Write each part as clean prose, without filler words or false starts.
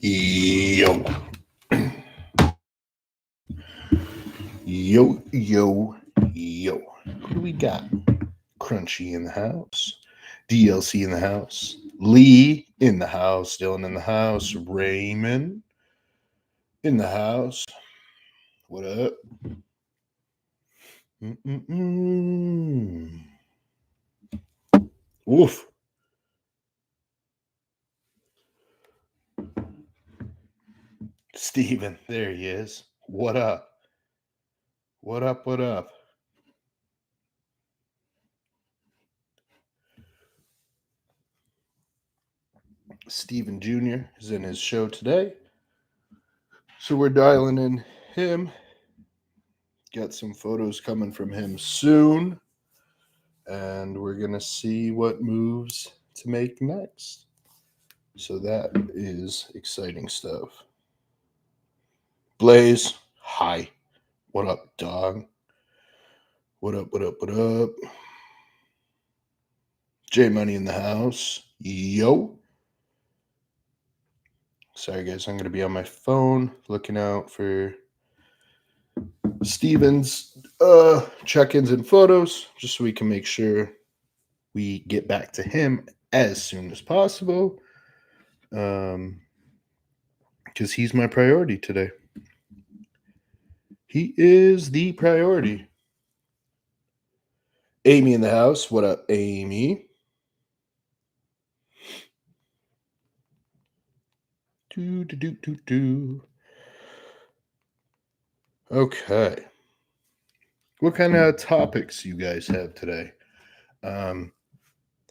Yo, yo. Who do we got? Crunchy in the house. DLC in the house. Lee in the house. Dylan in the house. Raymond in the house. What up? Mm-mm-mm. Woof. Steven, there he is. What up? What up? What up? Steven Jr. is in his show today. So we're dialing in him. Got some photos coming from him soon. And we're going to see what moves to make next. So that is exciting stuff. Blaze, hi. What up, dog? What up, what up, what up? J Money in the house. Yo. Sorry, guys, I'm going to be on my phone looking out for Steven's check-ins and photos just so we can make sure we get back to him as soon as possible. Because he's my priority today. He is the priority. Amy in the house. What up, Amy? Okay. What kind of topics you guys have today?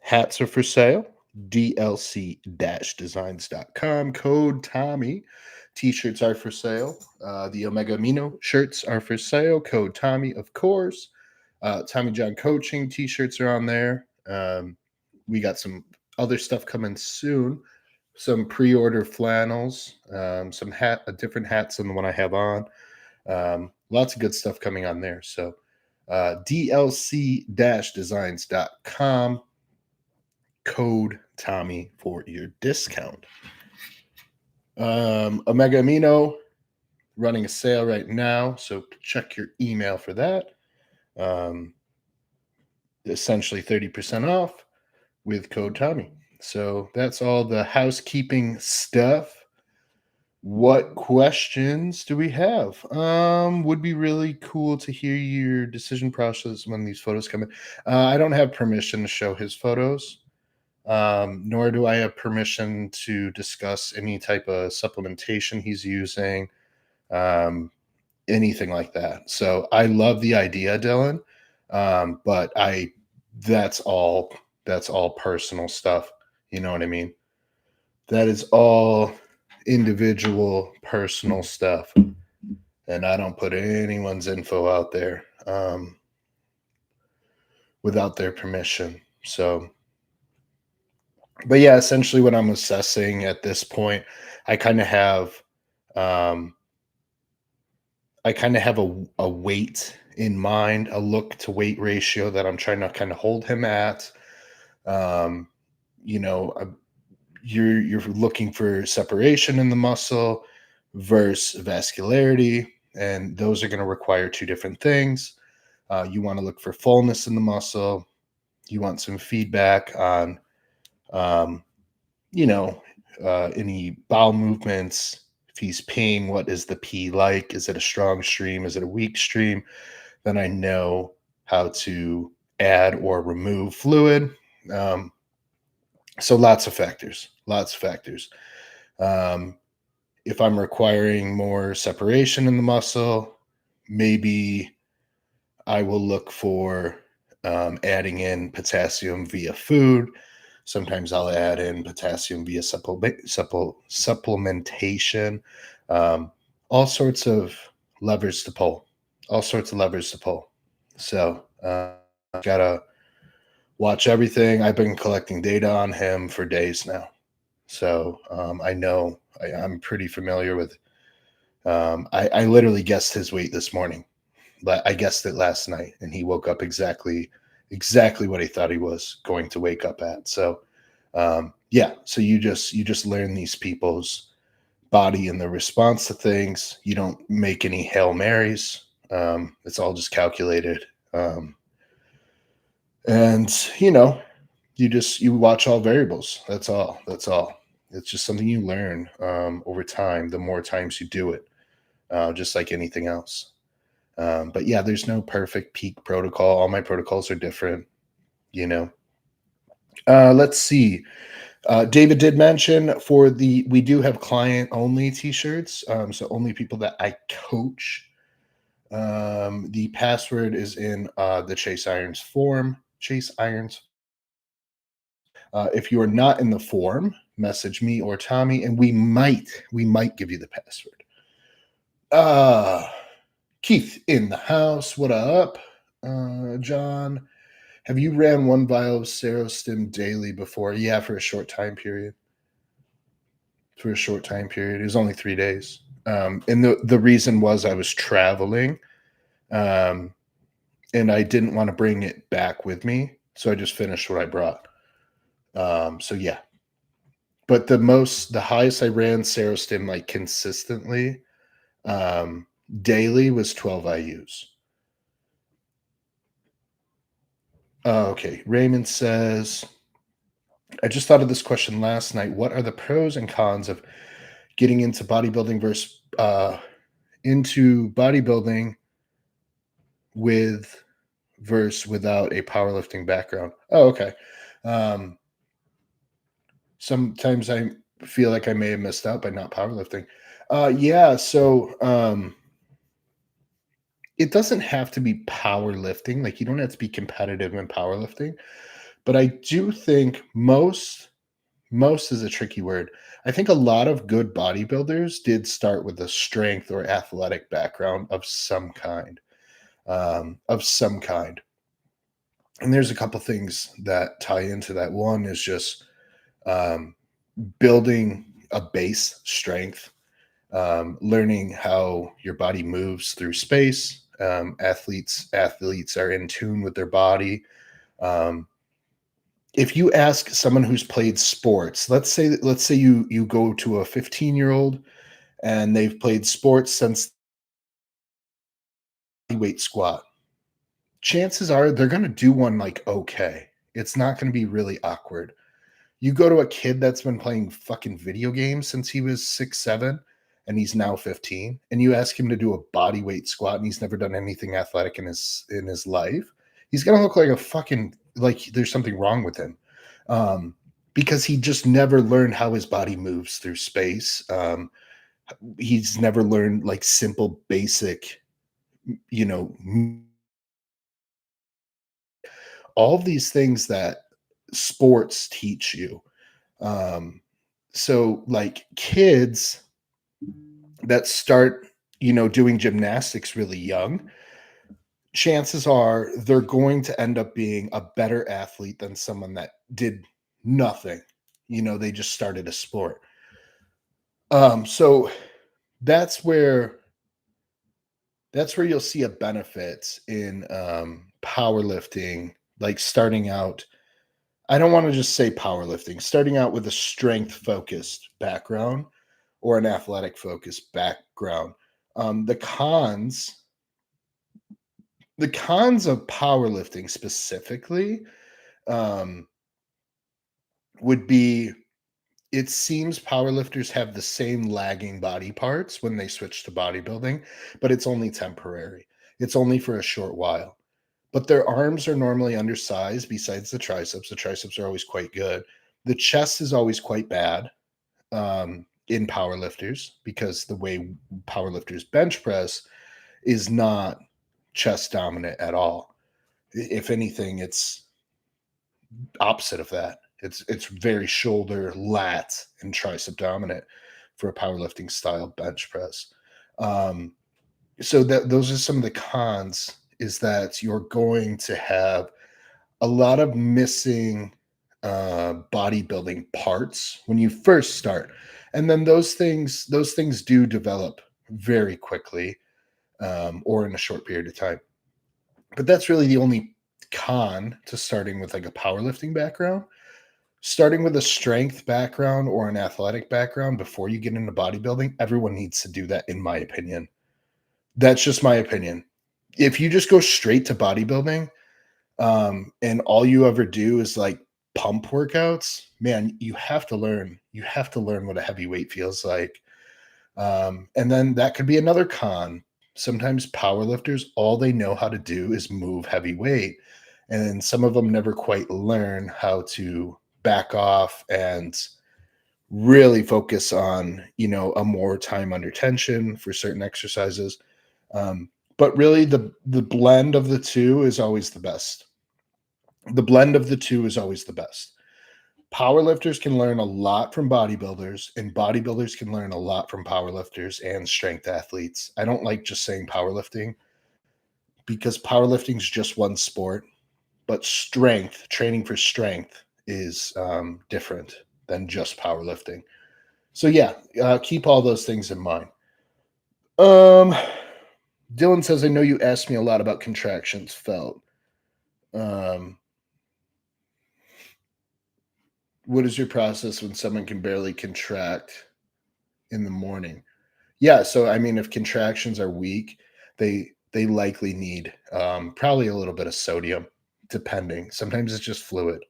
Hats are for sale. DLC-designs.com. Code Tommy. T-shirts are for sale. The Omega Amino shirts are for sale. Code Tommy, of course. Tommy John Coaching T-shirts are on there. We got some other stuff coming soon. Some pre-order flannels. Some different hats than the one I have on. Lots of good stuff coming on there. So DLC-designs.com. Code Tommy for your discount. Omega Amino running a sale right now, so check your email for that. Essentially 30% off with code Tommy. So that's all the housekeeping stuff. What questions do we have? Would be really cool to hear your decision process when these photos come in. I don't have permission to show his photos. Nor do I have permission to discuss any type of supplementation he's using, anything like that. So I love the idea, Dylan, but that's all personal stuff. You know what I mean? That is all individual personal stuff, and I don't put anyone's info out there without their permission. So. But yeah, essentially what I'm assessing at this point, I kind of have a weight in mind, a look to weight ratio that I'm trying to kind of hold him at. You know, you're looking for separation in the muscle versus vascularity, and those are going to require two different things. You want to look for fullness in the muscle. You want some feedback on any bowel movements. If he's peeing, what is the pee like? Is it a strong stream? Is it a weak stream? Then I know how to add or remove fluid. So lots of factors. If I'm requiring more separation in the muscle, maybe I will look for adding in potassium via food. Sometimes I'll add in potassium via supplementation. All sorts of levers to pull. So gotta watch everything. I've been collecting data on him for days now. So I know I'm pretty familiar with. I literally guessed his weight this morning, but I guessed it last night, and he woke up exactly what he thought he was going to wake up at. So yeah, so you just learn these people's body and the response to things. You don't make any Hail Marys. It's all just calculated. And you watch all variables. That's all. It's just something you learn over time, the more times you do it, just like anything else. But yeah, there's no perfect peak protocol. All my protocols are different, you know. Let's see. David did mention we do have client only t-shirts. So only people that I coach. The password is in the Chase Irons form. Chase Irons. If you are not in the form, message me or Tommy, and we might give you the password. Uh Keith in the house. What up? John, have you ran one vial of Serostim daily before? Yeah, for a short time period. For a short time period. It was only 3 days. And the reason was I was traveling, um, and I didn't want to bring it back with me, so I just finished what I brought. So yeah, but the highest I ran Serostim like consistently, um, daily was 12 IUs. Okay, Raymond says, I just thought of this question last night. What are the pros and cons of getting into bodybuilding versus into bodybuilding with versus without a powerlifting background? Oh, okay. Um, Sometimes I feel like I may have missed out by not powerlifting. Yeah, so it doesn't have to be powerlifting. Like you don't have to be competitive in powerlifting, but I do think most is a tricky word. I think a lot of good bodybuilders did start with a strength or athletic background of some kind. Of some kind. And there's a couple things that tie into that. One is just um, building a base strength, learning how your body moves through space. Athletes are in tune with their body. Um, if you ask someone who's played sports, let's say you go to a 15-year-old and they've played sports since weight squat, chances are they're going to do one like okay. It's not going to be really awkward. You go to a kid that's been playing fucking video games since he was 6, 7, and he's now 15, and you ask him to do a body weight squat and he's never done anything athletic in his life, he's gonna look like a fucking like there's something wrong with him. Um, because he just never learned how his body moves through space. He's never learned like simple, basic, you know, all of these things that sports teach you. Um, so like kids that start, doing gymnastics really young, chances are they're going to end up being a better athlete than someone that did nothing. They just started a sport. So that's where you'll see a benefit in powerlifting, like starting out. I don't want to just say powerlifting, starting out with a strength focused background or an athletic focused background. Um, the cons, the cons of powerlifting specifically, um, would be it seems powerlifters have the same lagging body parts when they switch to bodybuilding, but it's only temporary. It's only for a short while. But their arms are normally undersized besides the triceps. The triceps are always quite good. The chest is always quite bad in powerlifters because the way powerlifters bench press is not chest dominant at all. If anything, it's opposite of that. It's very shoulder, lat, and tricep dominant for a powerlifting style bench press. Um, so that those are some of the cons. Is that you're going to have a lot of missing bodybuilding parts when you first start, and then those things do develop very quickly, or in a short period of time. But that's really the only con to starting with like a powerlifting background. starting with a strength background or an athletic background before you get into bodybuilding, everyone needs to do that, in my opinion. That's just my opinion. If you just go straight to bodybuilding, and all you ever do is like pump workouts, man, you have to learn. You have to learn what a heavyweight feels like. And then that could be another con. Sometimes powerlifters, all they know how to do is move heavy weight. And some of them never quite learn how to back off and really focus on, a more time under tension for certain exercises. But really the blend of the two is always the best. The blend of the two is always the best. Powerlifters can learn a lot from bodybuilders, and bodybuilders can learn a lot from powerlifters and strength athletes. I don't like just saying powerlifting because powerlifting is just one sport, but training for strength is different than just powerlifting. So yeah, keep all those things in mind. Um, Dylan says, I know you asked me a lot about contractions felt. Um, what is your process when someone can barely contract in the morning? Yeah, so I mean, if contractions are weak, they likely need probably a little bit of sodium, depending. Sometimes it's just fluid.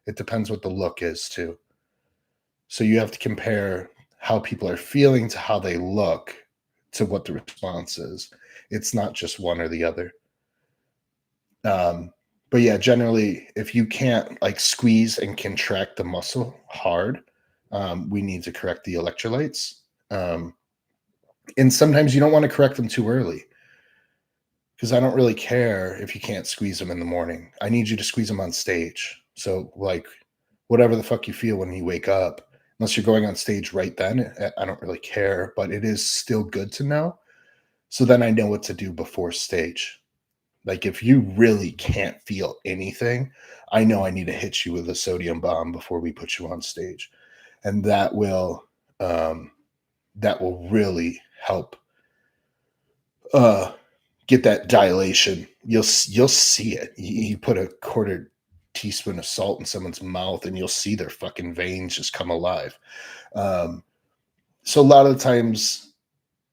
It depends what the look is too. So you have to compare how people are feeling to how they look to what the response is. It's not just one or the other. But yeah, generally, if you can't like squeeze and contract the muscle hard, we need to correct the electrolytes. Um, and sometimes you don't want to correct them too early because I don't really care if you can't squeeze them in the morning. I need you to squeeze them on stage. So, like, whatever the fuck you feel when you wake up, unless you're going on stage right then, I don't really care, but it is still good to know. So then I know what to do before stage. Like, if you really can't feel anything, I know I need to hit you with a sodium bomb before we put you on stage. And um, that will really help uh, get that dilation. You'll see it. You put a quarter teaspoon of salt in someone's mouth, and you'll see their fucking veins just come alive. Um, so a lot of the times,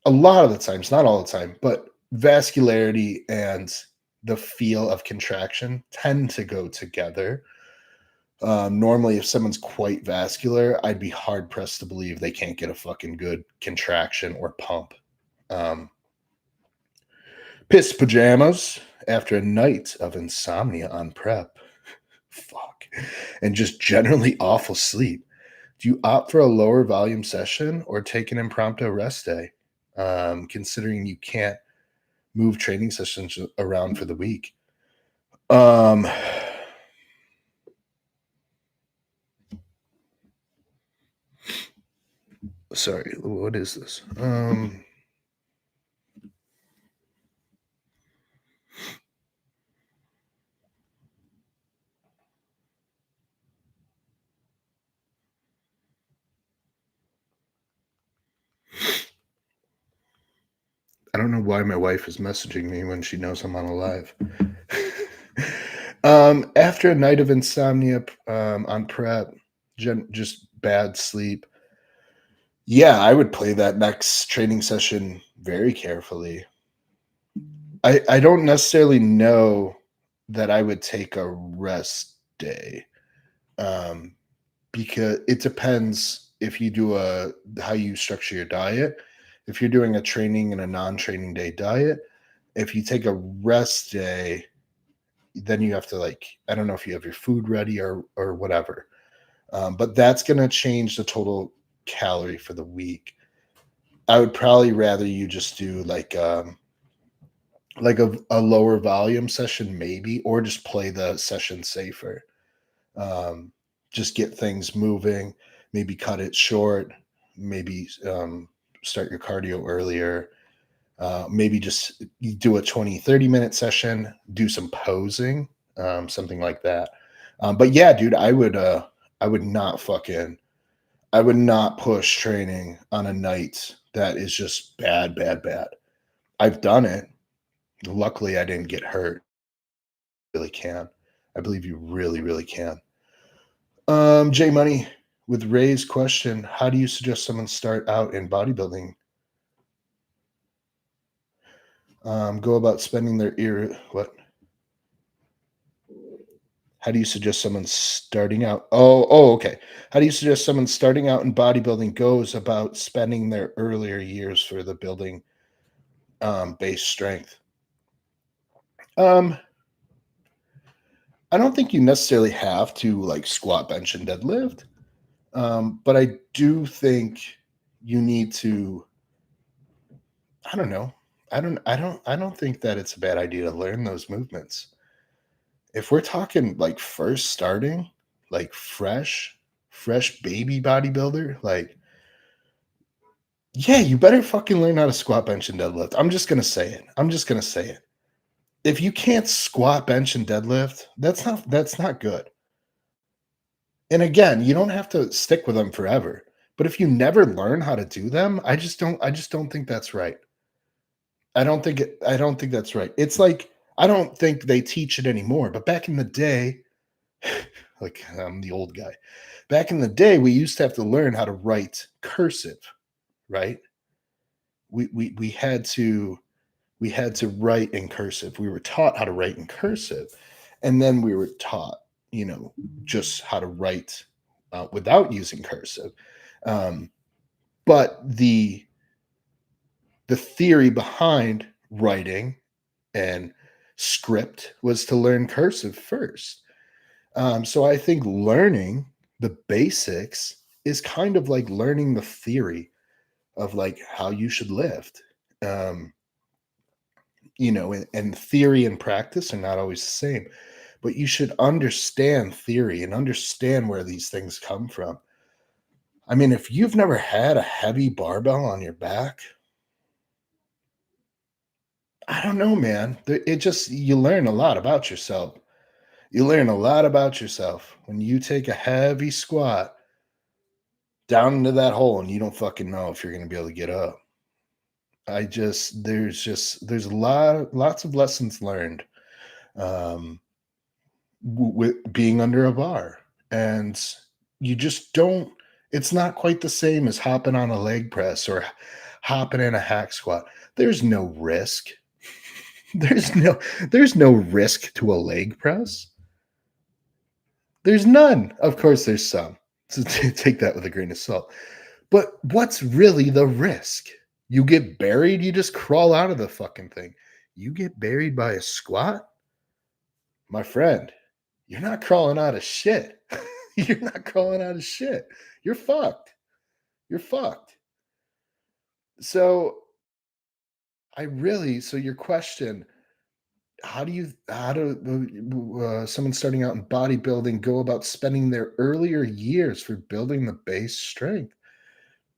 not all the time, but vascularity and the feel of contraction tend to go together. Normally, if someone's quite vascular, I'd be hard pressed to believe they can't get a fucking good contraction or pump. Um, Piss pajamas after a night of insomnia on prep. Fuck. And just generally awful sleep. Do you opt for a lower volume session or take an impromptu rest day? Considering you can't move training sessions around for the week. Um, Sorry, what is this? I don't know why my wife is messaging me when she knows I'm on a live. After a night of insomnia on prep, just bad sleep. Yeah, I would play that next training session very carefully. I don't necessarily know that I would take a rest day, um, because it depends if you do how you structure your diet. If you're doing a training and a non-training day diet, if you take a rest day, then you have to like I don't know if you have your food ready or whatever, but that's going to change the total calorie for the week. I would probably rather you just do like a lower volume session maybe, or just play the session safer. Um, just get things moving, maybe cut it short, maybe start your cardio earlier. Maybe just do a 20-30 minute session, do some posing, something like that. But yeah, dude, I would not I would not push training on a night that is just bad, bad, bad. I've done it. Luckily, I didn't get hurt. Really can. I believe you really, really can. J Money with Ray's question: how do you suggest someone start out in bodybuilding? Go about spending their ear. What? How do you suggest someone starting out? Okay. How do you suggest someone starting out in bodybuilding goes about spending their earlier years for the building base strength? Um, I don't think you necessarily have to like squat, bench, and deadlift, but I do think you need to. I don't know. I don't think that it's a bad idea to learn those movements. If we're talking like first starting, like fresh baby bodybuilder, like yeah, you better fucking learn how to squat, bench, and deadlift. I'm just gonna say it. I'm just gonna say it. If you can't squat, bench, and deadlift, that's not good. And again, you don't have to stick with them forever. But if you never learn how to do them, I just don't think that's right. I don't think that's right. It's like I don't think they teach it anymore. But back in the day, like I'm the old guy. Back in the day, we used to have to learn how to write cursive, right? We had to write in cursive. We were taught how to write in cursive, and then we were taught, just how to write without using cursive. Um, but the theory behind writing and script was to learn cursive first. So I think learning the basics is kind of like learning the theory of like how you should lift. Um, and theory and practice are not always the same, but you should understand theory and understand where these things come from. I mean, if you've never had a heavy barbell on your back, I don't know, man. It just, you learn a lot about yourself. You learn a lot about yourself when you take a heavy squat down into that hole and you don't fucking know if you're going to be able to get up. There's lots of lessons learned. Um, with being under a bar, and you just don't, it's not quite the same as hopping on a leg press or hopping in a hack squat. There's no risk. There's no risk to a leg press. There's none. Of course there's some, so take that with a grain of salt. But what's really the risk? You get buried, you just crawl out of the fucking thing. You get buried by a squat, my friend, you're not crawling out of shit. You're not crawling out of shit. You're fucked. You're fucked. So so your question, how do someone starting out in bodybuilding go about spending their earlier years for building the base strength?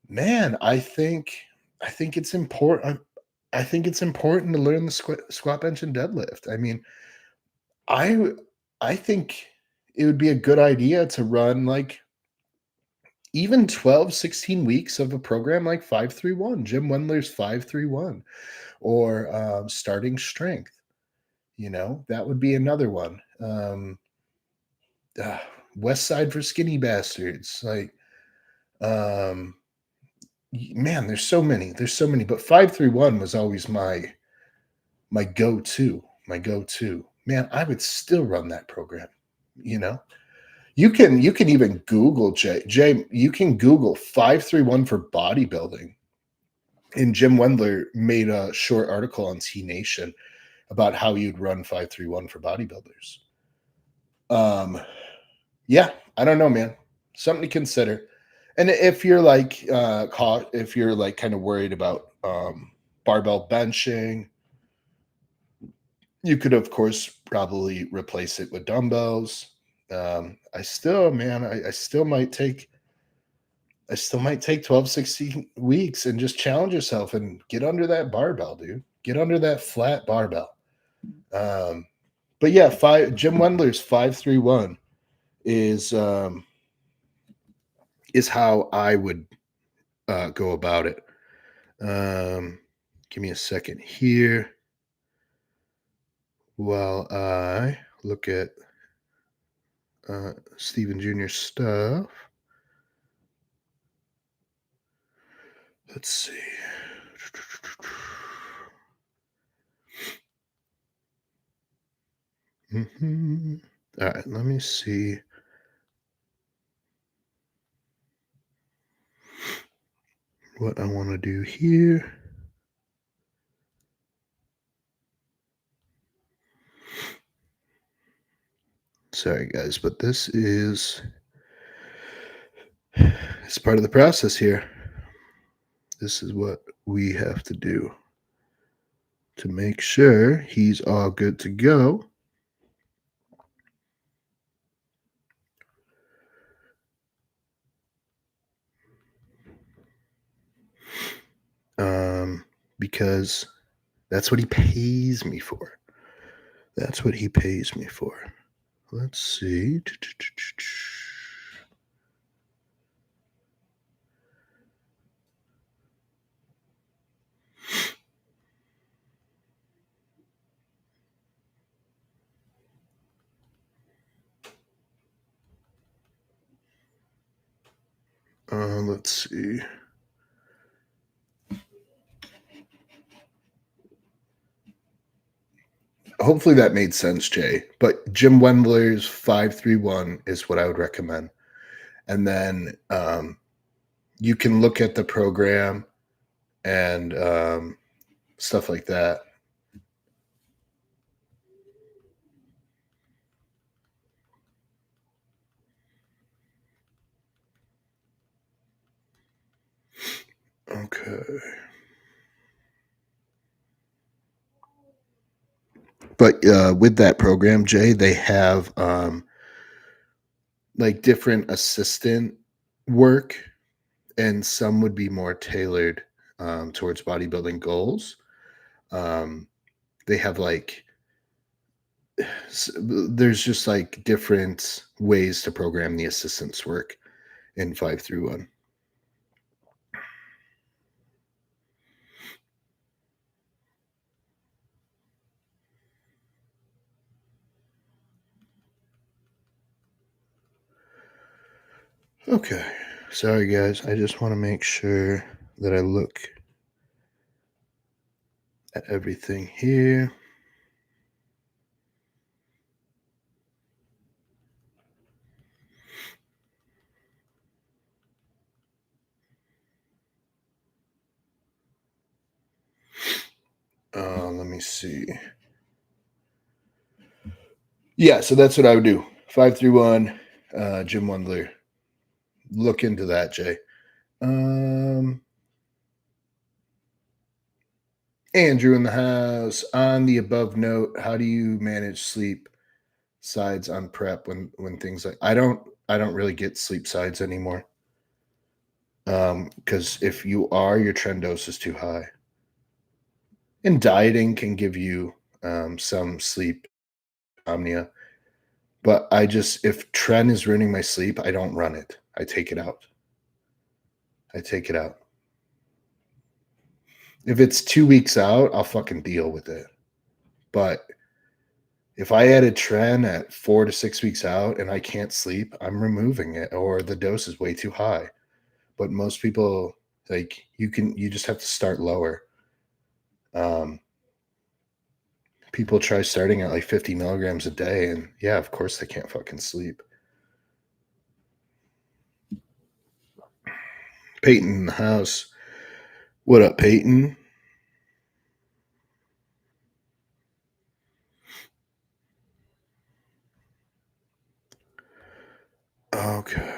Man, I think it's important. I think it's important to learn the squat, bench, and deadlift. I mean, I I think it would be a good idea to run like even 12, 16 weeks of a program like 531, Jim Wendler's 531, or starting strength. That would be another one. Uh, West Side for Skinny Bastards. Like, um, man, there's so many. There's so many. But 531 was always my go-to. My go-to. Man, I would still run that program, you know? You can even Google Jay. You can Google 531 for bodybuilding. And Jim Wendler made a short article on T Nation about how you'd run 531 for bodybuilders. Um, yeah, I don't know, man. Something to consider. And if you're like kind of worried about barbell benching, you could of course probably replace it with dumbbells. I still, man, I still might take 12, 16 weeks and just challenge yourself and get under that barbell, dude. Get under that flat barbell. Um, but yeah, Jim Wendler's 531 is is how I would go about it. Um, Give me a second here while I look at Stephen Jr. stuff. Let's see. All right, let me see what I want to do here. Sorry, guys, but this is it's part of the process here. This is what we have to do to make sure he's all good to go. Because that's what he pays me for. That's what he pays me for. Let's see. Let's see. Hopefully that made sense, Jay. But Jim Wendler's 531 is what I would recommend. And then you can look at the program and stuff like that. Okay. But with that program, Jay, they have like different assistant work, and some would be more tailored towards bodybuilding goals. They have like there's just like different ways to program the assistants work in 531. Okay. Sorry, guys. I just want to make sure that I look at everything here. Let me see. Yeah, so that's what I would do. 531, Jim Wendler. Look into that, Jay. Andrew in the house. On the above note, how do you manage sleep sides on prep when things like I don't really get sleep sides anymore. Because if you are, your trend dose is too high. And dieting can give you some sleep omnia. But if tren is ruining my sleep, I don't run it. I take it out. I take it out. If it's 2 weeks out, I'll fucking deal with it. But if I added tren at 4 to 6 weeks out and I can't sleep, I'm removing it, or the dose is way too high. But most people, like, you just have to start lower. People try starting at like 50 milligrams a day, and yeah, of course they can't fucking sleep. Peyton in the house. What up, Peyton? Okay.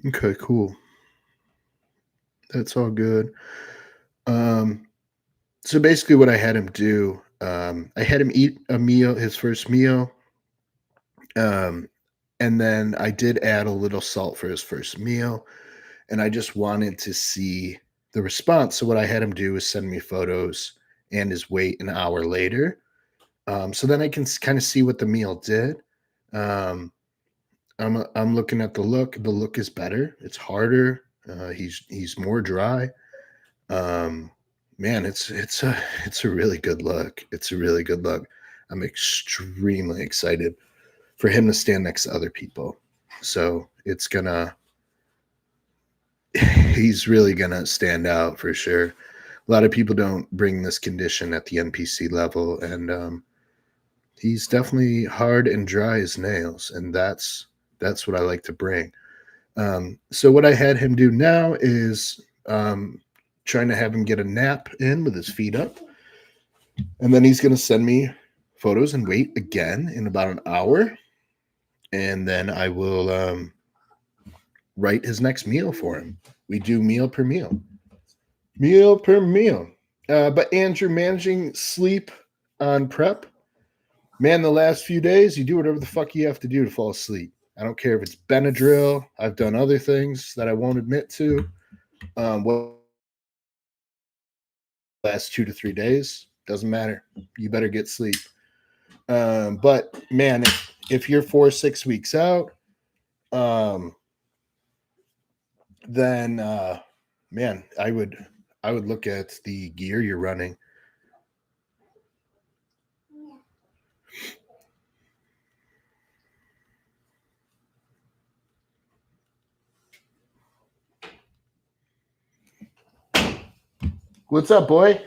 Okay, cool. That's all good. So basically what I had him do, I had him eat a meal, his first meal. Um, And then I did add a little salt for his first meal, and I just wanted to see the response. So what I had him do is send me photos and his weight an hour later. So then I can kind of see what the meal did. Um, I'm looking at the look. The look is better. It's harder. He's more dry. Um, Man, it's a really good look. It's a really good look. I'm extremely excited for him to stand next to other people. So it's gonna he's really gonna stand out for sure. A lot of people don't bring this condition at the NPC level, and he's definitely hard and dry as nails, and that's what I like to bring. So what I had him do now is trying to have him get a nap in with his feet up, and then he's going to send me photos and weight again in about an hour, and then I will write his next meal for him. We do meal per meal, meal per meal. But Andrew, managing sleep on prep, man, the last few days, you do whatever the fuck you have to do to fall asleep. I don't care if it's Benadryl. I've done other things that I won't admit to. What last 2 to 3 days doesn't matter. You better get sleep. But man, if you're 4 or 6 weeks out, um, then man, I would look at the gear you're running. What's up, boy?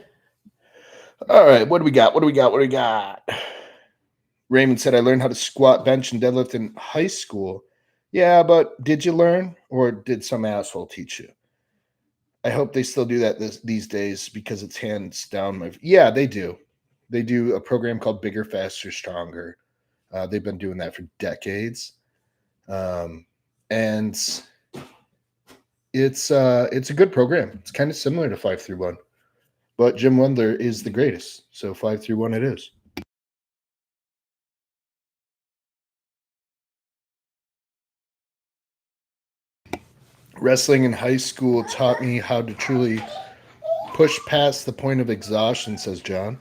All right, what do we got? What do we got? What do we got? Raymond said, I learned how to squat, bench, and deadlift in high school. Yeah, but did you learn or did some asshole teach you? I hope they still do that these days because it's hands down my. Yeah, they do. They do a program called Bigger, Faster, Stronger. They've been doing that for decades, and it's a good program. It's kind of similar to 5-3-1, but Jim Wendler is the greatest. So 5-3-1 it is. Wrestling in high school taught me how to truly push past the point of exhaustion, says John.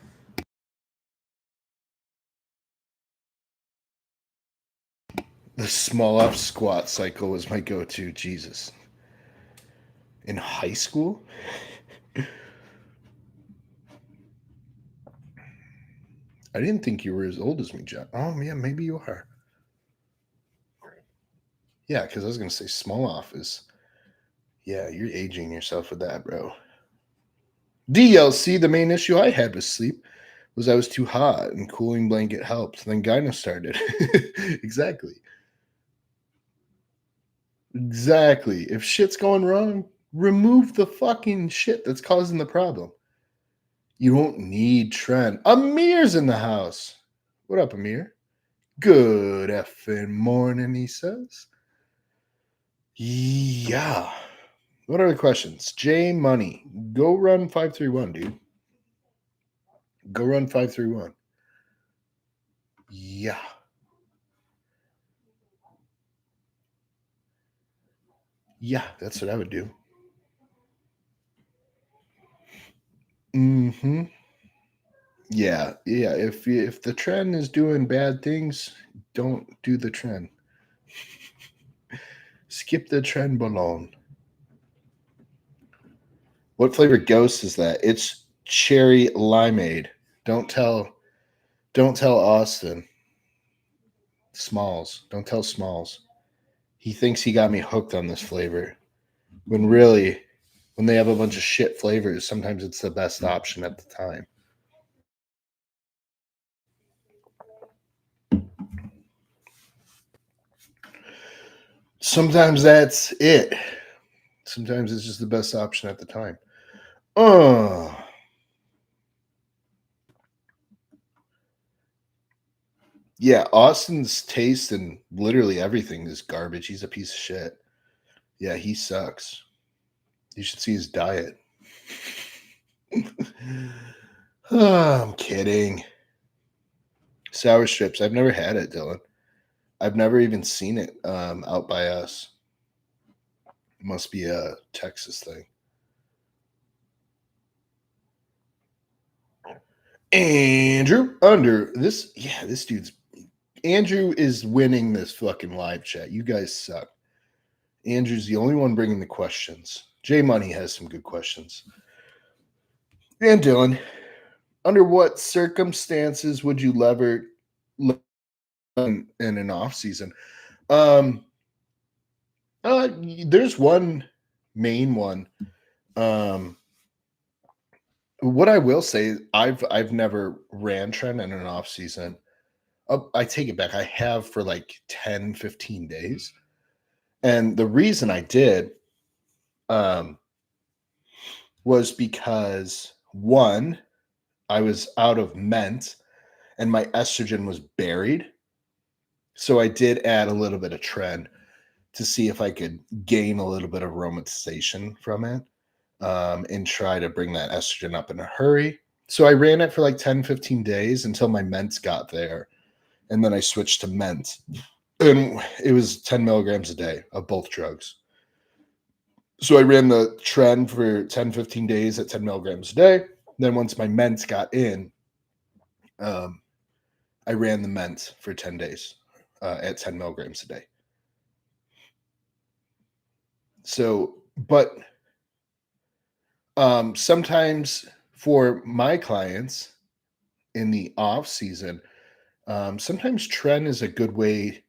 The small off squat cycle was my go-to. Jesus. In high school? I didn't think you were as old as me, John. Oh, yeah, maybe you are. Yeah, because I was going to say small off is. Yeah, you're aging yourself with that, bro. DLC, the main issue I had with sleep was I was too hot and cooling blanket helped. Then gyno started. Exactly. Exactly. If shit's going wrong, remove the fucking shit that's causing the problem. You don't need Trent. Amir's in the house. What up, Amir? Good effing morning, he says. Yeah. What are the questions? J Money. Go run 5-3-1, dude. Go run 5-3-1. Yeah. Yeah, that's what I would do. Mm-hmm. Yeah, yeah. If the trend is doing bad things, don't do the trend. Skip the trend balloon. What flavor ghost is that? It's cherry limeade. Don't tell Austin. Smalls. Don't tell Smalls. He thinks he got me hooked on this flavor. When really, when they have a bunch of shit flavors, sometimes it's the best option at the time. Sometimes that's it. Sometimes it's just the best option at the time. Oh. Yeah, Austin's taste and literally everything is garbage. He's a piece of shit. Yeah, he sucks. You should see his diet. Oh, I'm kidding. Sour strips. I've never had it, Dylan. I've never even seen it out by us. It must be a Texas thing. Andrew under this, yeah, this dude's Andrew is winning this fucking live chat. You guys suck. Andrew's the only one bringing the questions. J Money has some good questions. And Dylan, under what circumstances would you lever in an off season? Um, there's one main one. What I will say, I've never ran trend in an off season. I take it back. I have for like 10, 15 days. And the reason I did um, was because one, I was out of ment and my estrogen was buried. So I did add a little bit of trend to see if I could gain a little bit of aromatization from it and try to bring that estrogen up in a hurry. So I ran it for like 10, 15 days until my ment got there. And then I switched to ment. And it was 10 milligrams a day of both drugs. So I ran the trend for 10, 15 days at 10 milligrams a day. Then once my ment got in, I ran the ment for 10 days at 10 milligrams a day. So, but sometimes for my clients in the off season, sometimes trend is a good way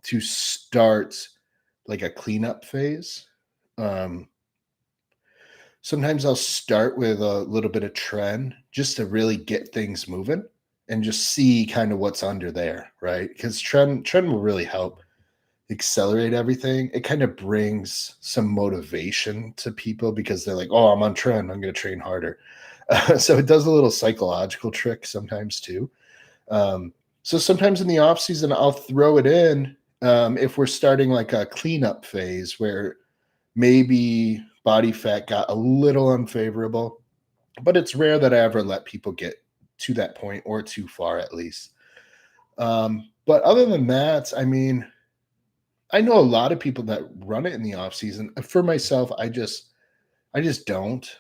to start like a cleanup phase. Sometimes I'll start with a little bit of trend just to really get things moving and just see kind of what's under there, right? Because trend will really help accelerate everything. It kind of brings some motivation to people because they're like, "Oh, I'm on trend. I'm going to train harder." So it does a little psychological trick sometimes too. So sometimes in the off season, I'll throw it in if we're starting like a cleanup phase where maybe body fat got a little unfavorable, but it's rare that I ever let people get to that point or too far at least. But other than that, I mean, I know a lot of people that run it in the off season. For myself, I just don't.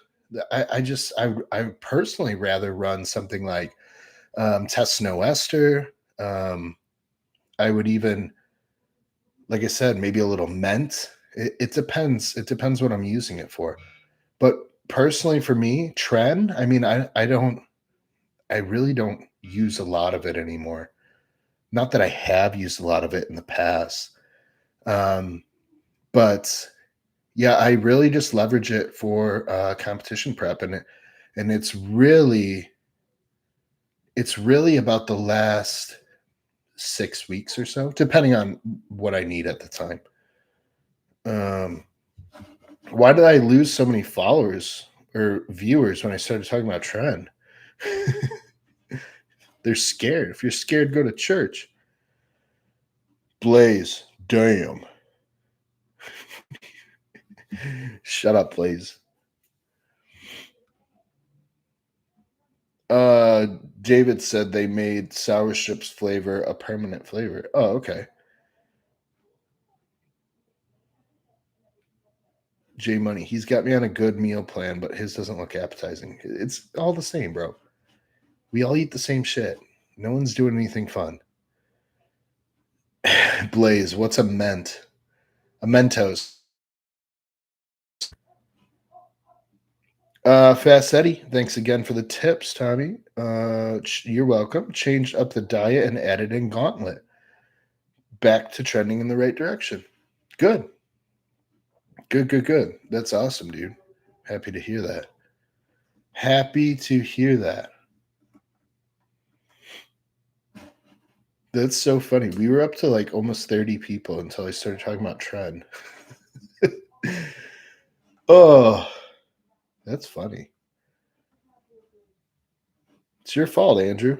I personally rather run something like test no ester. I would even, like I said, maybe a little ment. It depends. It depends what I'm using it for. But personally, for me, trend. I mean, I don't. I really don't use a lot of it anymore. Not that I have used a lot of it in the past, um, but yeah, I really just leverage it for competition prep, and it's really about the last 6 weeks or so, depending on what I need at the time. Um, why did I lose so many followers or viewers when I started talking about trend? They're scared. If you're scared, go to church. Blaze, damn. Shut up, Blaze. Uh, David said they made sour strips flavor a permanent flavor. Oh, okay. J Money, he's got me on a good meal plan, but his doesn't look appetizing. It's all the same, bro. We all eat the same shit. No one's doing anything fun. Blaze, what's a ment? A Mentos. Fast Eddie, thanks again for the tips, Tommy. You're welcome. Changed up the diet and added in Gauntlet. Back to trending in the right direction. Good. Good, good, good. That's awesome, dude. Happy to hear that. Happy to hear that. That's so funny. We were up to like almost 30 people until I started talking about trend. Oh, that's funny. It's your fault, Andrew.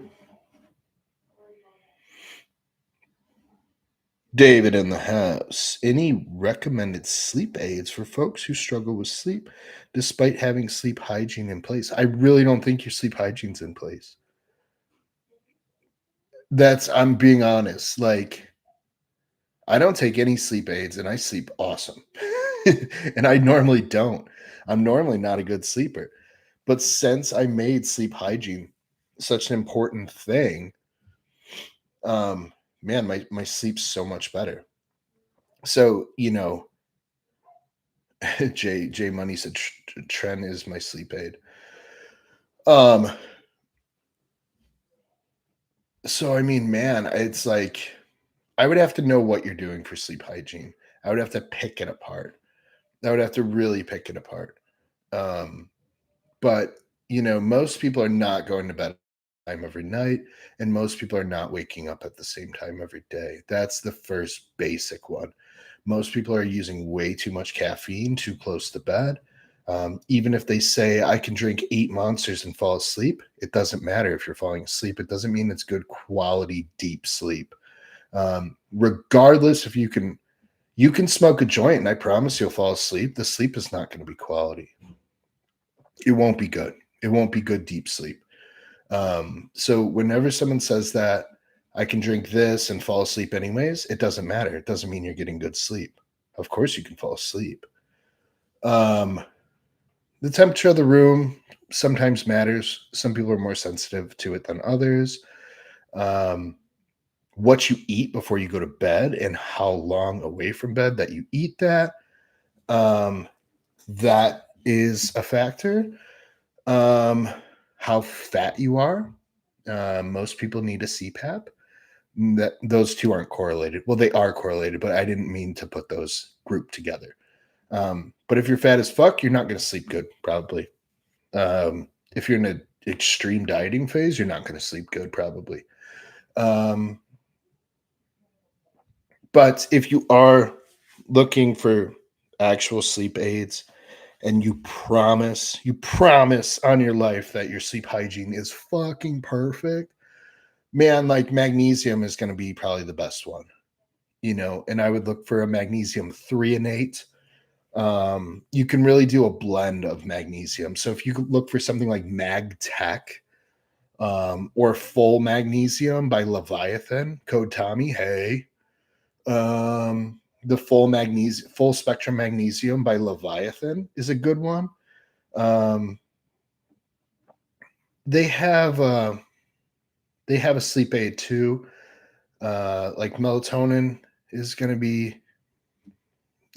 David in the house. Any recommended sleep aids for folks who struggle with sleep despite having sleep hygiene in place? I really don't think your sleep hygiene's in place. I'm being honest. Like, I don't take any sleep aids and I sleep awesome. And I normally don't. I'm normally not a good sleeper. But since I made sleep hygiene such an important thing, um, man, my sleep's so much better. So, J Money said Tren is my sleep aid. Um, so I mean, man, it's like I would have to know what you're doing for sleep hygiene. I would have to pick it apart. I would have to really pick it apart. Um, but most people are not going to bed time every night, and most people are not waking up at the same time every day. That's the first basic one. Most people are using way too much caffeine too close to bed. Even if they say I can drink 8 monsters and fall asleep, it doesn't matter if you're falling asleep. It doesn't mean it's good quality deep sleep. Regardless if you can smoke a joint and I promise you'll fall asleep, the sleep is not going to be quality. It won't be good. It won't be good deep sleep. So whenever someone says that I can drink this and fall asleep anyways, it doesn't matter. It doesn't mean you're getting good sleep. Of course you can fall asleep. Um, the temperature of the room sometimes matters. Some people are more sensitive to it than others. Um, what you eat before you go to bed and how long away from bed that you eat that. Um, that is a factor. Um, how fat you are. Most people need a CPAP. That those two aren't correlated. Well, they are correlated, but I didn't mean to put those grouped together. But if you're fat as fuck, you're not going to sleep good, probably. If you're in an extreme dieting phase, you're not going to sleep good, probably. Um, but if you are looking for actual sleep aids and you promise on your life that your sleep hygiene is fucking perfect, man, like magnesium is going to be probably the best one, and I would look for a magnesium threonate. You can really do a blend of magnesium. So if you could look for something like MagTech, or Full Magnesium by Leviathan, code Tommy, hey. The full spectrum magnesium by Leviathan is a good one. Um, they have a sleep aid too. Like melatonin is going to be,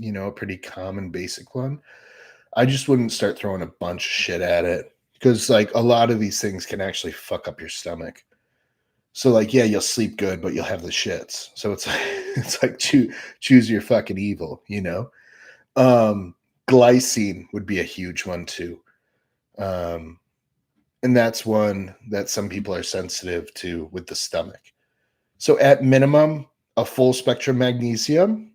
a pretty common basic one. I just wouldn't start throwing a bunch of shit at it because, like, a lot of these things can actually fuck up your stomach. So, like, yeah, you'll sleep good, but you'll have the shits. So it's like, it's like choose your fucking evil. Um, Glycine would be a huge one too. Um, and that's one that some people are sensitive to with the stomach. So at minimum, a full spectrum magnesium.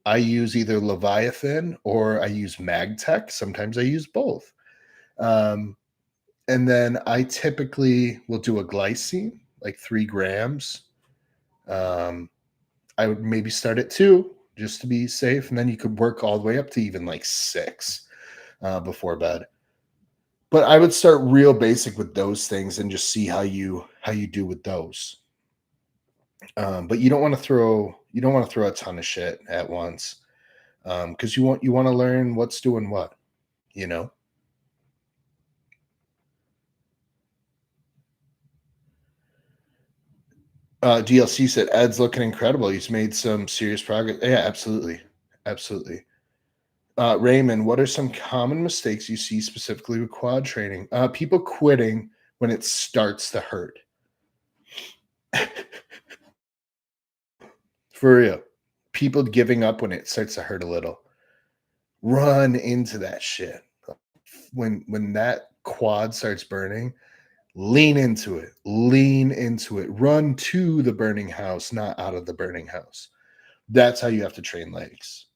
I use either Leviathan or I use MagTech. Sometimes I use both. Um, and then I typically will do a glycine, like 3 grams. Um, I would maybe start at 2 just to be safe, and then you could work all the way up to even like 6 before bed. But I would start real basic with those things and just see how you do with those. But you don't want to throw a ton of shit at once, because you want to learn what's doing what. You know. DLC said Ed's looking incredible. He's made some serious progress. Yeah, absolutely, absolutely. Raymond, what are some common mistakes you see specifically with quad training? People quitting when it starts to hurt. For real. People giving up when it starts to hurt a little. Run into that shit. When that quad starts burning, lean into it. Lean into it. Run to the burning house, not out of the burning house. That's how you have to train legs.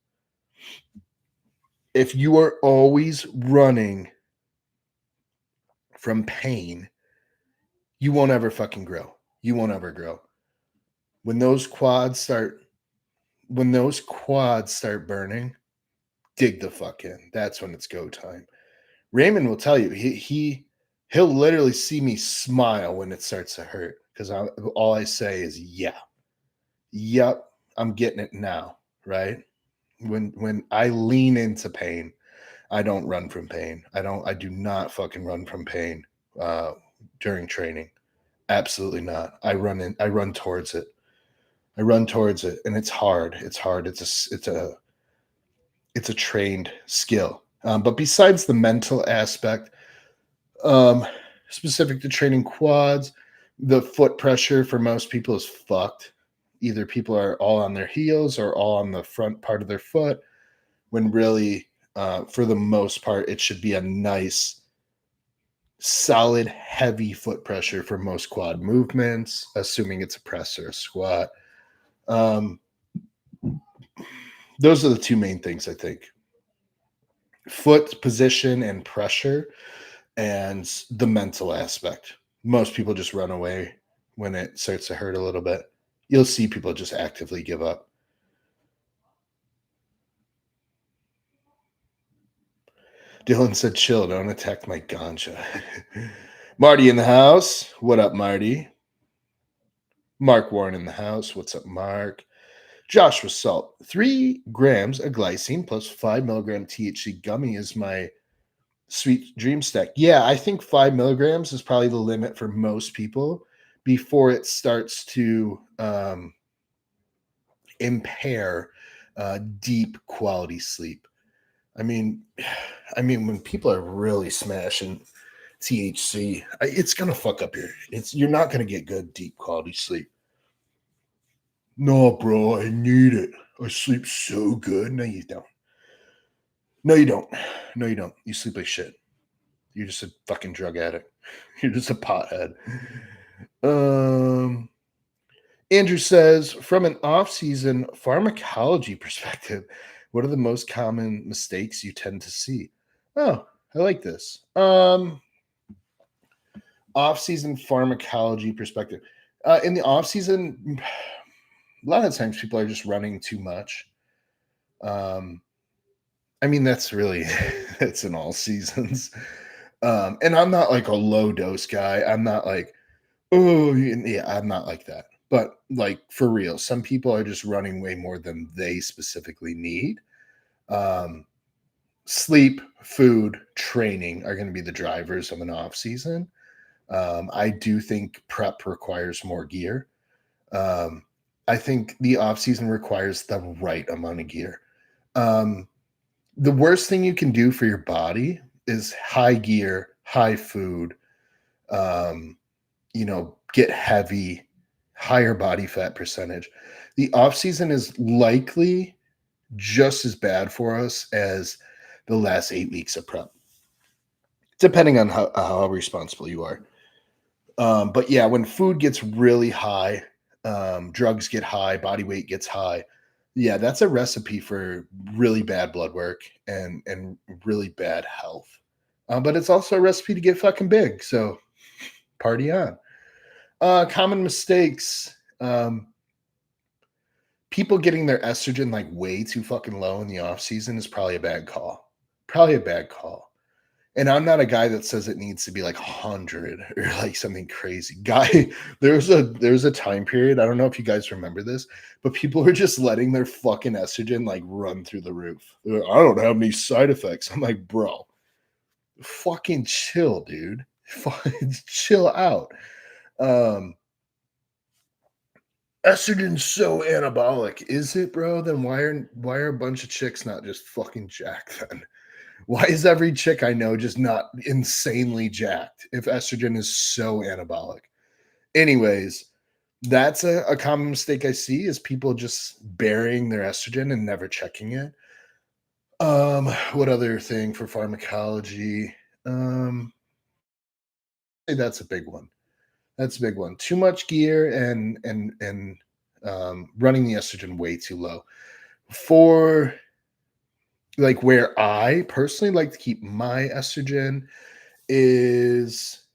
If you are always running from pain, you won't ever fucking grow. You won't ever grow. When those quads start when those quads start burning, dig the fuck in. That's when it's go time. Raymond will tell you he'll literally see me smile when it starts to hurt because all I say is yeah, yep. I'm getting it now, right? When I lean into pain, I don't run from pain. I do not fucking run from pain uh during training. Absolutely not. I run towards it. I run towards it, and it's hard. It's hard. It's a trained skill. But besides the mental aspect, um, specific to training quads, the foot pressure for most people is fucked. Either people are all on their heels or all on the front part of their foot, when really, for the most part, it should be a nice, solid, heavy foot pressure for most quad movements, assuming it's a press or a squat. Um, those are the two main things I think: foot position and pressure, and the mental aspect. Most people just run away when it starts to hurt a little bit. You'll see people just actively give up. Dylan said, chill, don't attack my ganja. Marty in the house. What up, Marty? Mark Warren in the house. What's up, Mark? Joshua Salt. 3 grams of glycine plus 5 milligram THC gummy is my sweet dream stack. Yeah, I think 5 milligrams is probably the limit for most people before it starts to impair deep quality sleep. I mean, when people are really smashing THC, it's gonna fuck up you're not gonna get good deep quality sleep. No, bro, I need it. I sleep so good. No, you don't. No, you don't. No, you don't. You sleep like shit. You're just a fucking drug addict. You're just a pothead. Um, Andrew says, from an off-season pharmacology perspective, what are the most common mistakes you tend to see? Oh, I like this. Off-season pharmacology perspective. In the off-season, a lot of times people are just running too much. That's really it's in all seasons. And I'm not like a low dose guy. I'm not like, oh yeah, I'm not like that. But like for real, some people are just running way more than they specifically need. Um, Sleep, food, training are going to be the drivers of an off season. I do think prep requires more gear. Um, I think the off season requires the right amount of gear. Um, the worst thing you can do for your body is high gear, high food, get heavy, higher body fat percentage. The off season is likely just as bad for us as the last 8 weeks of prep, depending on how responsible you are. But yeah, when food gets really high, drugs get high, body weight gets high. Yeah, that's a recipe for really bad blood work and really bad health. But it's also a recipe to get fucking big. So party on. Common mistakes. People getting their estrogen like way too fucking low in the off season is probably a bad call. Probably a bad call. And I'm not a guy that says it needs to be like 100 or like something crazy. Guy, there's a time period. I don't know if you guys remember this, but people were just letting their fucking estrogen like run through the roof. They're like, I don't have any side effects. I'm like, bro, fucking chill, dude. Fucking chill out. Um, Estrogen's so anabolic. Is it, bro? Then why are a bunch of chicks not just fucking jacked then? Why is every chick I know just not insanely jacked if estrogen is so anabolic? Anyways, that's a common mistake I see is people just burying their estrogen and never checking it. What other thing for pharmacology? Um, that's a big one. That's a big one. Too much gear and running the estrogen way too low. For like where I personally like to keep my estrogen is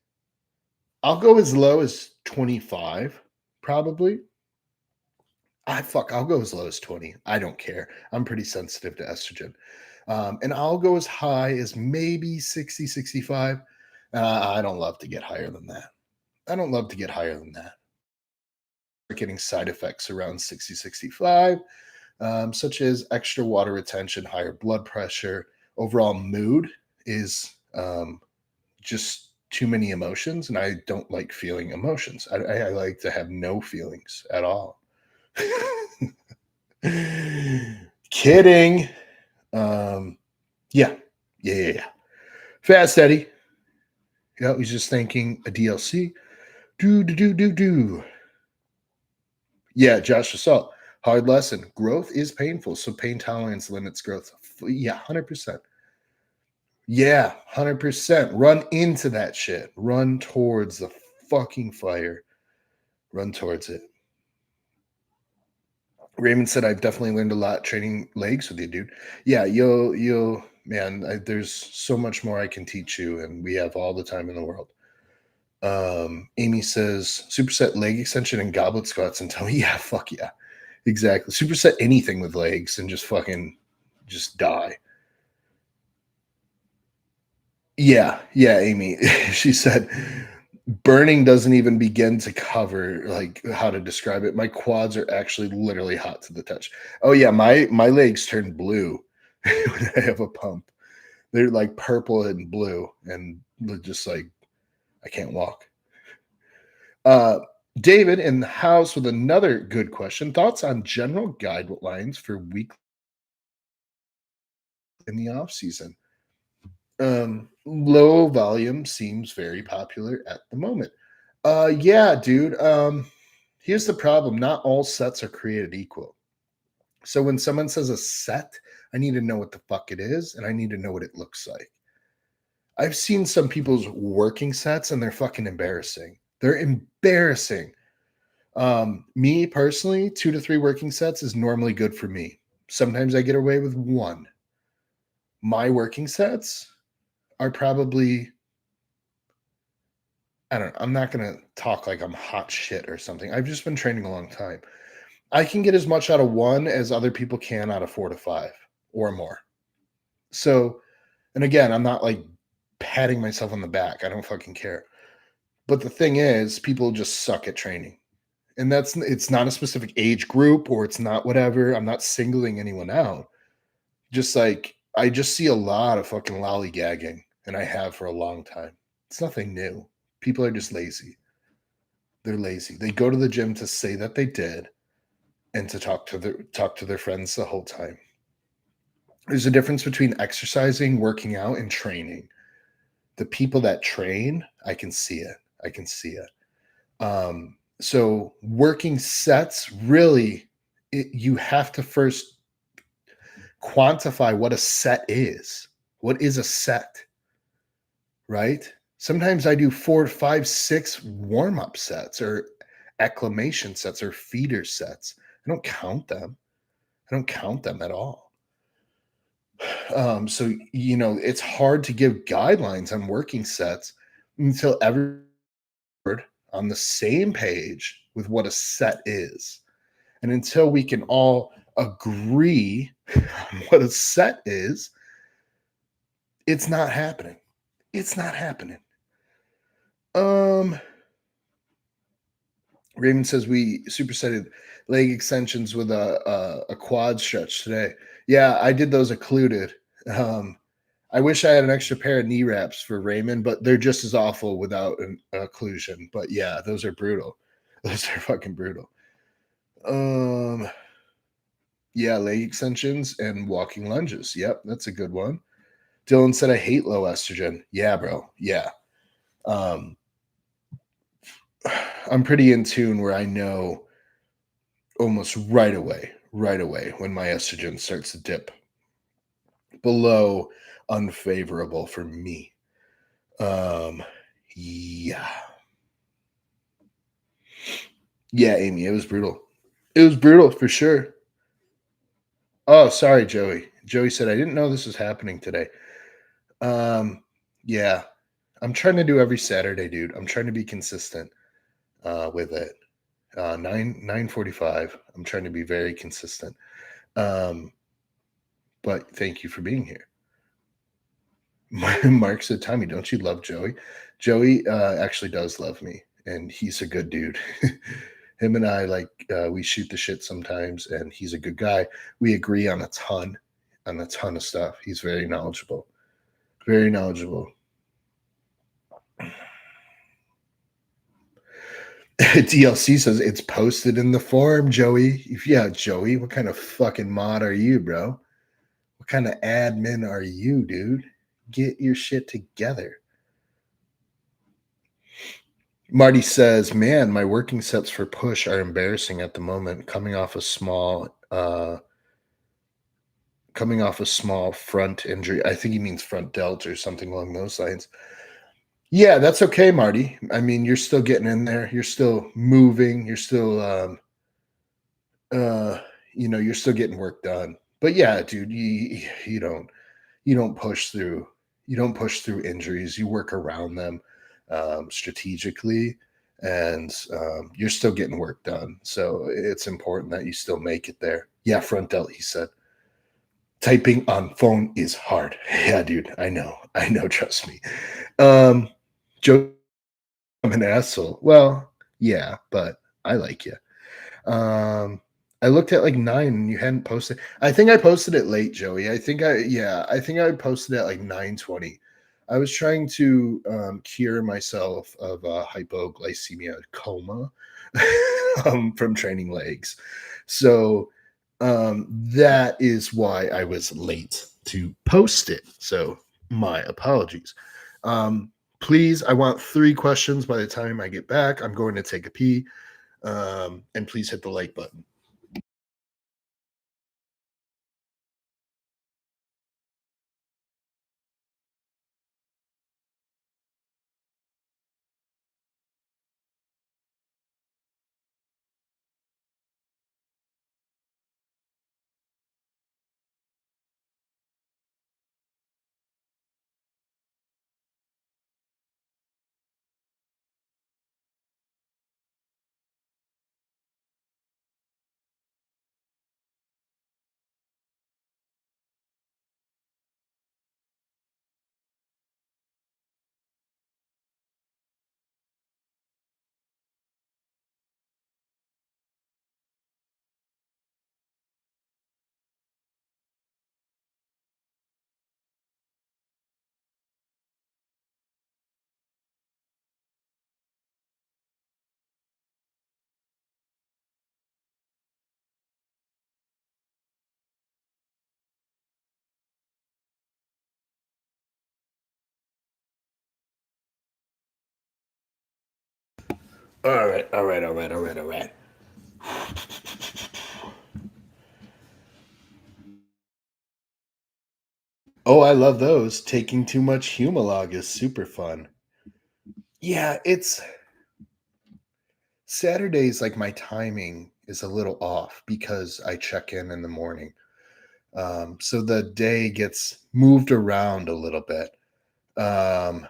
I'll go as low as 25, probably. I'll go as low as 20. I don't care. I'm pretty sensitive to estrogen. And I'll go as high as maybe 60, 65. I don't love to get higher than that. I don't love to get higher than that. getting side effects around 60, 65, such as extra water retention, higher blood pressure, overall mood is just too many emotions, and I don't like feeling emotions. I like to have no feelings at all. Kidding. Um, yeah, yeah. Fast Eddie. Yeah, he's just thinking a DLC. Do. Yeah, Josh Assault. Hard lesson. Growth is painful, so pain tolerance limits growth. Yeah, 100%. Yeah, 100%. Run into that shit. Run towards the fucking fire. Run towards it. Raymond said, I've definitely learned a lot training legs with you, dude. Yeah, man, there's so much more I can teach you, and we have all the time in the world. Amy says, superset leg extension and goblet squats and tell me, yeah, fuck yeah. Exactly. Superset anything with legs and just fucking just die. Yeah, Amy. She said, burning doesn't even begin to cover like how to describe it. My quads are actually literally hot to the touch. Oh yeah, my legs turn blue when I have a pump. They're like purple and blue, and just like I can't walk. David in the house with another good question. Thoughts on general guidelines for week in the off season? Low volume seems very popular at the moment. Yeah, dude. Here's the problem. Not all sets are created equal. So when someone says a set, I need to know what the fuck it is, and I need to know what it looks like. I've seen some people's working sets and they're fucking embarrassing. They're embarrassing. Me personally, 2 to 3 working sets is normally good for me. Sometimes I get away with 1. My working sets are probably, I don't know, I'm not going to talk like I'm hot shit or something. I've just been training a long time. I can get as much out of 1 as other people can out of 4 to 5 or more. So, and again, I'm not like patting myself on the back. I don't fucking care. But the thing is, people just suck at training. And it's not a specific age group or it's not whatever. I'm not singling anyone out. Just like I just see a lot of fucking lollygagging, and I have for a long time. It's nothing new. People are just lazy. They're lazy. They go to the gym to say that they did and to talk to their friends the whole time. There's a difference between exercising, working out, and training. The people that train, I can see it. I can see it. So working sets really, you have to first quantify what a set is. What is a set? Right? Sometimes I do 4, 5, 6 warm-up sets or acclimation sets or feeder sets. I don't count them. I don't count them at all. So it's hard to give guidelines on working sets until everyone on the same page with what a set is. And until we can all agree on what a set is, it's not happening. It's not happening. Raymond says we supersetted leg extensions with a quad stretch today. Yeah, I did those occluded. I wish I had an extra pair of knee wraps for Raymond, but they're just as awful without an occlusion. But yeah, those are brutal. Those are fucking brutal. Yeah, leg extensions and walking lunges. Yep, that's a good one. Dylan said I hate low estrogen. Yeah, bro. Yeah. I'm pretty in tune where I know almost right away when my estrogen starts to dip below unfavorable for me. Yeah. Yeah, Amy, it was brutal. It was brutal for sure. Oh, sorry, Joey. Joey said I didn't know this was happening today. Yeah. I'm trying to do every Saturday, dude. I'm trying to be consistent with it. 9:45. I'm trying to be very consistent. But thank you for being here. Mark said, Tommy, don't you love Joey? Joey actually does love me, and he's a good dude. Him and I we shoot the shit sometimes, and he's a good guy. We agree on a ton of stuff. He's very knowledgeable, very knowledgeable. DLC says it's posted in the forum, Joey. Yeah, Joey, what kind of fucking mod are you, bro? What kind of admin are you, dude? Get your shit together. Marty says, "Man, my working sets for push are embarrassing at the moment. Coming off a small front injury. I think he means front delt or something along those lines. Yeah, that's okay, Marty. I mean, you're still getting in there. You're still moving. You're still, uh, you're still getting work done. But yeah, dude, you don't push through injuries. You work around them strategically, and you're still getting work done. So it's important that you still make it there. Yeah, front delt. He said, typing on phone is hard. Yeah, dude. I know. I know. Trust me. Joe, I'm an asshole. Well, yeah, but I like you. I looked at like 9 and you hadn't posted. I think I posted it late, Joey. I think I posted at like 9:20. I was trying to cure myself of hypoglycemia coma from training legs. So that is why I was late to post it. So my apologies. Please, I want 3 questions by the time I get back. I'm going to take a pee. And please hit the like button. All right, all right, all right, all right, all right. Oh, I love those. Taking too much Humalog is super fun. Yeah, it's Saturdays, like my timing is a little off because I check in the morning. So the day gets moved around a little bit. Um,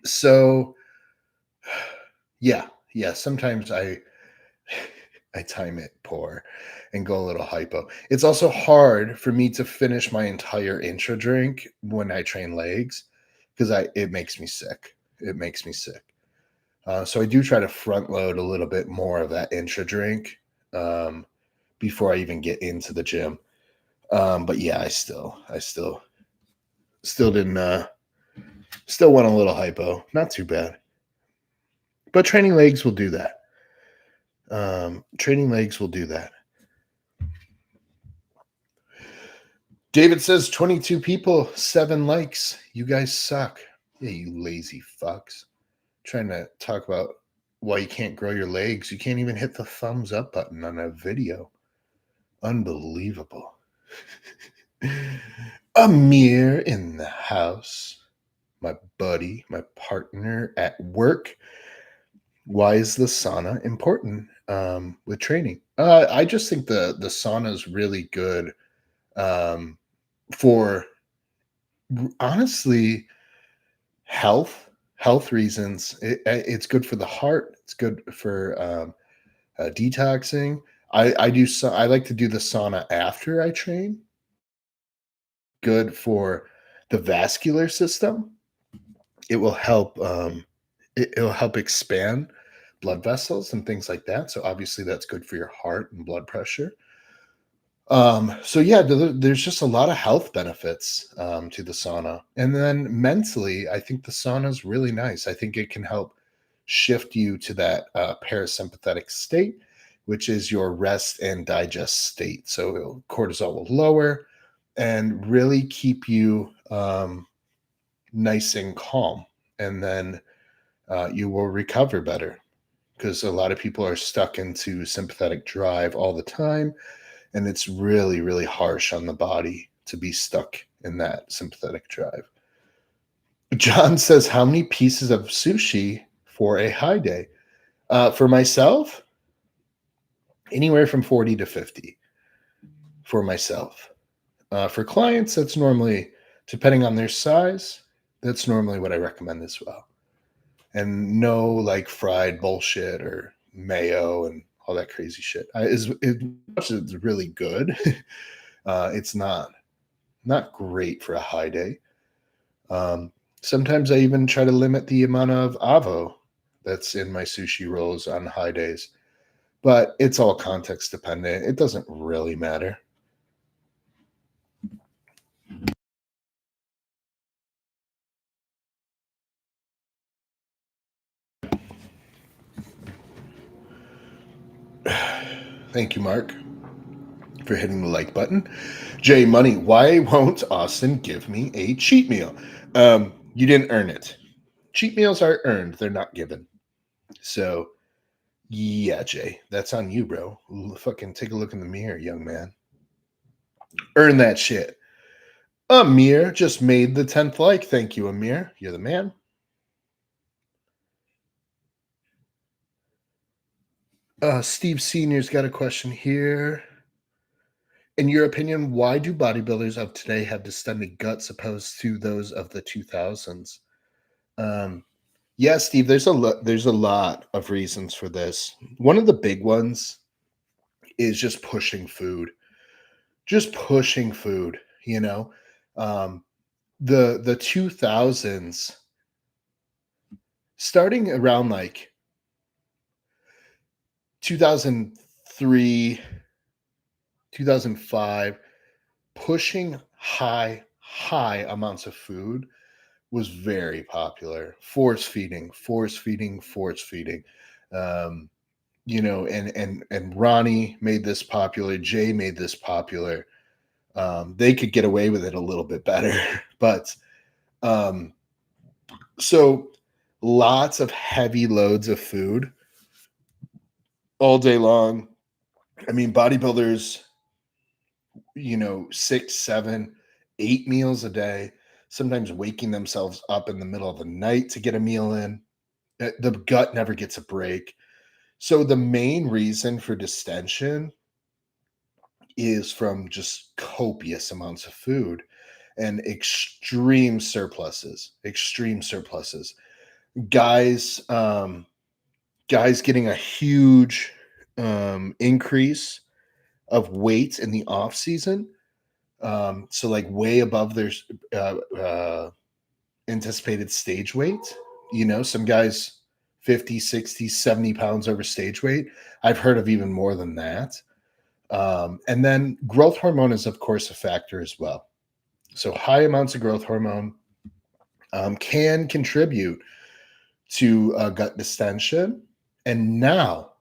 so yeah, yeah, sometimes I time it poor and go a little hypo. It's also hard for me to finish my entire intra drink when I train legs because I it makes me sick. It makes me sick. So I do try to front load a little bit more of that intra drink um, before I even get into the gym. But yeah, still didn't still went a little hypo. Not too bad. But training legs will do that. Training legs will do that. David says 22 people, 7 likes. You guys suck. Yeah, you lazy fucks. Trying to talk about why you can't grow your legs. You can't even hit the thumbs up button on a video. Unbelievable. Amir in the house. My buddy, my partner at work. Why is the sauna important with training? I just think the sauna is really good um, for honestly health reasons. It's good for the heart. It's good for detoxing. I like to do the sauna after I train. Good for the vascular system. It will help. It'll help expand blood vessels and things like that. So obviously that's good for your heart and blood pressure. So yeah, there's just a lot of health benefits to the sauna. And then mentally, I think the sauna is really nice. I think it can help shift you to that parasympathetic state, which is your rest and digest state. So cortisol will lower and really keep you nice and calm. And then you will recover better because a lot of people are stuck into sympathetic drive all the time, and it's really, really harsh on the body to be stuck in that sympathetic drive. John says, how many pieces of sushi for a high day? For myself, anywhere from 40 to 50 for myself. For clients, that's normally, depending on their size, that's normally what I recommend as well. And no like fried bullshit or mayo and all that crazy shit. As much as it's really good, it's not great for a high day. Sometimes I even try to limit the amount of avo that's in my sushi rolls on high days, but it's all context dependent. It doesn't really matter. Thank you, Mark, for hitting the like button. Jay Money, why won't Austin give me a cheat meal? You didn't earn it. Cheat meals are earned, they're not given. So, yeah, Jay, that's on you, bro. Fucking take a look in the mirror, young man. Earn that shit. Amir just made the 10th like. Thank you, Amir. You're the man. Steve Sr.'s got a question here. In your opinion, why do bodybuilders of today have distended guts opposed to those of the 2000s? Yeah, Steve, there's a lot of reasons for this. One of the big ones is just pushing food. Just pushing food, you know. Um, the 2000s, starting around like 2003, 2005, pushing high amounts of food was very popular. Force feeding, force feeding. Um, and Ronnie made this popular. Jay made this popular. They could get away with it a little bit better, but um, so lots of heavy loads of food all day long. I mean, bodybuilders, 6, 7, 8 meals a day, sometimes waking themselves up in the middle of the night to get a meal in. The gut never gets a break. So the main reason for distension is from just copious amounts of food and extreme surpluses. Guys, guys getting a huge increase of weight in the off season. So like way above their uh, uh, anticipated stage weight. Some guys 50, 60, 70 pounds over stage weight. I've heard of even more than that. And then growth hormone is, of course, a factor as well. So high amounts of growth hormone can contribute to gut distension. And now,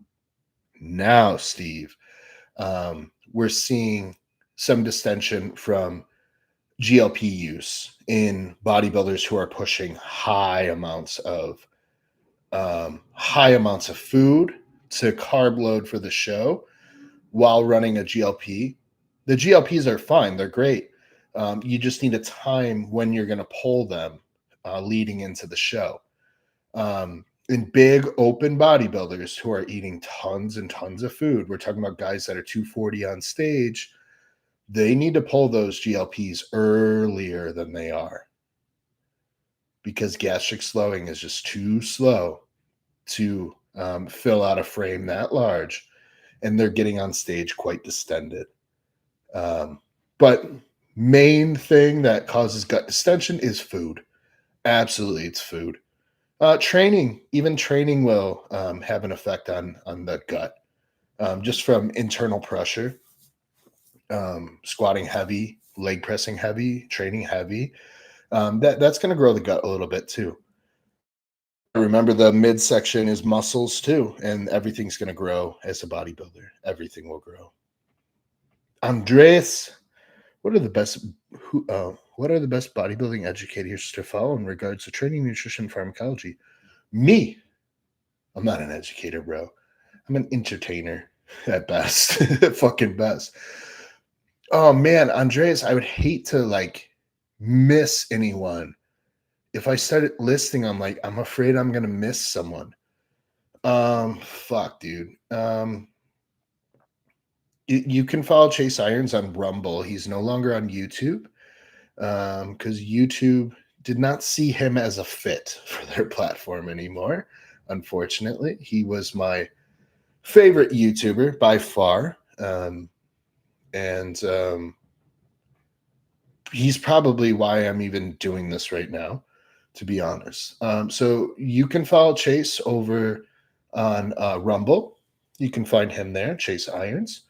Steve, we're seeing some distension from GLP use in bodybuilders who are pushing high amounts of food to carb load for the show while running a GLP. The GLPs are fine; they're great. You just need a time when you're going to pull them leading into the show. In big open bodybuilders who are eating tons and tons of food, we're talking about guys that are 240 on stage. They need to pull those GLPs earlier than they are because gastric slowing is just too slow to fill out a frame that large, and they're getting on stage quite distended. But main thing that causes gut distension is food. Absolutely, it's food. Even training will have an effect on the gut, just from internal pressure. Squatting heavy, leg pressing heavy, training heavy. That's going to grow the gut a little bit too. Remember, the midsection is muscles too, and everything's going to grow as a bodybuilder. Everything will grow. Andreas, what are the best what are the best bodybuilding educators to follow in regards to training, nutrition, pharmacology? Me. I'm not an educator, bro. I'm an entertainer at best. Fucking best. Oh man, Andreas, I would hate to like miss anyone. If I started listing, I'm afraid I'm gonna miss someone. Fuck, dude. You can follow Chase Irons on Rumble. He's no longer on YouTube because YouTube did not see him as a fit for their platform anymore. Unfortunately, he was my favorite YouTuber by far, and he's probably why I'm even doing this right now, to be honest. So you can follow Chase over on Rumble. You can find him there, Chase Irons.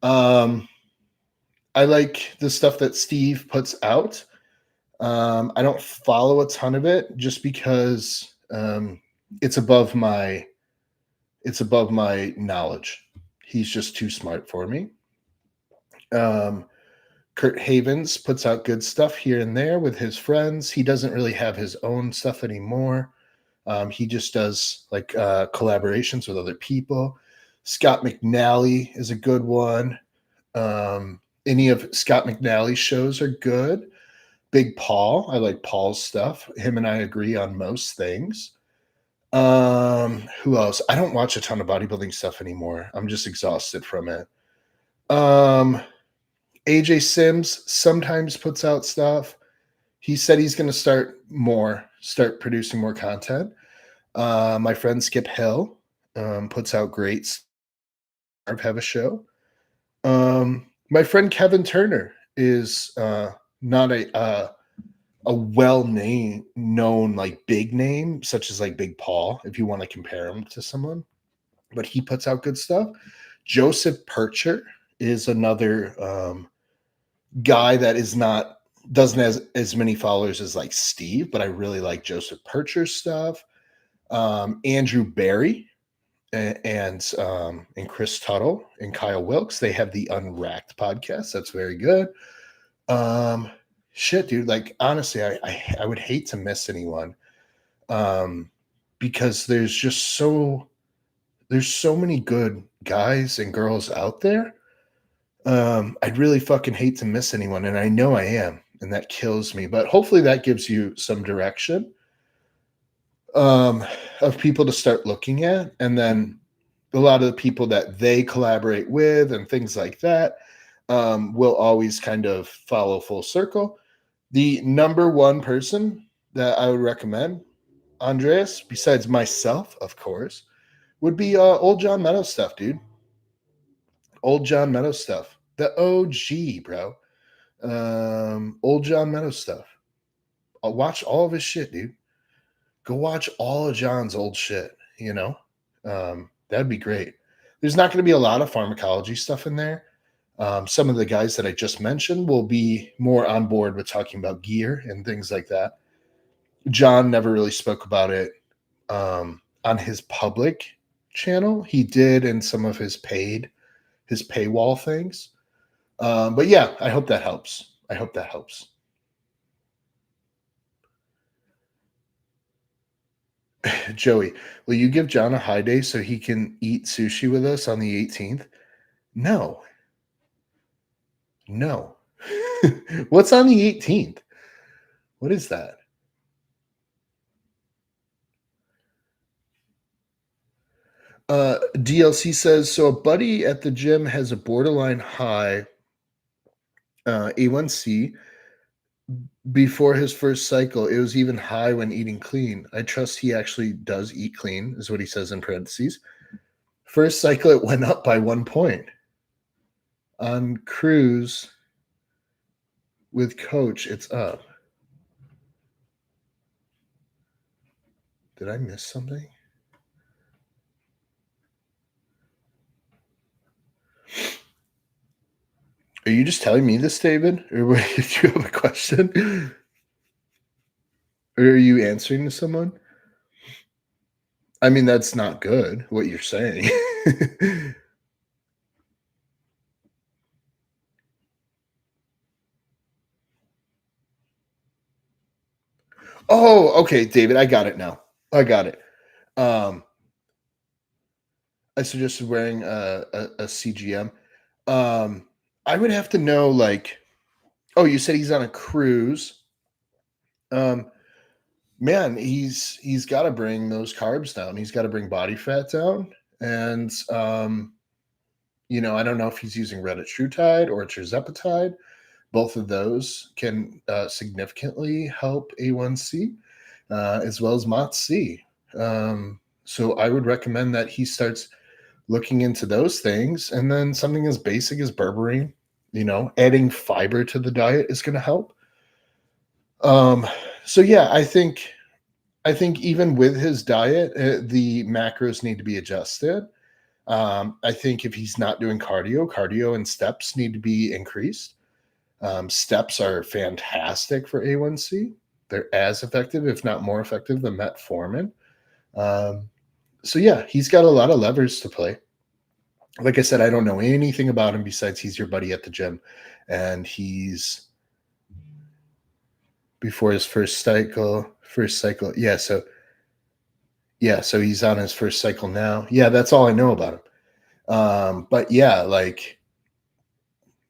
I like the stuff that Steve puts out. I don't follow a ton of it just because it's above my knowledge. He's just too smart for me. Kurt Havens puts out good stuff here and there with his friends. He doesn't really have his own stuff anymore. He just does like collaborations with other people. Scott McNally is a good one. Any of Scott McNally's shows are good. Big Paul, I like Paul's stuff. Him and I agree on most things. Who else? I don't watch a ton of bodybuilding stuff anymore. I'm just exhausted from it. AJ Sims sometimes puts out stuff. He said he's going to start producing more content. My friend Skip Hill puts out great. Have a show. My friend Kevin Turner is not a known like big name, such as like Big Paul, if you want to compare him to someone, but he puts out good stuff. Joseph Percher is another guy that doesn't have as many followers as like Steve, but I really like Joseph Percher's stuff. Andrew Barry and Chris Tuttle and Kyle Wilkes, they have the Unracked podcast. That's very good. Shit, dude. Like honestly, I would hate to miss anyone, because there's so many good guys and girls out there. I'd really fucking hate to miss anyone, and I know I am, and that kills me. But hopefully, that gives you some direction of people to start looking at, and then a lot of the people that they collaborate with and things like that will always kind of follow full circle. The number one person that I would recommend, Andreas, besides myself, of course, would be old John Meadows stuff, dude. Old John Meadows stuff. The OG, bro. Old John Meadows stuff. I'll watch all of his shit, dude. Go watch all of John's old shit, you know? That'd be great. There's not going to be a lot of pharmacology stuff in there. Some of the guys that I just mentioned will be more on board with talking about gear and things like that. John never really spoke about it on his public channel. He did in some of his paywall things. But yeah, I hope that helps. Joey, will you give John a high day so he can eat sushi with us on the 18th? No. What's on the 18th? What is that? DLC says, so a buddy at the gym has a borderline high A1C before his first cycle. It was even high when eating clean. I trust he actually does eat clean, is what he says in parentheses. First cycle, it went up by 1 point. On cruise with coach, it's up. Did I miss something? Are you just telling me this, David? Or did you have a question? Or are you answering to someone? I mean, that's not good, what you're saying. Oh, okay, David, I got it now. I got it. Um, I suggested wearing a CGM. Um, I would have to know, like, oh, you said he's on a cruise. Um, Man, he's got to bring those carbs down. He's got to bring body fat down, and I don't know if he's using Retatrutide or Tirzepatide. Both of those can significantly help A1C, as well as MOTS-C. So I would recommend that he starts looking into those things, and then something as basic as berberine. Adding fiber to the diet is going to help. Um, so yeah, I think even with his diet, the macros need to be adjusted. I think if he's not doing cardio and steps need to be increased. Steps are fantastic for A1C. They're as effective, if not more effective, than metformin. Um, so yeah, he's got a lot of levers to play. Like I said, I don't know anything about him besides he's your buddy at the gym, and he's before his first cycle. First cycle, yeah. So he's on his first cycle now. Yeah, that's all I know about him. But yeah, like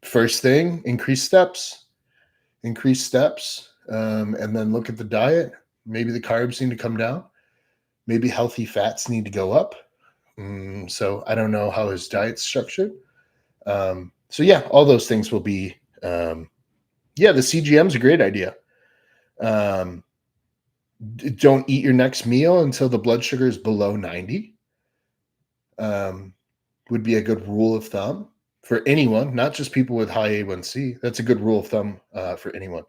first thing, increase steps, and then look at the diet. Maybe the carbs need to come down. Maybe healthy fats need to go up. So I don't know how his diet's structured. So yeah, all those things will be. Yeah, the CGM's a great idea. Um, don't eat your next meal until the blood sugar is below 90. Um, would be a good rule of thumb for anyone, not just people with high A1C. That's a good rule of thumb for anyone.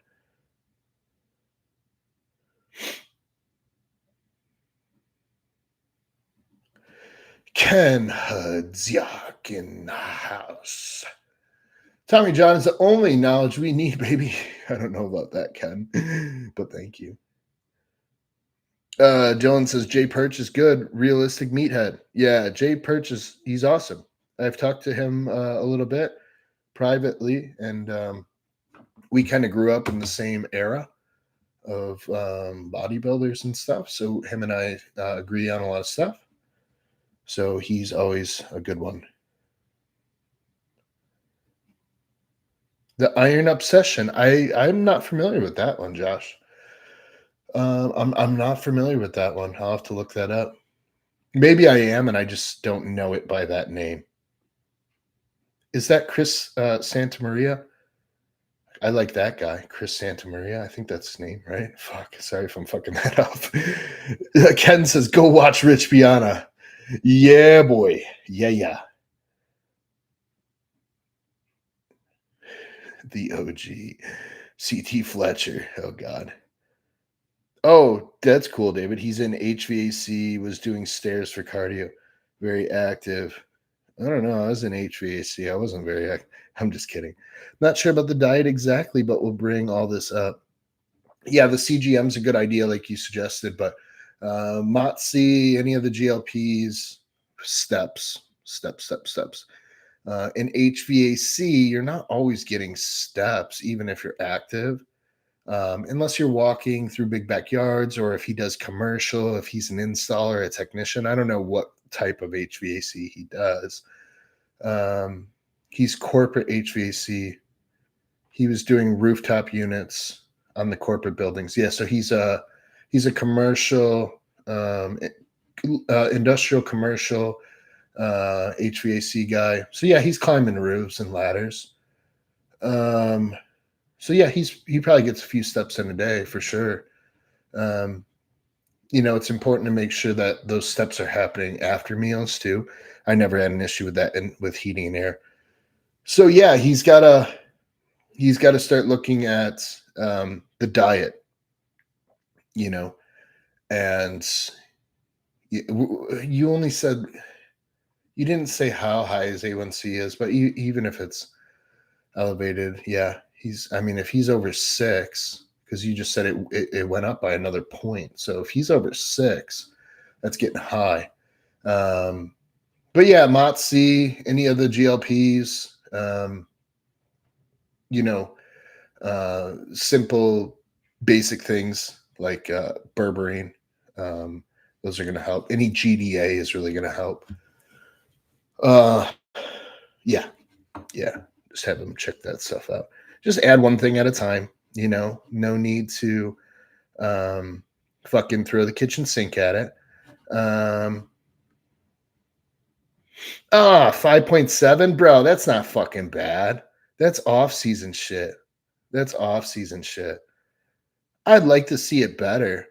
Ken Hudziak in the house. Tommy John is the only knowledge we need, baby. I don't know about that, Ken, but thank you. Dylan says Jay Perch is good. Realistic meathead. Yeah, Jay Perch he's awesome. I've talked to him a little bit privately, and we kind of grew up in the same era of bodybuilders and stuff. So him and I agree on a lot of stuff. So he's always a good one. The Iron Obsession. I'm not familiar with that one, Josh. I'm not familiar with that one. I'll have to look that up. Maybe I am, and I just don't know it by that name. Is that Chris Santamaria? I like that guy, Chris Santamaria. I think that's his name, right? Fuck. Sorry if I'm fucking that up. Ken says, "Go watch Rich Piana." Yeah, boy. Yeah. The OG CT Fletcher. Oh God. Oh, that's cool, David. He's in HVAC. Was doing stairs for cardio. Very active. I don't know. I was in HVAC. I wasn't very active. I'm just kidding. Not sure about the diet exactly, but we'll bring all this up. Yeah, the CGM's a good idea, like you suggested, but MOTS-C, any of the GLPs, steps. In HVAC, you're not always getting steps, even if you're active, unless you're walking through big backyards or if he does commercial, if he's an installer, a technician. I don't know what type of HVAC he does. He's corporate HVAC. He was doing rooftop units on the corporate buildings. Yeah, so he's a commercial, industrial commercial HVAC guy. So yeah, he's climbing roofs and ladders. So yeah, he probably gets a few steps in a day for sure. Um, it's important to make sure that those steps are happening after meals too. I never had an issue with that with heating and air. So yeah, he's got to start looking at the diet, and You only said you didn't say how high his A1C is, but even if it's elevated, yeah, I mean, if he's over 6, because you just said it went up by another point. So if he's over 6, that's getting high. But yeah, MOTS-c, any of the GLPs, you know, simple, basic things like berberine. Those are going to help. Any GDA is really going to help. Uh, yeah, yeah. Just have them check that stuff out. Just add one thing at a time. No need to fucking throw the kitchen sink at it. 5.7, bro. That's not fucking bad. That's off season shit. That's off season shit. I'd like to see it better.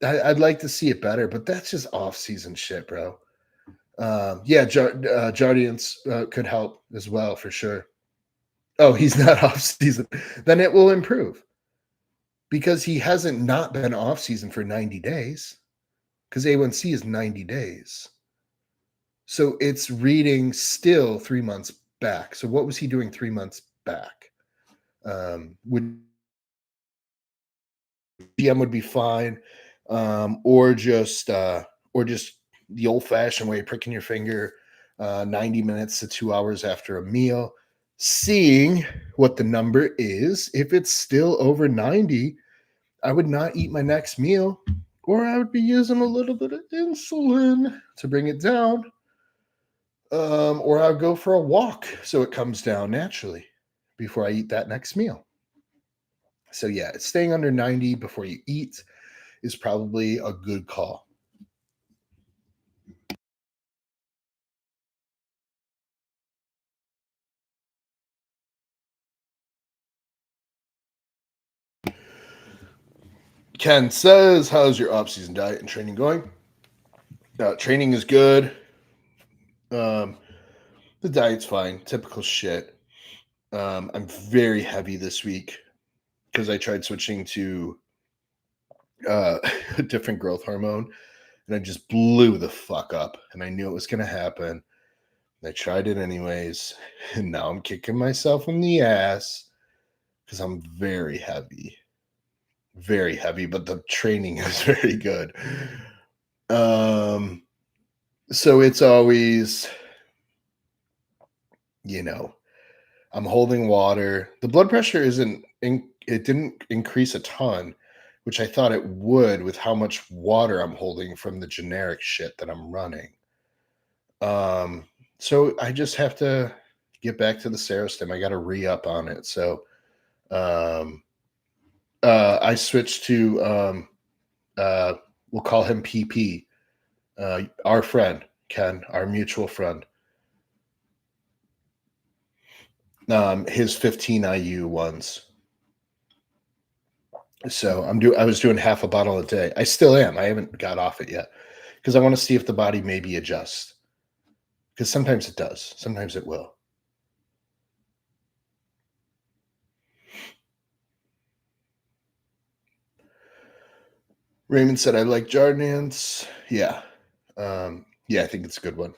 I'd like to see it better, but that's just off season shit, bro. Yeah, Jardiance could help as well for sure. Oh, he's not off season. Then it will improve because he hasn't not been off season for 90 days because A1C is 90 days. So it's reading still 3 months back. So what was he doing 3 months back? Would GM would be fine, or just the old fashioned way, pricking your finger 90 minutes to 2 hours after a meal, seeing what the number is. If it's still over 90, I would not eat my next meal, or I would be using a little bit of insulin to bring it down. Or I'll go for a walk so it comes down naturally before I eat that next meal. So yeah, staying under 90 before you eat is probably a good call. Ken says, how's your off-season diet and training going? Training is good. The diet's fine. Typical shit. I'm very heavy this week because I tried switching to a different growth hormone and I just blew the fuck up. And I knew it was going to happen. I tried it anyways. And now I'm kicking myself in the ass because I'm very heavy. Very heavy, but the training is very good. So it's always, I'm holding water. The blood pressure it didn't increase a ton, which I thought it would with how much water I'm holding from the generic shit that I'm running. So I just have to get back to the Serostim. I got to re-up on it. So I switched to we'll call him PP, our friend Ken, our mutual friend. His 15 IU ones. So I was doing half a bottle a day. I still am. I haven't got off it yet because I want to see if the body maybe adjusts. Because sometimes it does. Sometimes it will. Raymond said, I like Jardiance. Yeah. Yeah, I think it's a good one.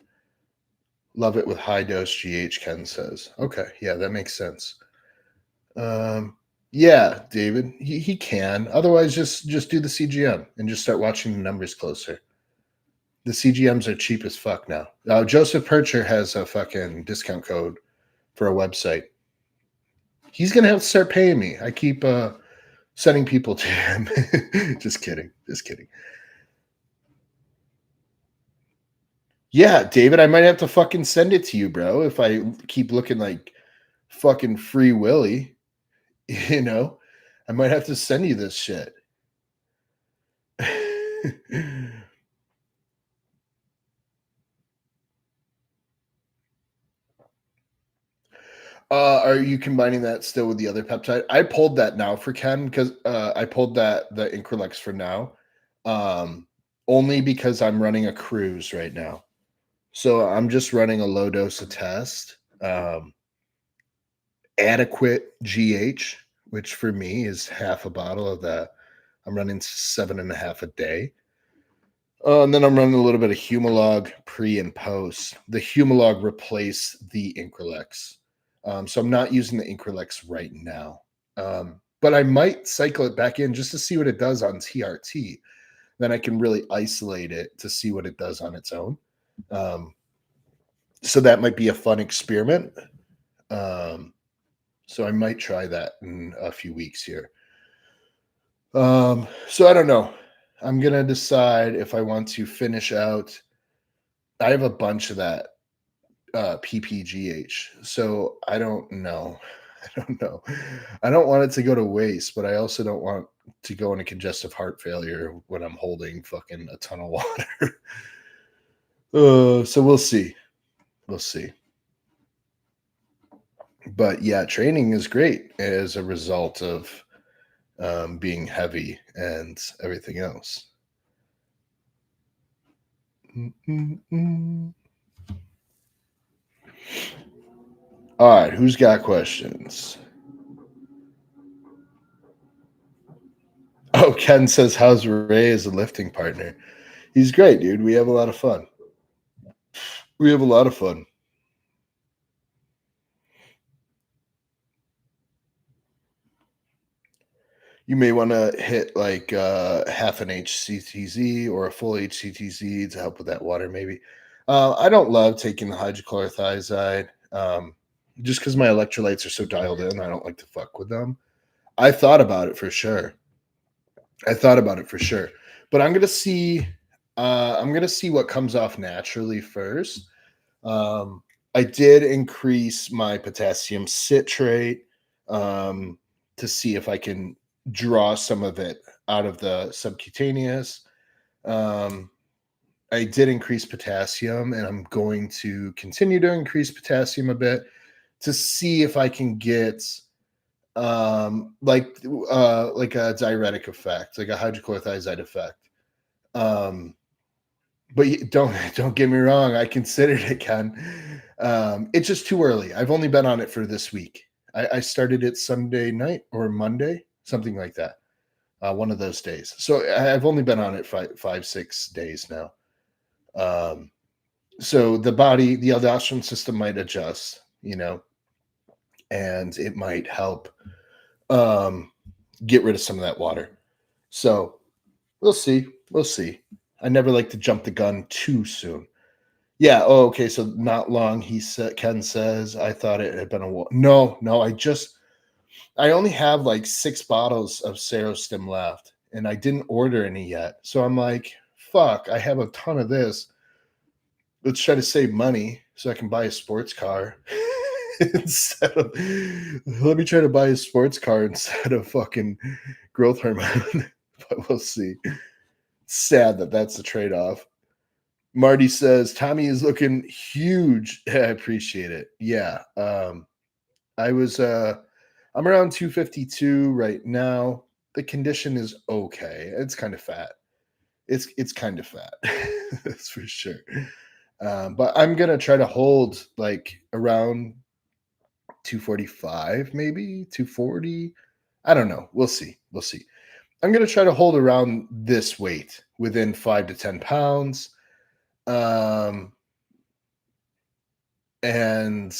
Love it with high dose GH, Ken says. Okay. Yeah, that makes sense. Yeah, David, he can. Otherwise, just do the CGM and just start watching the numbers closer. The CGMs are cheap as fuck now. Joseph Percher has a fucking discount code for a website. He's gonna have to start paying me. I keep sending people to him. Just kidding. Just kidding. Yeah, David, I might have to fucking send it to you, bro, if I keep looking like fucking Free Willy. I might have to send you this shit. Are you combining that still with the other peptide? I pulled that now for Ken because I pulled the Increlex for now, only because I'm running a cruise right now. So I'm just running a low dose of test, adequate GH, which for me is half a bottle of that. I'm running 7.5 a day. And then I'm running a little bit of Humalog pre and post. The Humalog replaced the Increlex. So I'm not using the Increlex right now. But I might cycle it back in just to see what it does on TRT. Then I can really isolate it to see what it does on its own. Um, so that might be a fun experiment. Um, so I might try that in a few weeks here. So I don't know. I'm gonna decide if I want to finish out. I have a bunch of that PPGH, so I don't know. I don't know. I don't want it to go to waste, but I also don't want to go into congestive heart failure when I'm holding fucking a ton of water. So we'll see. We'll see. But yeah, training is great as a result of being heavy and everything else. Mm-mm-mm. All right, who's got questions? Oh, Ken says, "How's Ray as a lifting partner?" He's great, dude. We have a lot of fun. We have a lot of fun. You may want to hit like half an HCTZ or a full HCTZ to help with that water, maybe. I don't love taking the hydrochlorothiazide just because my electrolytes are so dialed in. I don't like to fuck with them. I thought about it for sure. I thought about it for sure, but I'm gonna see. I'm gonna see what comes off naturally first. Um, I did increase my potassium citrate um, to see if I can draw some of it out of the subcutaneous. Um, I did increase potassium, and I'm going to continue to increase potassium a bit to see if I can get like a diuretic effect, like a hydrochlorothiazide effect. Um, but don't get me wrong, I considered it, Ken. It's just too early. I've only been on it for this week. I started it Sunday night or Monday, something like that. One of those days. So I've only been on it 6 days now. Um, so the body, the aldosterone system might adjust, and it might help um, get rid of some of that water. So we'll see. We'll see. I never like to jump the gun too soon. Yeah. Oh, okay. So not long. He said. Ken says. I thought it had been a while. No, no. I only have like 6 bottles of Serostim left, and I didn't order any yet. So I'm like, fuck. I have a ton of this. Let's try to save money so I can buy a sports car instead of. Let me try to buy a sports car instead of fucking growth hormone. But we'll see. Sad that that's the trade off. Marty says Tommy is looking huge. I appreciate it. Yeah. I was I'm around 252 right now. The condition is okay. It's kind of fat. It's kind of fat. That's for sure. But I'm gonna try to hold like around 245, maybe 240. I don't know. We'll see. We'll see. I'm gonna try to hold around this weight within 5 to 10 pounds. Um, and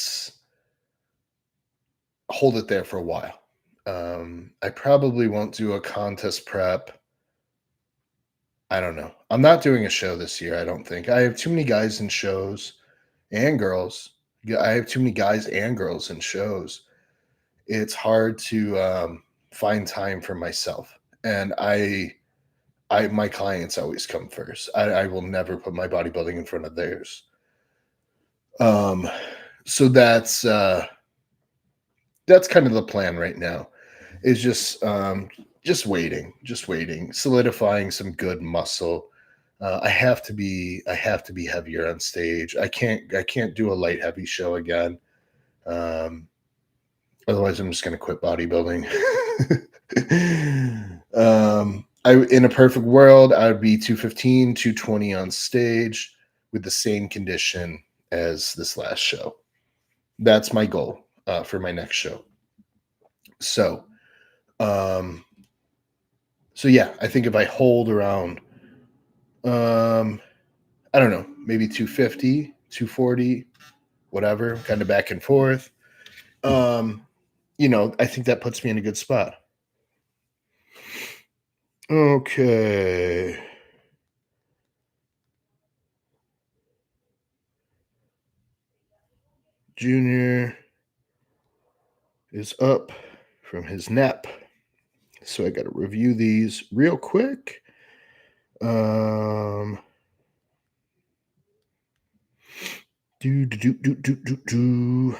hold it there for a while. I probably won't do a contest prep. I don't know. I'm not doing a show this year, I don't think. I have too many guys in shows and girls. Yeah, I have too many guys and girls in shows. It's hard to find time for myself. And I my clients always come first. I will never put my bodybuilding in front of theirs. Um, so that's kind of the plan right now. Is just waiting, solidifying some good muscle. I have to be heavier on stage. I can't do a light heavy show again. Um, Otherwise, I'm just going to quit bodybuilding. I in a perfect world, I would be 215, 220 on stage with the same condition as this last show. That's my goal for my next show. So, um, so yeah, I think if I hold around I don't know, maybe 250, 240, whatever, kind of back and forth. Um, I think that puts me in a good spot. Okay. Junior is up from his nap. So I got to review these real quick. Um, do, do, do, do, do, do, do.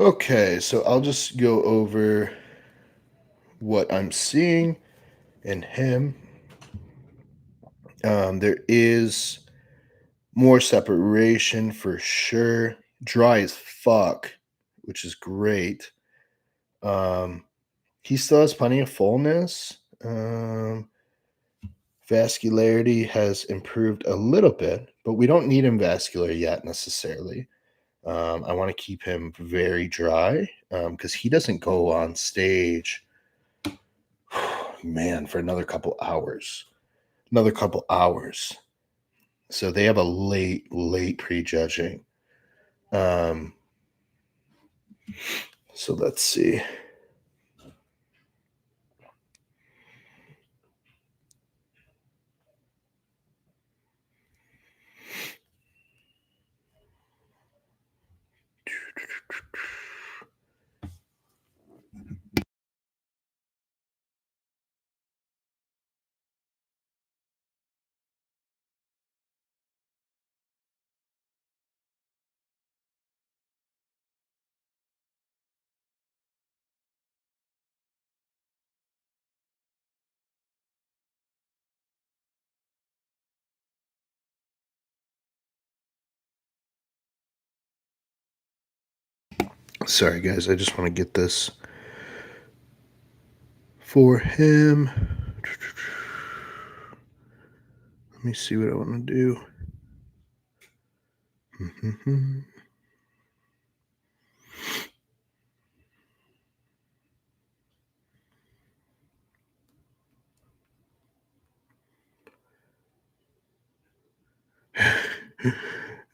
Okay, so I'll just go over what I'm seeing in him. There is more separation for sure. Dry as fuck, which is great. Um, he still has plenty of fullness. Vascularity has improved a little bit, but we don't need him vascular yet necessarily. I want to keep him very dry because he doesn't go on stage, man, for another couple hours. Another couple hours. So they have a late prejudging. Um, so let's see. Sorry, guys. I just want to get this for him. Let me see what I want to do.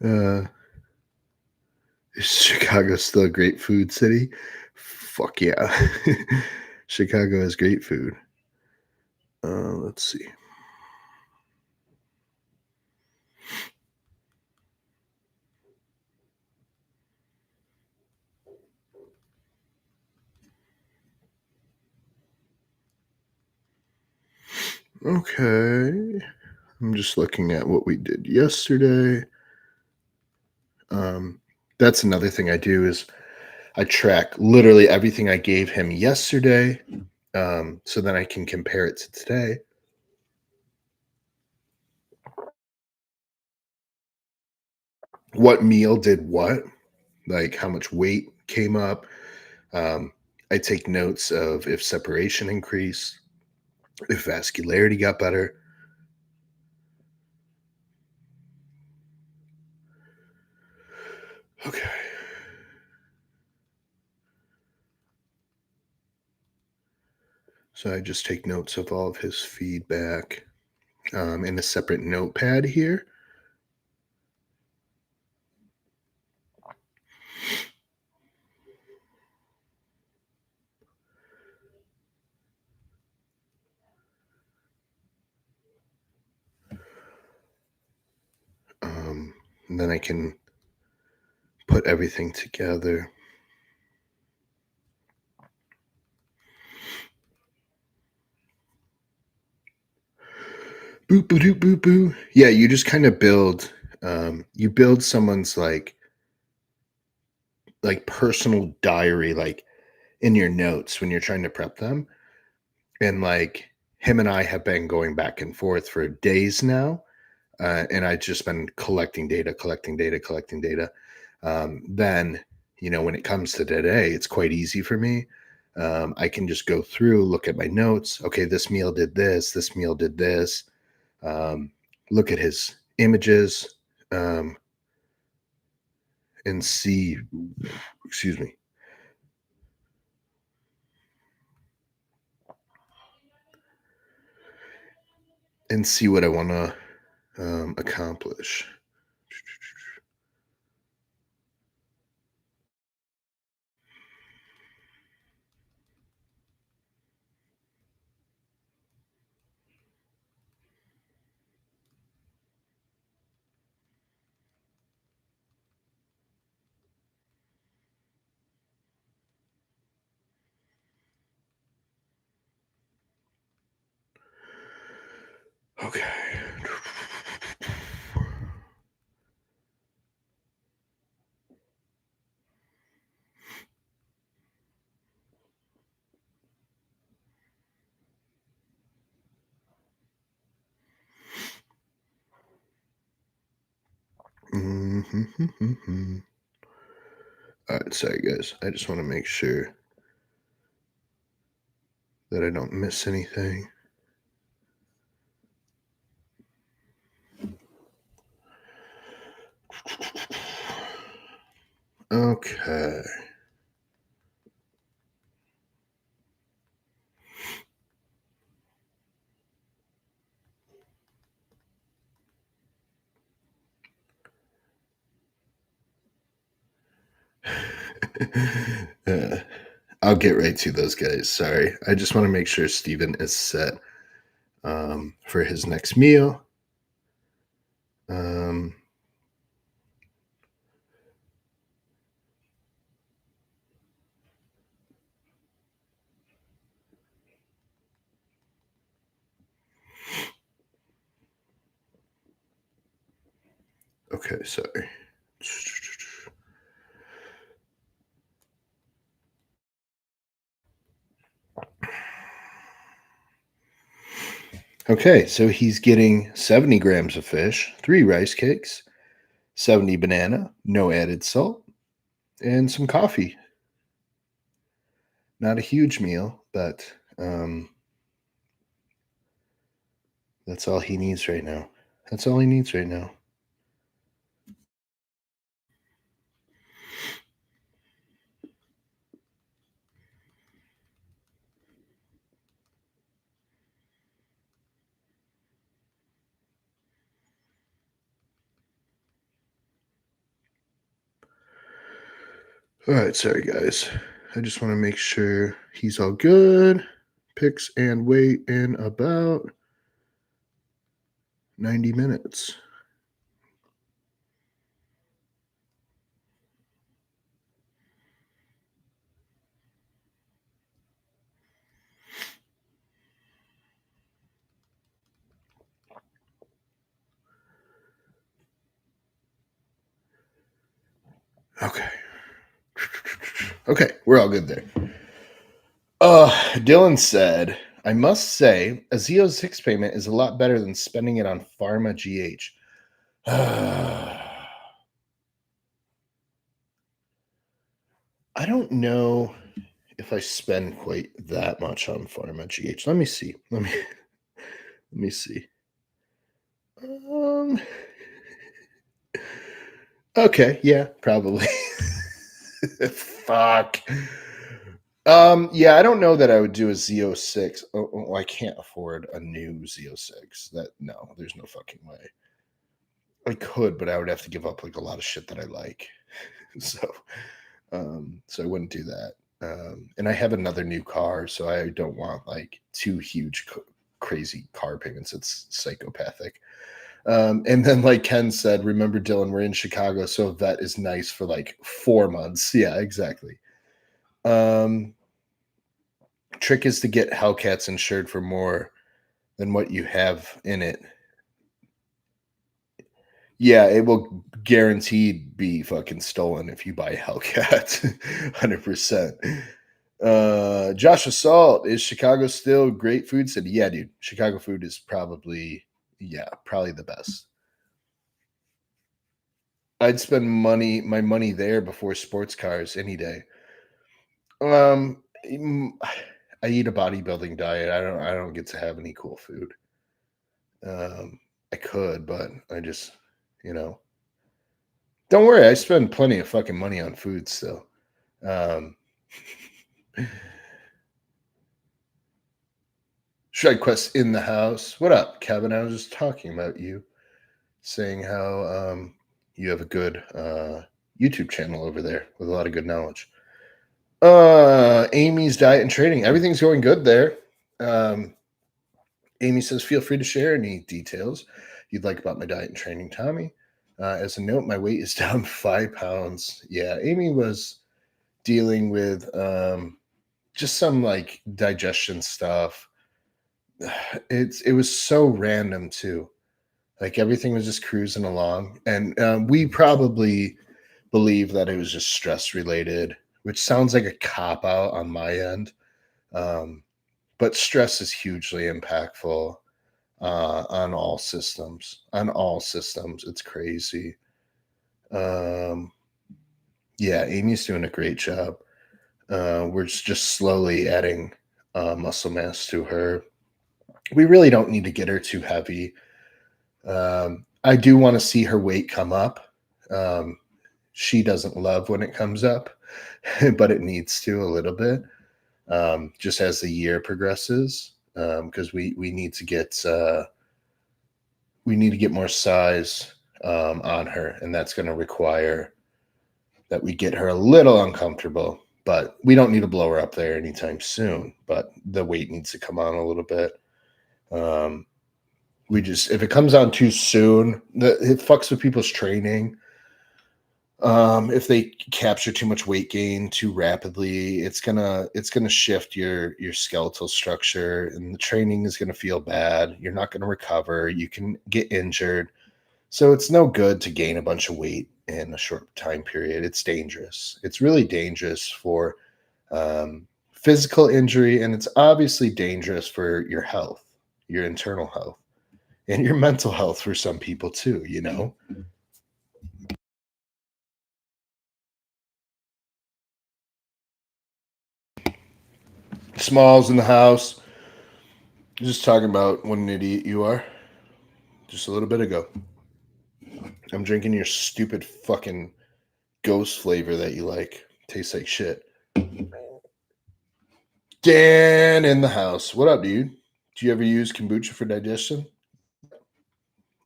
uh, is Chicago still a great food city? Fuck yeah. Chicago has great food. Let's see. Okay. I'm just looking at what we did yesterday. That's another thing I do is I track literally everything I gave him yesterday, so then I can compare it to today. What meal did what? Like how much weight came up. Um, I take notes of if separation increased, if vascularity got better. Okay. So I just take notes of all of his feedback in a separate notepad here. And then I can put everything together. Boop, boop, boop, boop, boop. Yeah, you just kind of build. You build someone's like personal diary, like in your notes when you're trying to prep them. And like him and I have been going back and forth for days now. And I've just been collecting data, collecting data, collecting data. Then, when it comes to today, it's quite easy for me. I can just go through, look at my notes. Okay, this meal did this meal did this. Um, Look at his images. Um, and see, excuse me, and see what I want to accomplish. Okay. Mhm. All right, sorry guys. I just want to make sure that I don't miss anything. Okay. Uh, I'll get right to those guys. Sorry. I just want to make sure Steven is set for his next meal. Um, okay, sorry. Okay, so he's getting 70 grams of fish, 3 rice cakes, 70 banana, no added salt, and some coffee. Not a huge meal, but that's all he needs right now. That's all he needs right now. All right, sorry guys. I just want to make sure he's all good. Picks and wait in about 90 minutes. Okay. Okay, we're all good there. Dylan said, I must say, a Z06 payment is a lot better than spending it on Pharma GH. I don't know if I spend quite that much on Pharma GH. Let me see. Let me see. Um okay, yeah, probably. Fuck. Yeah, I don't know that I would do a Z06. Oh, I can't afford a new Z06. That no, there's no fucking way. I could, but I would have to give up like a lot of shit that I like. So, so I wouldn't do that. And I have another new car, so I don't want like two huge, crazy car payments. It's psychopathic. And then, like Ken said, remember Dylan, we're in Chicago, so a vet is nice for like 4 months. Yeah, exactly. Um, Trick is to get Hellcats insured for more than what you have in it. Yeah, it will guaranteed be fucking stolen if you buy Hellcat. 100%. Josh Assault, is Chicago still great food city? Yeah, dude. Chicago food is probably, yeah, probably the best. I'd spend my money there before sports cars any day. Um, I eat a bodybuilding diet. I don't get to have any cool food. Um, I could, but I just, you know, Don't worry, I spend plenty of fucking money on food still. Um, Shrek Quest in the house. What up, Kevin? I was just talking about you, saying how you have a good YouTube channel over there with a lot of good knowledge. Amy's diet and training. Everything's going good there. Amy says, feel free to share any details you'd like about my diet and training, Tommy. As a note, my weight is down 5 pounds. Yeah, Amy was dealing with just some like digestion stuff. It was so random too. Like everything was just cruising along, and we probably believe that it was just stress related, which sounds like a cop out on my end. But stress is hugely impactful on all systems. On all systems, it's crazy. Um, yeah, Amy's doing a great job. We're just slowly adding muscle mass to her. We really don't need to get her too heavy. I do want to see her weight come up. She doesn't love when it comes up, but it needs to a little bit, just as the year progresses, because we need to get more size on her, and that's going to require that we get her a little uncomfortable. But we don't need to blow her up there anytime soon. But the weight needs to come on a little bit. If it comes on too soon, it fucks with people's training. If they capture too much weight gain too rapidly, it's gonna shift your skeletal structure, and the training is gonna feel bad. You're not gonna recover. You can get injured. So it's no good to gain a bunch of weight in a short time period. It's dangerous. It's really dangerous for physical injury, and it's obviously dangerous for your health, your internal health, and your mental health for some people too, you know? Smalls in the house. Just talking about what an idiot you are. Just a little bit ago. I'm drinking your stupid fucking ghost flavor that you like. Tastes like shit. Dan in the house. What up, dude? Do you ever use kombucha for digestion?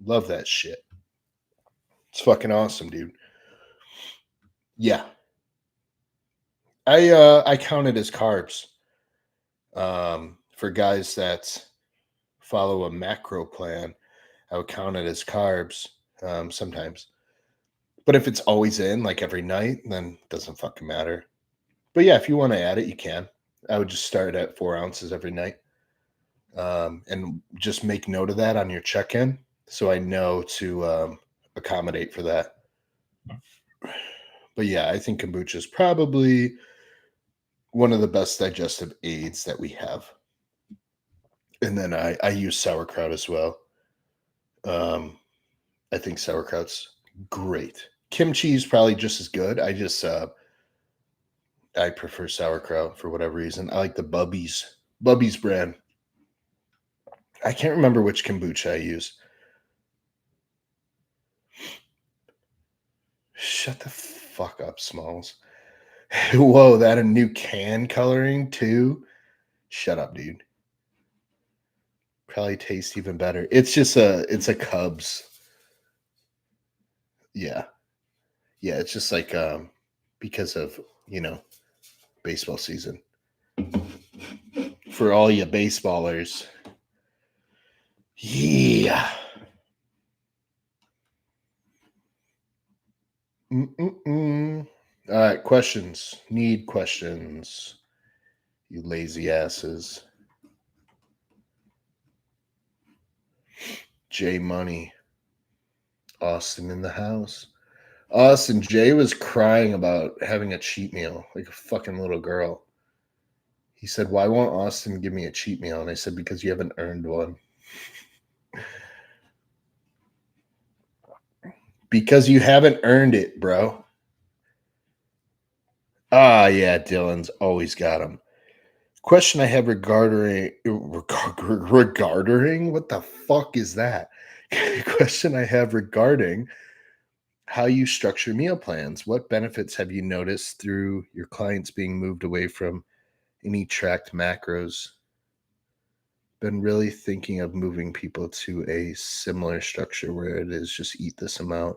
Love that shit. It's fucking awesome, dude. Yeah. I count it as carbs. For guys that follow a macro plan, I would count it as carbs sometimes. But if it's always in, like every night, then it doesn't fucking matter. But yeah, if you want to add it, you can. I would just start at 4 ounces every night, and just make note of that on your check-in, so I know to accommodate for that. But yeah, I think kombucha is probably one of the best digestive aids that we have. And then I use sauerkraut as well. I think sauerkraut's great. Kimchi is probably just as good. I prefer sauerkraut for whatever reason. I like the Bubby's brand. I can't remember which kombucha I use. Shut the fuck up, Smalls. Whoa, that a new can coloring too? Shut up, dude. Probably tastes even better. It's a Cubs. Yeah. Yeah, it's just like because of, baseball season. For all you baseballers. Yeah. Mm-mm-mm. All right, questions. Need questions. You lazy asses. J Money. Austin in the house. Austin, Jay was crying about having a cheat meal like a fucking little girl. He said, why won't Austin give me a cheat meal? And I said, because you haven't earned one. Because you haven't earned it, bro. Ah, yeah, Dylan's always got him. Question I have regarding what the fuck is that? Question I have regarding how you structure meal plans. What benefits have you noticed through your clients being moved away from any tracked macros? Been really thinking of moving people to a similar structure where it is just eat this amount.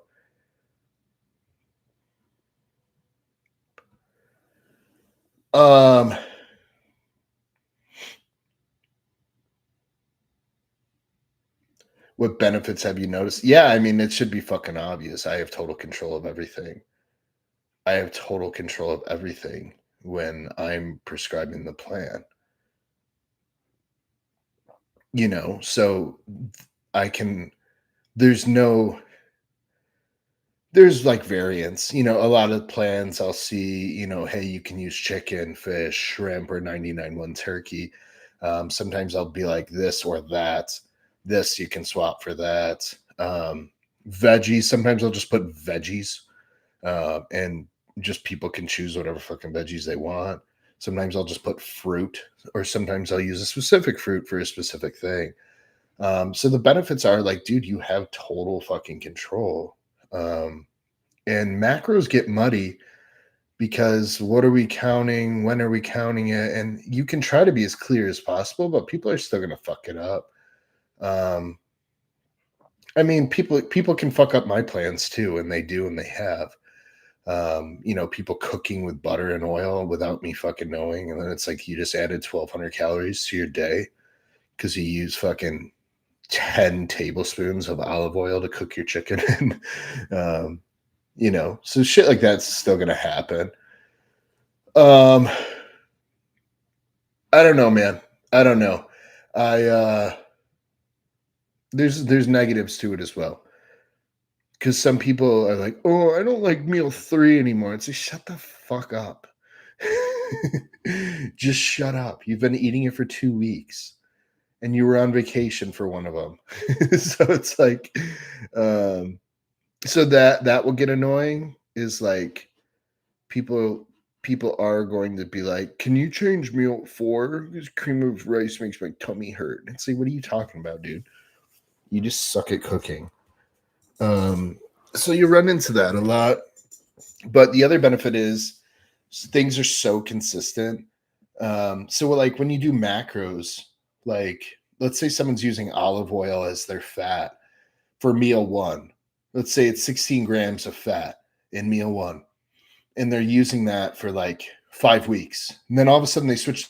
Um, what benefits have you noticed? Yeah, I mean, it should be fucking obvious. I have total control of everything. I have total control of everything when I'm prescribing the plan, so I can, there's no, there's like variants, a lot of plans I'll see, hey, you can use chicken, fish, shrimp, or 99 turkey. Sometimes I'll be like this or that. This you can swap for that. Veggies, sometimes I'll just put veggies, and just people can choose whatever fucking veggies they want. Sometimes I'll just put fruit, or sometimes I'll use a specific fruit for a specific thing. So the benefits are like, dude, you have total fucking control. And macros get muddy because what are we counting? When are we counting it? And you can try to be as clear as possible, but people are still going to fuck it up. Um, I mean, people can fuck up my plans too, and they do, and they have. People cooking with butter and oil without me fucking knowing, and then it's like you just added 1,200 calories to your day because you use fucking 10 tablespoons of olive oil to cook your chicken in. um, so shit like that's still gonna happen. Um, I don't know, man. I don't know. I there's negatives to it as well. Because some people are like, oh, I don't like meal three anymore. It's like, shut the fuck up. Just shut up. You've been eating it for 2 weeks and you were on vacation for one of them. So it's like, um, so that will get annoying is like people are going to be like, can you change meal four? This cream of rice makes my tummy hurt. It's like, what are you talking about, dude? You just suck at cooking. Um, so you run into that a lot. But the other benefit is things are so consistent. So like when you do macros, like let's say someone's using olive oil as their fat for meal one. Let's say it's 16 grams of fat in meal one, and they're using that for like 5 weeks. And then all of a sudden they switch,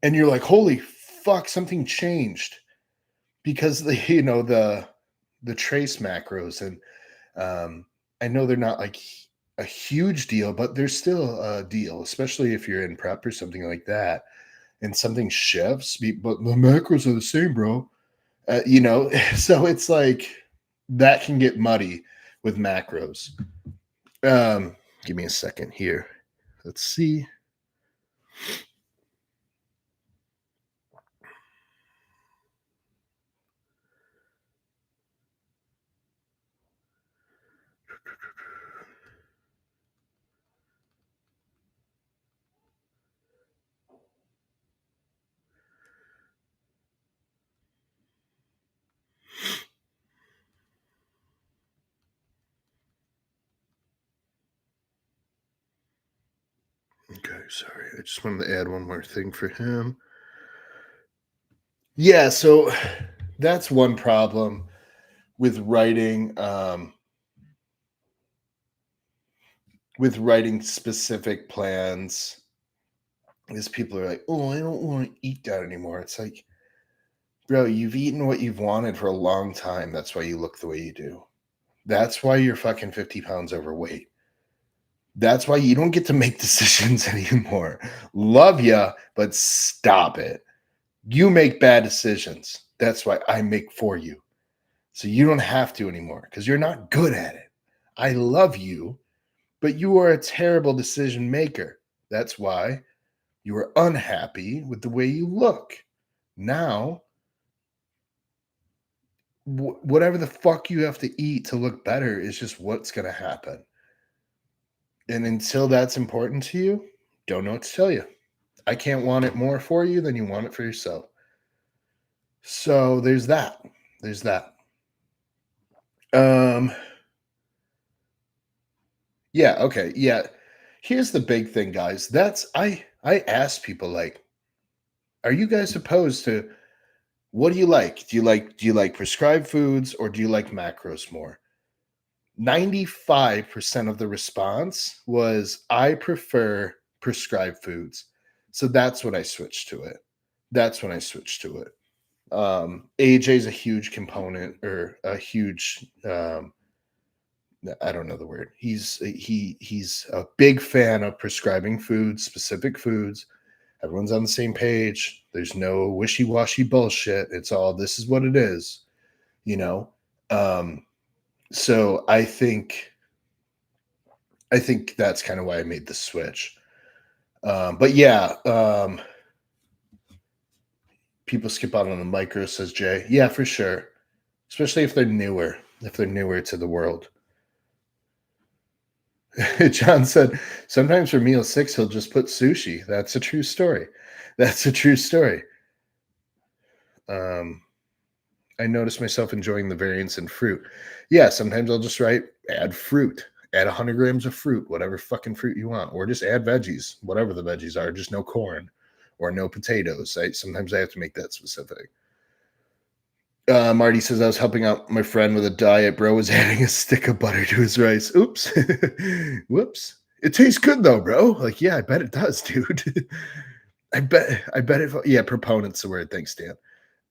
and you're like, holy fuck, something changed because the trace macros. And I know they're not like a huge deal, but they're still a deal, especially if you're in prep or something like that, and something shifts. But the macros are the same, bro. So it's like that can get muddy with macros. Give me a second here. Let's see. Okay, sorry. I just wanted to add one more thing for him. Yeah, so that's one problem with writing specific plans is people are like, "Oh, I don't want to eat that anymore." It's like, bro, you've eaten what you've wanted for a long time. That's why you look the way you do. That's why you're fucking 50 pounds overweight. That's why you don't get to make decisions anymore. Love ya, but stop it. You make bad decisions. That's why I make for you. So you don't have to anymore because you're not good at it. I love you, but you are a terrible decision maker. That's why you are unhappy with the way you look. Now, whatever the fuck you have to eat to look better is just what's going to happen. And until that's important to you, don't know what to tell you. I can't want it more for you than you want it for yourself. So there's that. There's that. Um, Yeah, okay. Yeah. Here's the big thing, guys. I ask people like, are you guys opposed to what do you like? Do you like prescribed foods or do you like macros more? 95% of the response was I prefer prescribed foods. So that's when I switched to it. That's when I switched to it. AJ is a huge component or a huge I don't know the word. He's a big fan of prescribing foods, specific foods. Everyone's on the same page. There's no wishy-washy bullshit. It's all this is what it is, you know. Um, so I think that's kind of why I made the switch. But yeah, people skip out on the micro, says Jay. Yeah, for sure. Especially if they're newer to the world. John said, sometimes for meal six, he'll just put sushi. That's a true story. That's a true story. Um, I noticed myself enjoying the variance in fruit. Yeah, sometimes I'll just write add fruit, add 100 grams of fruit, whatever fucking fruit you want, or just add veggies, whatever the veggies are, just no corn or no potatoes. Sometimes I have to make that specific. Marty says I was helping out my friend with a diet. Bro was adding a stick of butter to his rice. Oops. Whoops. It tastes good though, bro. Like, yeah, I bet it does, dude. I bet it. Yeah, proponent's the word. Thanks, Dan.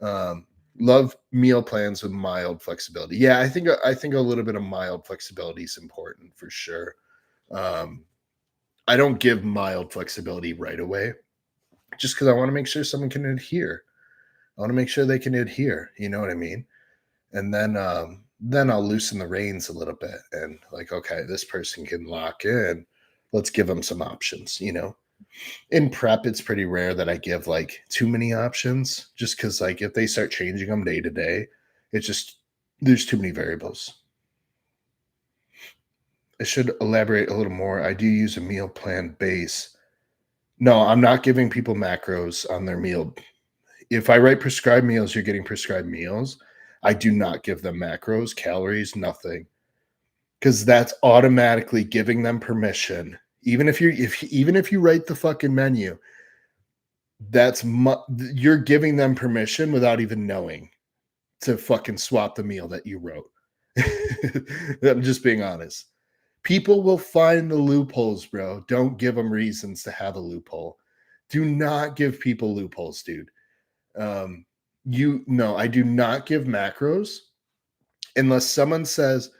Um, love meal plans with mild flexibility. Yeah, I think a little bit of mild flexibility is important for sure. Um, I don't give mild flexibility right away, just because I want to make sure someone can adhere. I want to make sure they can adhere. You know what I mean? And then I'll loosen the reins a little bit and like, okay, this person can lock in. Let's give them some options. In prep, it's pretty rare that I give like too many options, just because like if they start changing them day to day, it's just there's too many variables. I should elaborate a little more. I do use a meal plan base. No, I'm not giving people macros on their meal. If I write prescribed meals, you're getting prescribed meals. I do not give them macros, calories, nothing, because that's automatically giving them permission. Even if you write the fucking menu, you're giving them permission without even knowing to fucking swap the meal that you wrote. I'm just being honest. People will find the loopholes, bro. Don't give them reasons to have a loophole. Do not give people loopholes, dude. Um, I do not give macros unless someone says,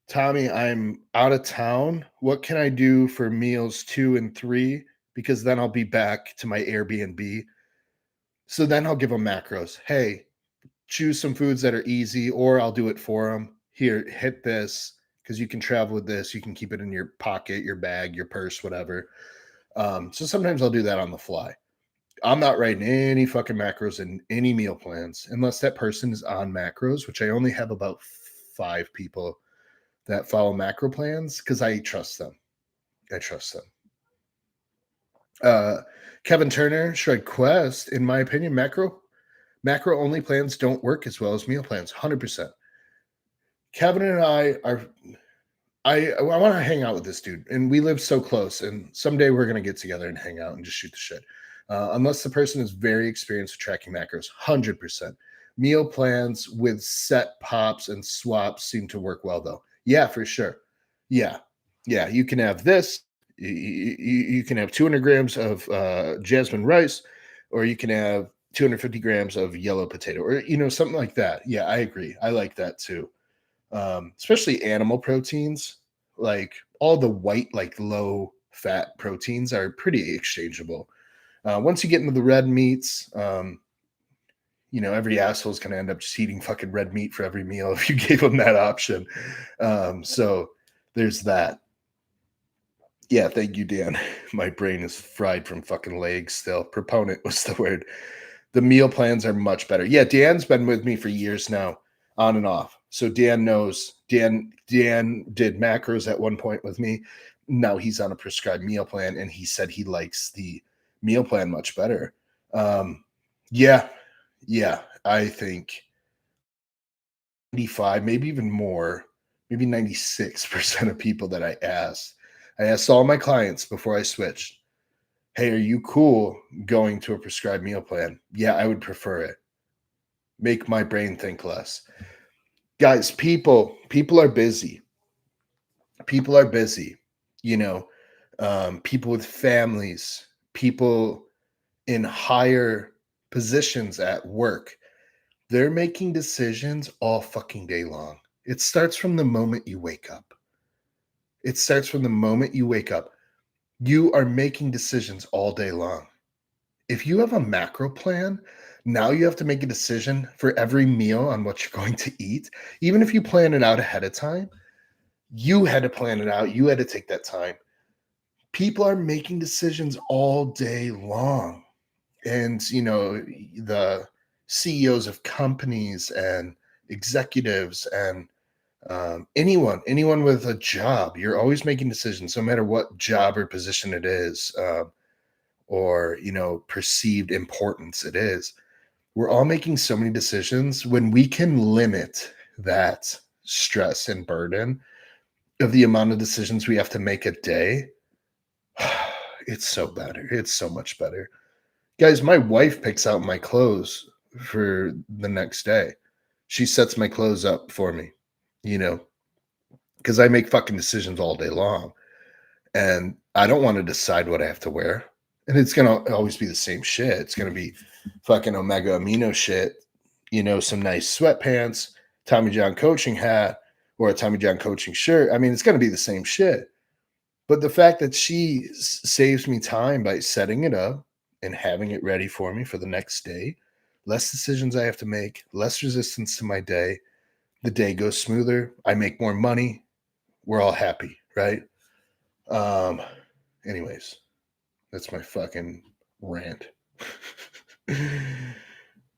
Tommy, I'm out of town. What can I do for meals 2 and 3? Because then I'll be back to my Airbnb. So then I'll give them macros. Hey, choose some foods that are easy, or I'll do it for them. Here, hit this because you can travel with this. You can keep it in your pocket, your bag, your purse, whatever. So sometimes I'll do that on the fly. I'm not writing any fucking macros in any meal plans unless that person is on macros, which I only have about 5 people that follow macro plans because I trust them. I trust them. Uh, Kevin Turner, Shred Quest, in my opinion, macro only plans don't work as well as meal plans. 100%. Kevin and I are. I want to hang out with this dude, and we live so close. And someday we're gonna get together and hang out and just shoot the shit. Unless the person is very experienced with tracking macros, 100%. Meal plans with set pops and swaps seem to work well, though. Yeah, for sure. Yeah, yeah. You can have this. You can have 200 grams of jasmine rice, or you can have 250 grams of yellow potato, or something like that. Yeah, I agree. I like that too. Especially animal proteins, like all the white, like low fat proteins are pretty exchangeable. Once you get into the red meats, every asshole is going to end up just eating fucking red meat for every meal if you gave them that option. So there's that. Yeah, thank you, Dan. My brain is fried from fucking legs still. Proponent was the word. The meal plans are much better. Yeah, Dan's been with me for years now, on and off. So Dan knows. Dan did macros at one point with me. Now he's on a prescribed meal plan, and he said he likes the meal plan much better. Yeah, yeah. I think 95, maybe even more. maybe 96% of people that I asked all my clients before I switched, hey, are you cool going to a prescribed meal plan? Yeah, I would prefer it. Make my brain think less. Guys, people are busy. People are busy. You know, people with families, people in higher positions at work, they're making decisions all fucking day long. It starts from the moment you wake up. It starts from the moment you wake up. You are making decisions all day long. If you have a macro plan, now you have to make a decision for every meal on what you're going to eat. Even if you plan it out ahead of time, you had to plan it out. You had to take that time. People are making decisions all day long. And, the CEOs of companies and executives and anyone with a job, you're always making decisions, no matter what job or position it is, or perceived importance it is. We're all making so many decisions. When we can limit that stress and burden of the amount of decisions we have to make a day, it's so better. It's so much better. Guys, my wife picks out my clothes for the next day. She sets my clothes up for me, you know, because I make fucking decisions all day long. And I don't want to decide what I have to wear. And it's going to always be the same shit. It's going to be fucking Omega Amino shit, some nice sweatpants, Tommy John coaching hat, or a Tommy John coaching shirt. I mean, it's going to be the same shit. But the fact that she saves me time by setting it up and having it ready for me for the next day, less decisions I have to make, less resistance to my day. The day goes smoother. I make more money. We're all happy, right? Um, anyways, that's my fucking rant.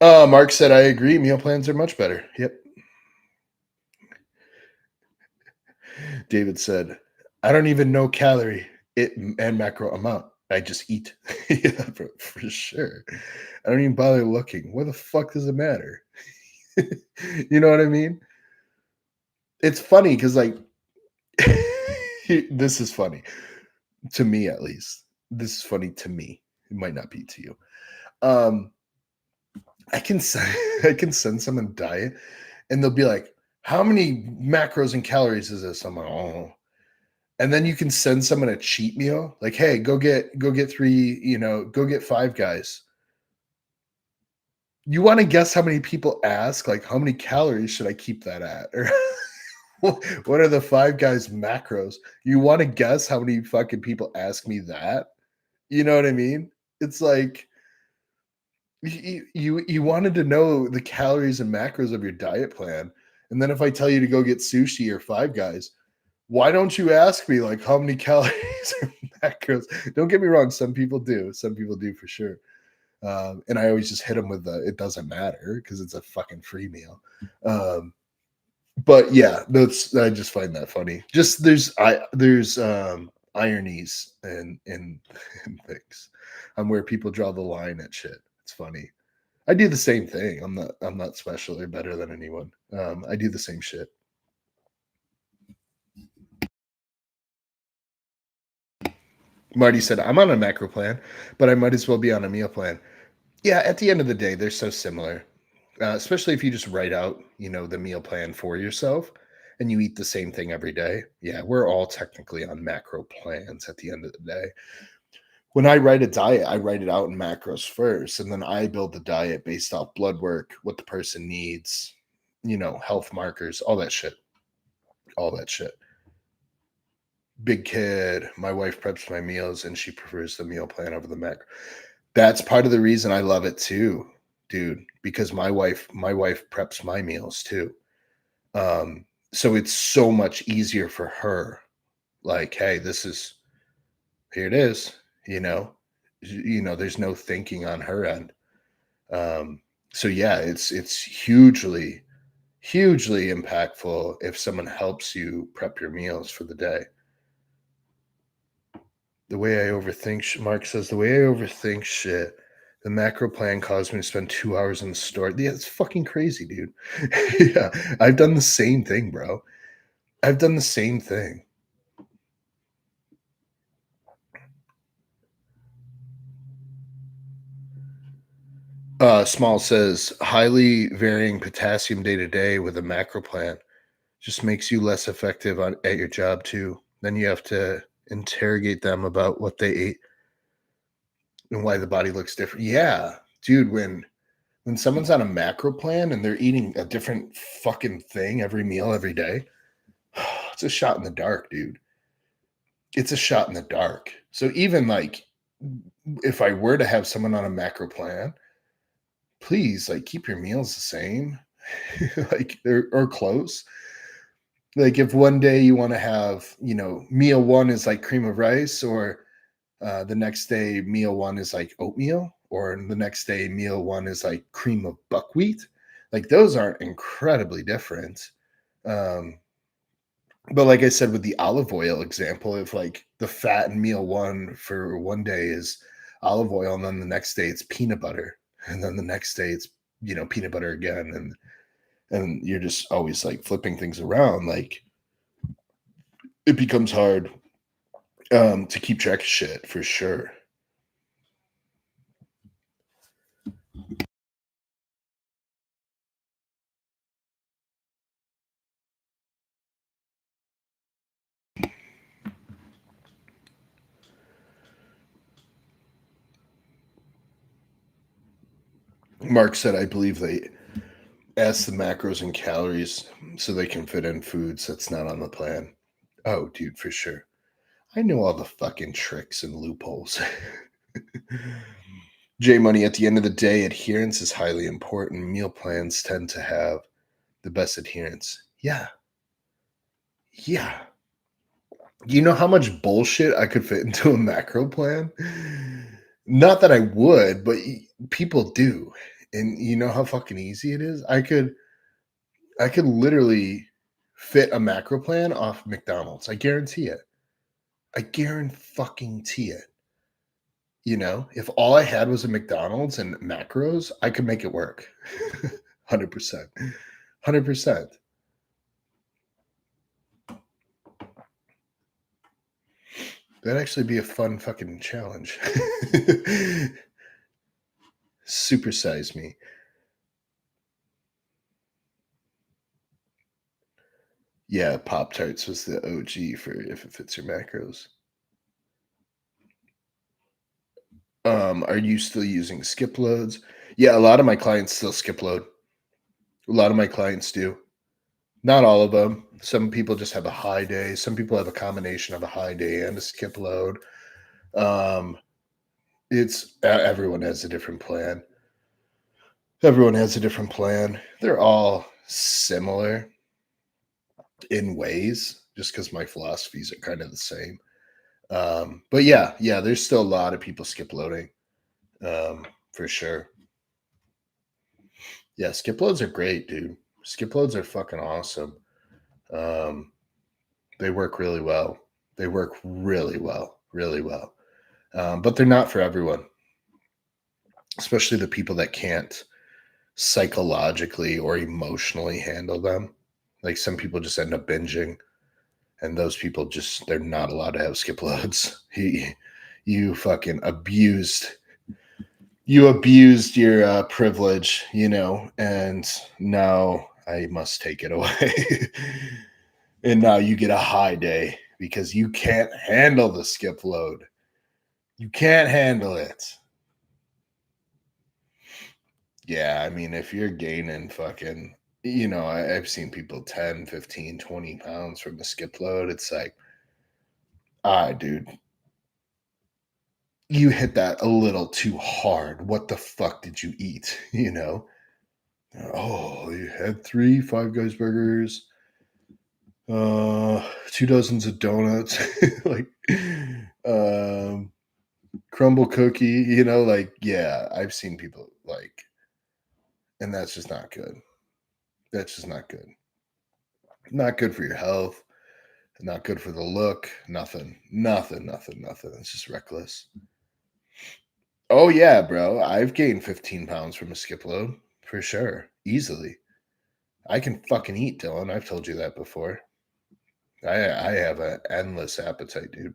Mark said, I agree. Meal plans are much better. Yep. David said, I don't even know calorie and macro amount. I just eat. Yeah, for sure. I don't even bother looking. What the fuck does it matter? You know what I mean? It's funny because, like, this is funny to me, at least. This is funny to me. It might not be to you. Um, I can send I can send someone diet, and they'll be like, "How many macros and calories is this?" I'm like, "Oh." And then you can send someone a cheat meal, like, "Hey, go get 3, go get 5 Guys." You wanna guess how many people ask, like, "How many calories should I keep that at?" Or, "What are the 5 Guys macros?" You wanna guess how many fucking people ask me that? You know what I mean? It's like, you wanted to know the calories and macros of your diet plan, and then if I tell you to go get sushi or 5 Guys, why don't you ask me, like, how many calories or macros? Don't get me wrong, some people do. Some people do for sure. And I always just hit them with the, it doesn't matter because it's a fucking free meal. But yeah, I just find that funny. Just there's ironies and and things on where people draw the line at shit. It's funny. I do the same thing. I'm not special or better than anyone. I do the same shit. Marty said, I'm on a macro plan, but I might as well be on a meal plan. Yeah, at the end of the day, they're so similar, especially if you just write out, the meal plan for yourself and you eat the same thing every day. Yeah, we're all technically on macro plans at the end of the day. When I write a diet, I write it out in macros first, and then I build the diet based off blood work, what the person needs, health markers, all that shit. All that shit. Big kid, my wife preps my meals and she prefers the meal plan over the macro. That's part of the reason I love it too, dude, because my wife preps my meals too. So it's so much easier for her. Like, hey, here it is, you know. There's no thinking on her end. Um, so yeah, it's hugely impactful if someone helps you prep your meals for the day. The way I overthink, Mark says, the way I overthink shit, the macro plan caused me to spend 2 hours in the store. Yeah, it's fucking crazy, dude. Yeah, I've done the same thing, bro. I've done the same thing. Small says highly varying potassium day to day with a macro plan just makes you less effective at your job too. Then you have to interrogate them about what they ate and why the body looks different. Yeah, dude, when someone's on a macro plan and they're eating a different fucking thing every meal every day, it's a shot in the dark, dude. It's a shot in the dark. So even like if I were to have someone on a macro plan, please like keep your meals the same, like or close. Like if one day you want to have, meal one is like cream of rice, or the next day meal one is like oatmeal, or the next day meal one is like cream of buckwheat. Like those aren't incredibly different. Um, but like I said with the olive oil example, if like the fat in meal one for one day is olive oil, and then the next day it's peanut butter, and then the next day it's peanut butter again, and you're just always like flipping things around, like it becomes hard to keep track of shit for sure. Mark said, I believe they ask the macros and calories so they can fit in foods that's not on the plan. Oh, dude, for sure. I know all the fucking tricks and loopholes. J Money, at the end of the day, adherence is highly important. Meal plans tend to have the best adherence. Yeah. Yeah. You know how much bullshit I could fit into a macro plan? Not that I would, but people do. And you know how fucking easy it is? I could literally fit a macro plan off McDonald's. I guarantee it. I guarantee it. If all I had was a McDonald's and macros, I could make it work. 100%. 100%. That'd actually be a fun fucking challenge. Supersize me. Yeah, Pop Tarts was the OG for if it fits your macros. Are you still using skip loads? Yeah, a lot of my clients still skip load. A lot of my clients do. Not all of them. Some people just have a high day. Some people have a combination of a high day and a skip load. Um, everyone has a different plan. Everyone has a different plan. They're all similar in ways, just because my philosophies are kind of the same. But yeah, there's still a lot of people skip loading, for sure. Yeah, skip loads are great, dude. Skip loads are fucking awesome. Um, they work really well. They work really well, really well. But they're not for everyone, especially the people that can't psychologically or emotionally handle them. Like some people just end up binging, and those people just they're not allowed to have skip loads. You fucking abused your privilege, and now I must take it away. And now you get a high day because you can't handle the skip load. You can't handle it. Yeah, I mean, if you're gaining fucking, I've seen people 10, 15, 20 pounds from the skip load. It's like, dude, you hit that a little too hard. What the fuck did you eat? Oh, you had three Five Guys burgers, 2 dozens of donuts, like, um, crumble cookie, like, yeah, I've seen people like, and that's just not good. That's just not good. Not good for your health. Not good for the look. Nothing. Nothing. Nothing. Nothing. It's just reckless. Oh yeah, bro. I've gained 15 pounds from a skip load for sure. Easily. I can fucking eat, Dylan. I've told you that before. I have an endless appetite, dude.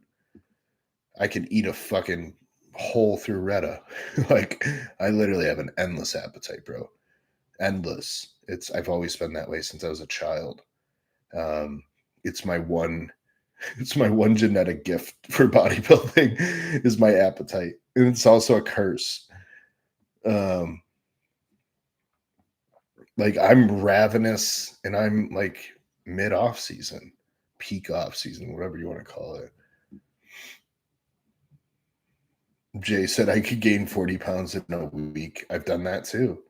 I can eat a fucking hole through Retta. Like, I literally have an endless appetite, bro. Endless. I've always been that way since I was a child. Um, it's my one it's my one genetic gift for bodybuilding is my appetite. And it's also a curse. Um, like I'm ravenous and I'm like mid off season, peak off season, whatever you want to call it. Jay said I could gain 40 pounds in a week. I've done that too.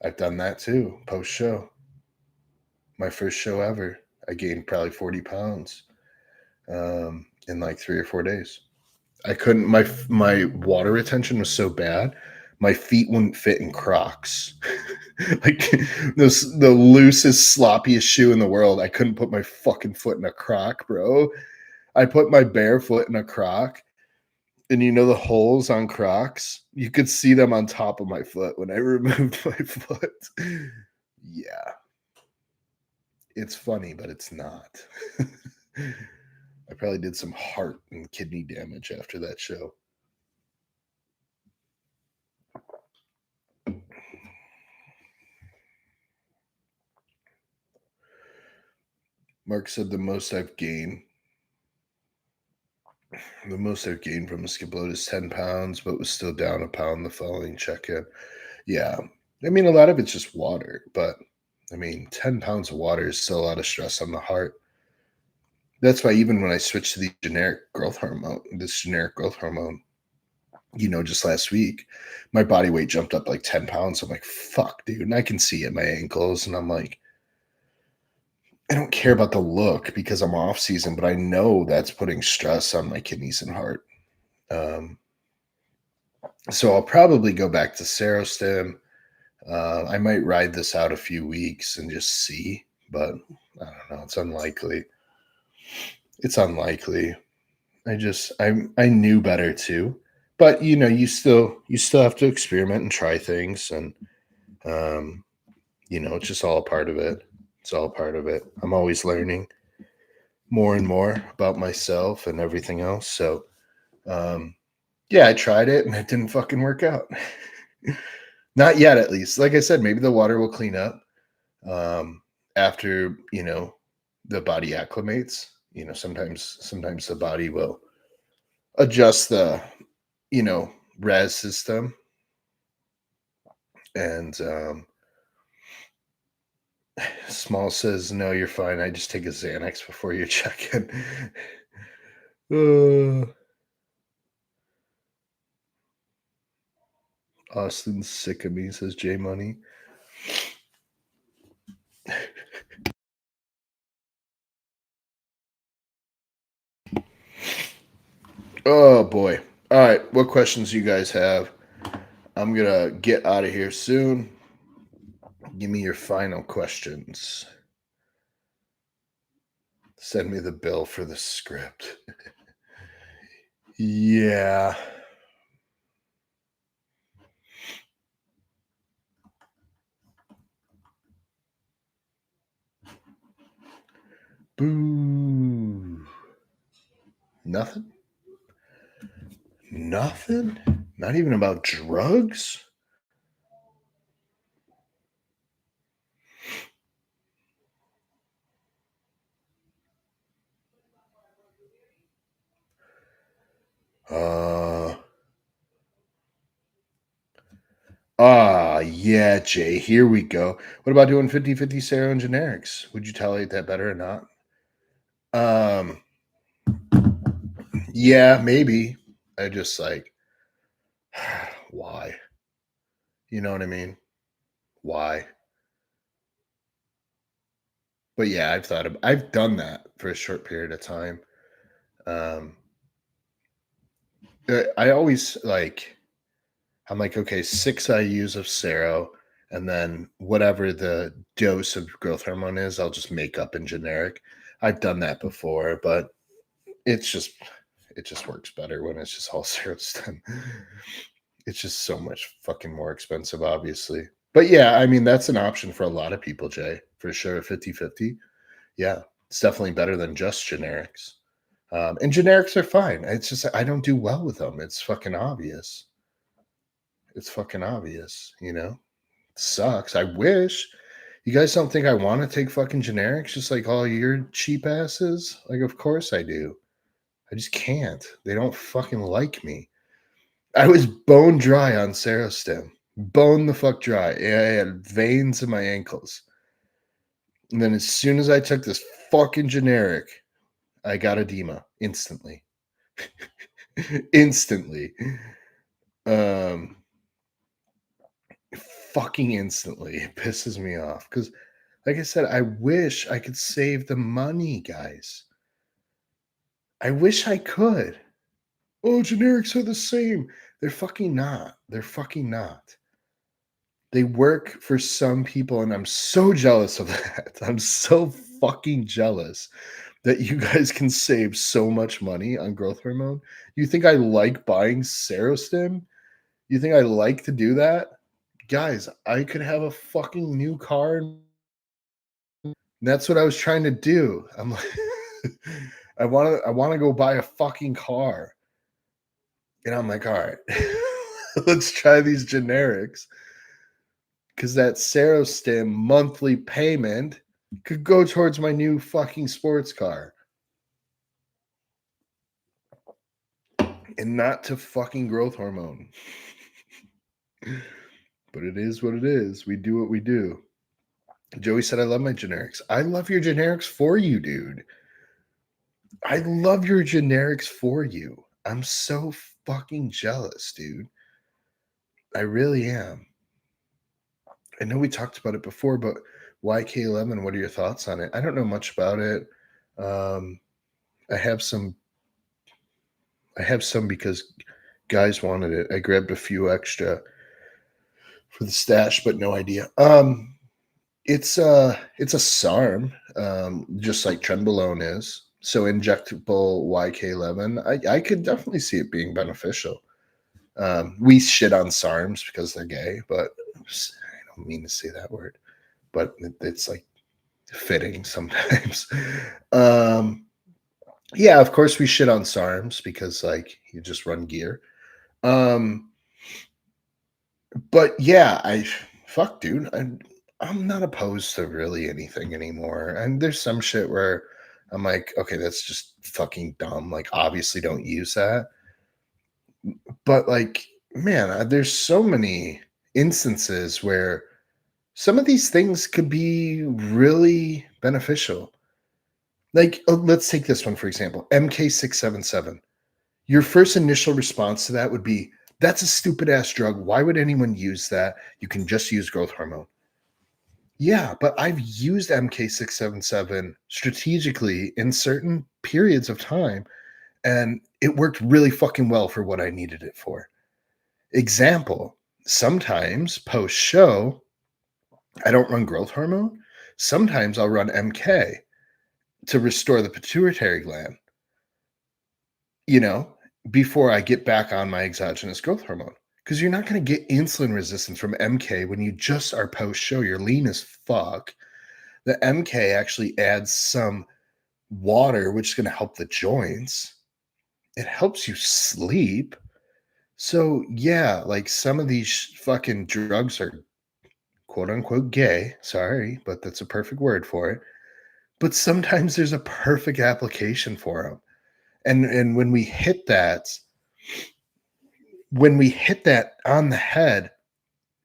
I've done that too. Post show. My first show ever. I gained probably 40 pounds in like 3 or 4 days. I couldn't. My water retention was so bad, my feet wouldn't fit in Crocs. Like the loosest, sloppiest shoe in the world. I couldn't put my fucking foot in a Croc, bro. I put my bare foot in a Croc, and you know the holes on Crocs. You could see them on top of my foot when I removed my foot. Yeah, it's funny, but it's not. I probably did some heart and kidney damage after that show. Mark said the most I've gained from a skip load is 10 pounds, but was still down a pound the following check-in. Yeah. I mean, a lot of it's just water, but I mean, 10 pounds of water is still a lot of stress on the heart. That's why even when I switched to the generic growth hormone, just last week, my body weight jumped up like 10 pounds. I'm like, fuck, dude. And I can see it, my ankles. And I'm like, I don't care about the look because I'm off season, but I know that's putting stress on my kidneys and heart. So I'll probably go back to Serostim. I might ride this out a few weeks and just see, but I don't know. It's unlikely. It's unlikely. I knew better too, but you still have to experiment and try things, and it's just all a part of it. It's all part of it. I'm always learning more and more about myself and everything else. So, yeah, I tried it and it didn't fucking work out. Not yet, at least. Like I said, maybe the water will clean up after the body acclimates. Sometimes the body will adjust the res system, and Small says, no, you're fine. I just take a Xanax before you check in. Austin's sick of me, says J Money. Oh boy. All right, what questions you guys have? I'm gonna get out of here soon. Give me your final questions. Send me the bill for the script. Yeah. Boo. Nothing? Nothing? Not even about drugs? Yeah, Jay, here we go. What about doing 50-50 Sero and generics? Would you tolerate that better or not? Yeah, maybe. I just like, why? You know what I mean? Why? But yeah, I've done that for a short period of time. I always like, I'm like, okay, 6 IUs of Sero, and then whatever the dose of growth hormone is, I'll just make up in generic. I've done that before, but it just works better when it's just all Serostim. It's just so much fucking more expensive, obviously. But yeah, I mean, that's an option for a lot of people, Jay, for sure. 50-50. Yeah. It's definitely better than just generics. And generics are fine. It's just I don't do well with them. It's fucking obvious. It's fucking obvious, you know? Sucks. I wish. You guys don't think I want to take fucking generics just like all your cheap asses? Like, of course I do. I just can't. They don't fucking like me. I was bone dry on Serostim. Bone the fuck dry. Yeah, I had veins in my ankles. And then as soon as I took this fucking generic, I got edema instantly. Instantly. Um fucking instantly. It pisses me off because like I said, I wish I could save the money, guys. I wish I could. Oh, generics are the same. They're fucking not. They're fucking not. They work for some people, and I'm so jealous of that. I'm so fucking jealous that you guys can save so much money on growth hormone. You think I like buying Serostim? You think I like to do that? Guys, I could have a fucking new car. And that's what I was trying to do. I'm like, I want to go buy a fucking car. And I'm like, all right, let's try these generics. Because that Serostim monthly payment could go towards my new fucking sports car. And not to fucking growth hormone. But it is what it is. We do what we do. Joey said, I love my generics. I love your generics for you, dude. I love your generics for you. I'm so fucking jealous, dude. I really am. I know we talked about it before, but YK11, what are your thoughts on it? I don't know much about it. Um, I have some because guys wanted it. I grabbed a few extra for the stash, but no idea. It's a SARM, just like Trenbolone is. So injectable YK11, I could definitely see it being beneficial. We shit on SARMs because they're gay, but I don't mean to say that word, but it's like fitting sometimes. Yeah, of course we shit on SARMs because like you just run gear. But yeah, fuck, dude. I'm not opposed to really anything anymore. And there's some shit where I'm like, okay, that's just fucking dumb. Like, obviously, don't use that. But like, man, there's so many instances where some of these things could be really beneficial. Like, let's take this one for example, MK677. Your first initial response to that would be, that's a stupid ass drug. Why would anyone use that? You can just use growth hormone. Yeah, but I've used MK677 strategically in certain periods of time, and it worked really fucking well for what I needed it for. Example, sometimes post show, I don't run growth hormone. Sometimes I'll run MK to restore the pituitary gland, you know, before I get back on my exogenous growth hormone. Because you're not going to get insulin resistance from MK when you just are post show. You're lean as fuck. The MK actually adds some water, which is going to help the joints. It helps you sleep. So, yeah, like some of these fucking drugs are quote unquote gay. Sorry, but that's a perfect word for it. But sometimes there's a perfect application for them. And when we hit that on the head,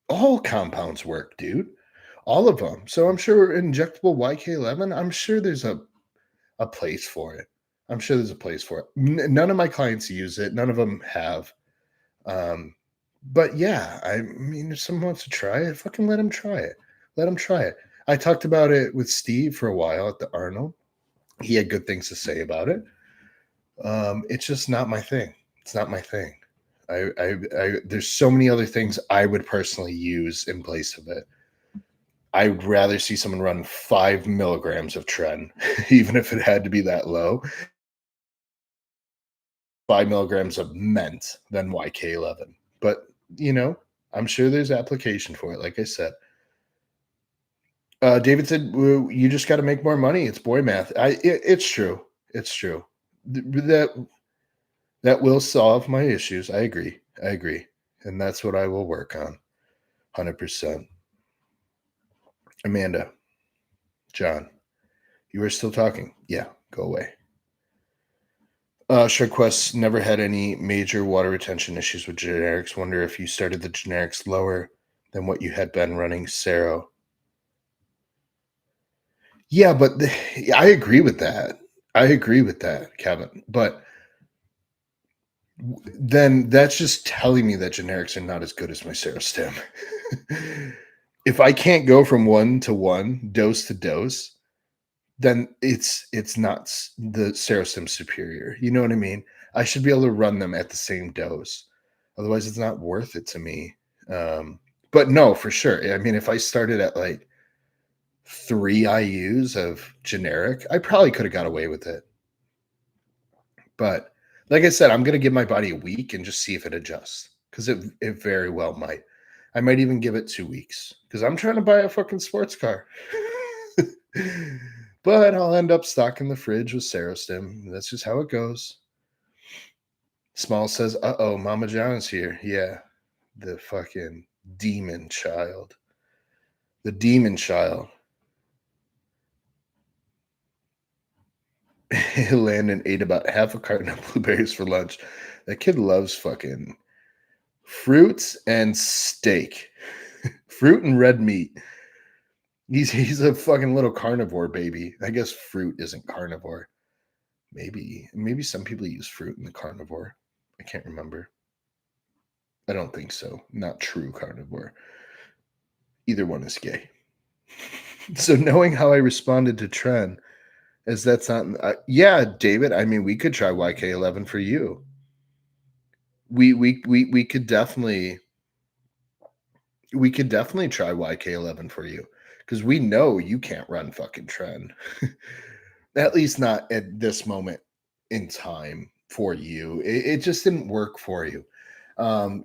all compounds work, dude. All of them. So I'm sure injectable YK11, I'm sure there's a place for it. I'm sure there's a place for it. None of my clients use it. None of them have. But yeah, I mean, if someone wants to try it, fucking let them try it. Let them try it. I talked about it with Steve for a while at the Arnold. He had good things to say about it. It's just not my thing. It's not my thing. There's so many other things I would personally use in place of it. I'd rather see someone run 5 milligrams of Tren, even if it had to be that low. 5 milligrams of Ment than YK11. But, you know, I'm sure there's application for it, like I said. David said, You just got to make more money. It's boy math. It's true. It's true. That will solve my issues. I agree. And that's what I will work on. 100%. Amanda, John, you are still talking. Yeah, go away. ShredQuest never had any major water retention issues with generics. Wonder if you started the generics lower than what you had been running Sero. Yeah, but I agree with that. Kevin. But then that's just telling me that generics are not as good as my Serostim. If I can't go from 1 to 1, dose to dose, then it's not the Serostim superior. You know what I mean? I should be able to run them at the same dose. Otherwise, it's not worth it to me. But no, for sure. I mean, if I started at like 3 IUs of generic, I probably could have got away with it. But like I said, I'm going to give my body a week and just see if it adjusts, because it very well might. I might even give it 2 weeks because I'm trying to buy a fucking sports car. But I'll end up stocking the fridge with Serostim. That's just how it goes. Small says, "Uh-oh, Mama John's here." Yeah, the fucking demon child. The demon child. Landon ate about half a carton of blueberries for lunch. That kid loves fucking fruits and steak. Fruit and red meat. He's a fucking little carnivore baby. I guess fruit isn't carnivore. Maybe some people use fruit in the carnivore. I can't remember. I don't think so. Not true carnivore. Either one is gay. So knowing how I responded to Tren, as that's not yeah, David, I mean, we could try YK11 for you. We could definitely try YK11 for you, because we know you can't run fucking Tren. At least not at this moment in time for you. It just didn't work for you.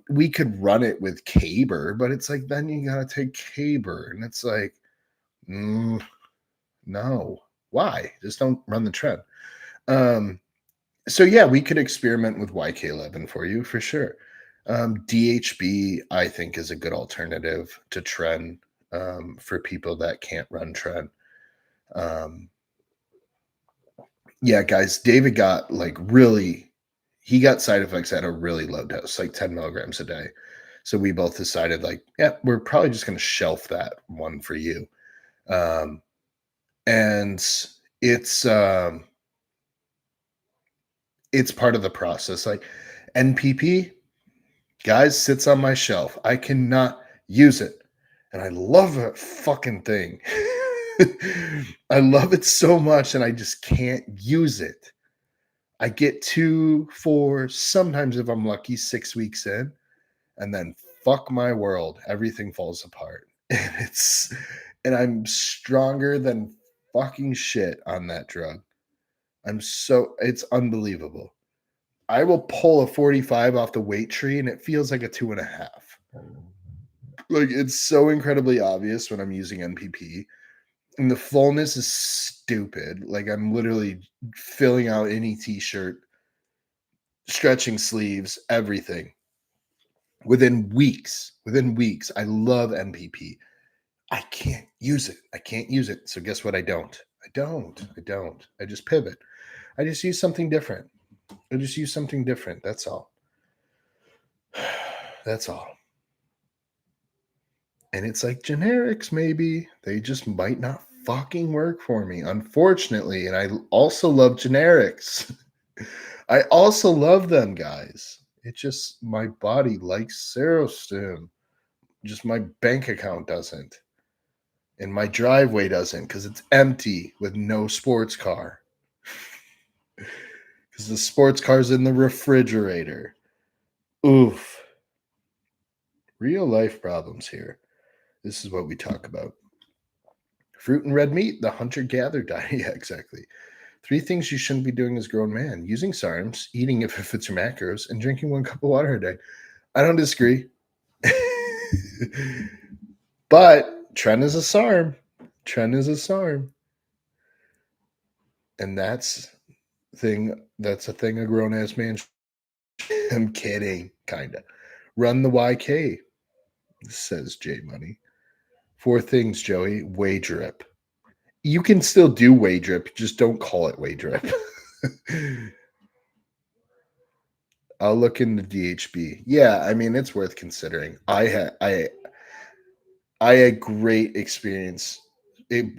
We could run it with Caber, but it's like, then you gotta take Caber, and it's like, no. Why? Just don't run the Tren. So yeah, we could experiment with YK11 for you for sure. DHB, I think, is a good alternative to Tren, for people that can't run Tren. Yeah, guys, David got he got side effects at a really low dose, like 10 milligrams a day. So we both decided, like, yeah, we're probably just going to shelf that one for you. And it's part of the process. Like, NPP, guys, sits on my shelf. I cannot use it. And I love that fucking thing. I love it so much, and I just can't use it. I get 2, 4, sometimes if I'm lucky, 6 weeks in, and then fuck my world, everything falls apart. And I'm stronger than fucking shit on that drug. It's unbelievable. I will pull a 45 off the weight tree and it feels like a 2.5. Like, it's so incredibly obvious when I'm using NPP. And the fullness is stupid. Like, I'm literally filling out any t-shirt, stretching sleeves, everything. Within weeks. I love NPP. I can't use it. So guess what? I don't. I just pivot. I just use something different. That's all. That's all. And it's like generics, maybe. They just might not fucking work for me, unfortunately. And I also love generics. I also love them, guys. It's just my body likes Serostim. Just my bank account doesn't. And my driveway doesn't, because it's empty with no sports car. Because the sports car's in the refrigerator. Oof. Real life problems here. This is what we talk about. Fruit and red meat, the hunter-gatherer diet. Yeah, exactly. 3 things you shouldn't be doing as a grown man: using SARMs, eating if it fits your macros, and drinking 1 cup of water a day. I don't disagree. But Tren is a SARM. Tren is a SARM. And that's a thing a grown ass man. I'm kidding, kinda. Run the YK, says J Money. 4 things, Joey. Way drip. You can still do way drip, just don't call it way drip. I'll look into DHB. Yeah, I mean it's worth considering. I had great experience,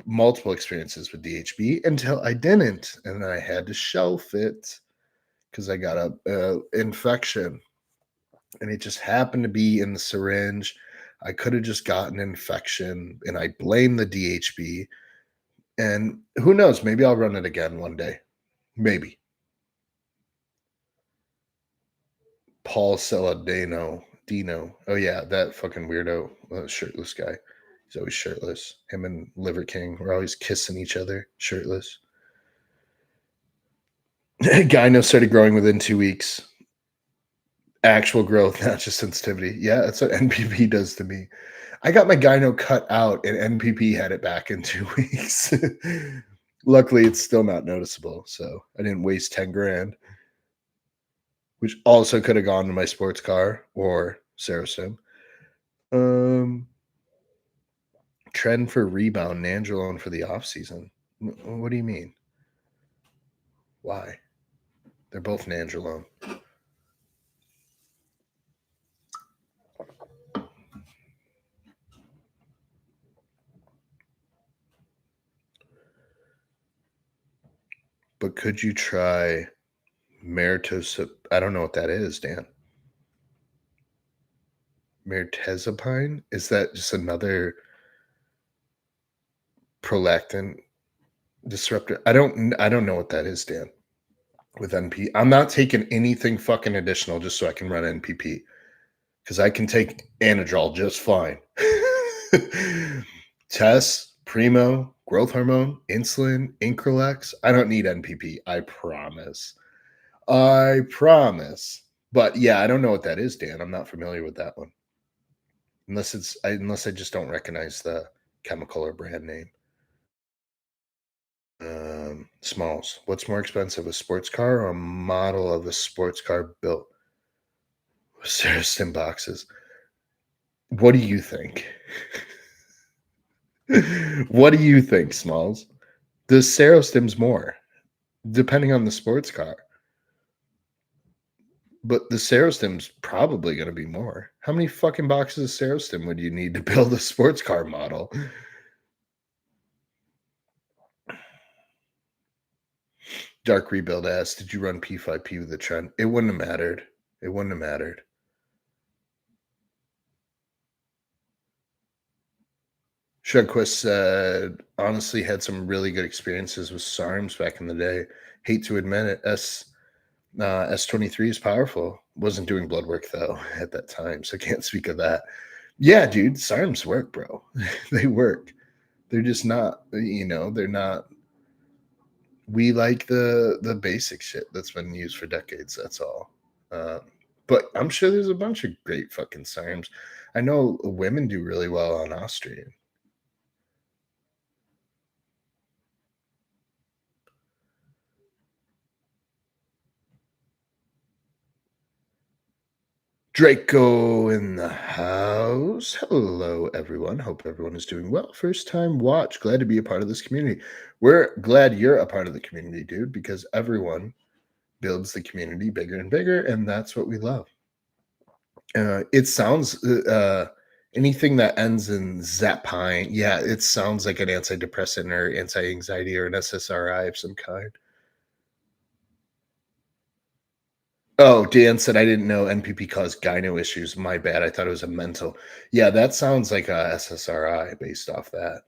multiple experiences with DHB until I didn't, and I had to shelf it because I got a infection, and it just happened to be in the syringe. I could have just gotten an infection, and I blame the DHB. And who knows? Maybe I'll run it again one day. Maybe. Paul Celadino. Dino. Oh yeah, that fucking weirdo, shirtless guy. He's always shirtless. Him and Liver King were always kissing each other, shirtless. Gyno started growing within 2 weeks. Actual growth, not just sensitivity. Yeah, that's what NPP does to me. I got my gyno cut out, and NPP had it back in 2 weeks. Luckily, it's still not noticeable, so I didn't waste 10 grand, which also could have gone to my sports car or Saracen. Trend for rebound, Nandrolone for the off season. What do you mean? Why? They're both Nandrolone. But could you try Meritosip? I don't know what that is, Dan. Mirtazapine? Is that just another prolactin disruptor? I don't know what that is, Dan. With NP, I'm not taking anything fucking additional just so I can run NPP because I can take Anadrol just fine. Tess, Primo, growth hormone, insulin, Increlex. I don't need NPP. I promise. I promise. But yeah, I don't know what that is, Dan. I'm not familiar with that one. Unless I just don't recognize the chemical or brand name. Smalls. What's more expensive, a sports car or a model of a sports car built with Saracen boxes? What do you think? What do you think, Smalls? The Sarostim's more, depending on the sports car. But the Sarostim's probably going to be more. How many fucking boxes of Sarostim would you need to build a sports car model? Dark Rebuild asks, did you run P5P with the trend? It wouldn't have mattered. It wouldn't have mattered. Shugquist said, honestly, had some really good experiences with SARMs back in the day. Hate to admit it. S23 is powerful. Wasn't doing blood work though at that time, so can't speak of that. Yeah, dude, SARMs work, bro. They work. They're just not, they're not. We like the basic shit that's been used for decades. That's all. But I'm sure there's a bunch of great fucking SARMs. I know women do really well on Austrian. Draco in the house. Hello, everyone. Hope everyone is doing well. First time watch. Glad to be a part of this community. We're glad you're a part of the community, dude, because everyone builds the community bigger and bigger, and that's what we love. It sounds anything that ends in Zapine, yeah, it sounds like an antidepressant or anti-anxiety or an SSRI of some kind. Oh, Dan said I didn't know NPP caused gyno issues. My bad. I thought it was a mental. Yeah, that sounds like a SSRI based off that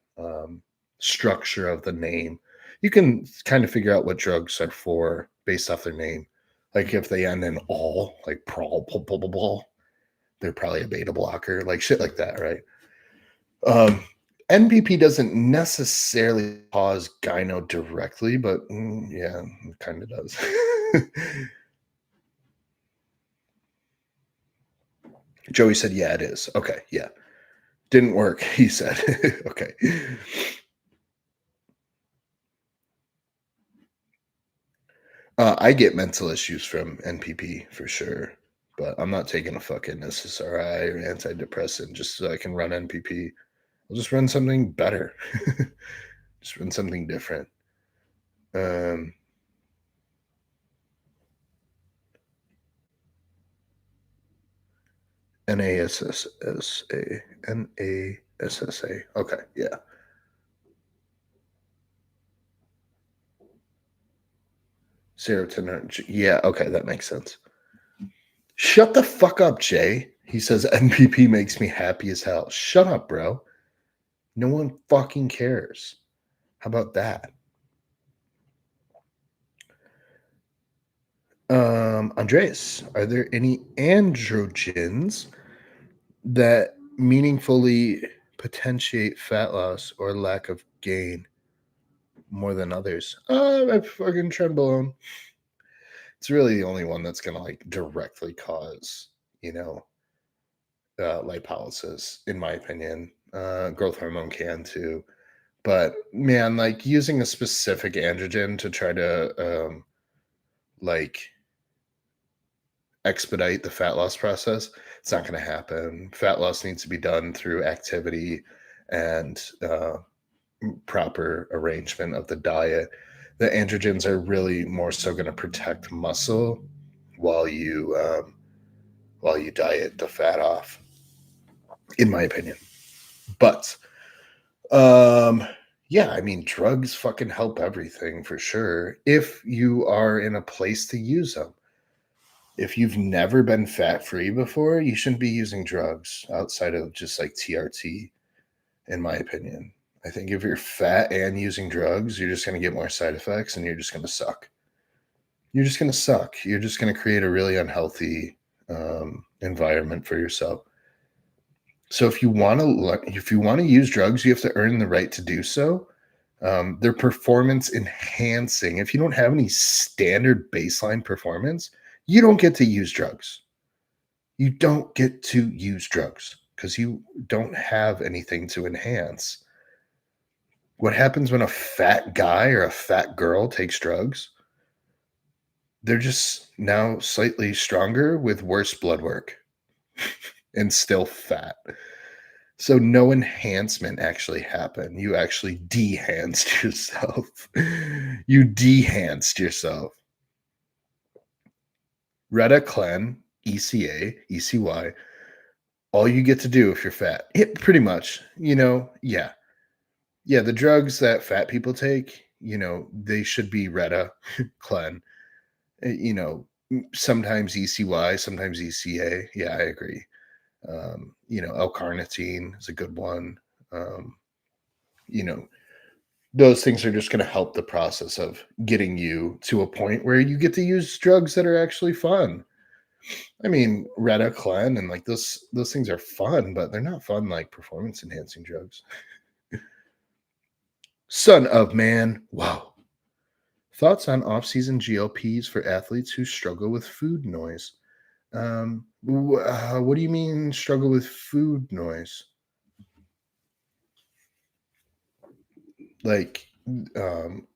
structure of the name. You can kind of figure out what drugs are for based off their name. Like if they end in all, like prol, blah, blah, blah, blah, they're probably a beta blocker, like shit like that, right? NPP doesn't necessarily cause gyno directly, but yeah, it kind of does. Joey said, yeah, it is. Okay, yeah. Didn't work, he said. Okay. I get mental issues from NPP for sure, but I'm not taking a fucking SSRI or antidepressant just so I can run NPP. I'll just run something better. Just run something different. Um, NASSA. NASSA. Okay, yeah. Serotonin. Yeah, okay, that makes sense. Shut the fuck up, Jay. He says NPP makes me happy as hell. Shut up, bro. No one fucking cares. How about that? Andreas, are there any androgens that meaningfully potentiate fat loss or lack of gain more than others? I fucking trenbolone. It's really the only one that's gonna like directly cause, you know, lipolysis, in my opinion. Growth hormone can too, but man, like using a specific androgen to try to like expedite the fat loss process, it's not going to happen. Fat loss needs to be done through activity and proper arrangement of the diet. The androgens are really more so going to protect muscle while you diet the fat off, in my opinion. But um, yeah, I mean, drugs fucking help everything for sure if you are in a place to use them. If you've never been fat free before, you shouldn't be using drugs outside of just like TRT, in my opinion. I think if you're fat and using drugs, you're just going to get more side effects and you're just going to suck. You're just going to suck. You're just going to create a really unhealthy environment for yourself. So if you want to use drugs, you have to earn the right to do so. They're performance enhancing. If you don't have any standard baseline performance, you don't get to use drugs. You don't get to use drugs because you don't have anything to enhance. What happens when a fat guy or a fat girl takes drugs? They're just now slightly stronger with worse blood work and still fat. So no enhancement actually happened. You actually dehanced yourself. You dehanced yourself. Retaclen, ECA, ECY, all you get to do if you're fat. It pretty much, yeah. Yeah, the drugs that fat people take, they should be Retta, Clen, sometimes ECY, sometimes ECA. Yeah, I agree. L-carnitine is a good one. Um, you know, those things are just going to help the process of getting you to a point where you get to use drugs that are actually fun. I mean, Retta, Clen, and like those things are fun, but they're not fun like performance enhancing drugs. Son of man. Wow. Thoughts on off-season GLPs for athletes who struggle with food noise? What do you mean struggle with food noise? Like, um,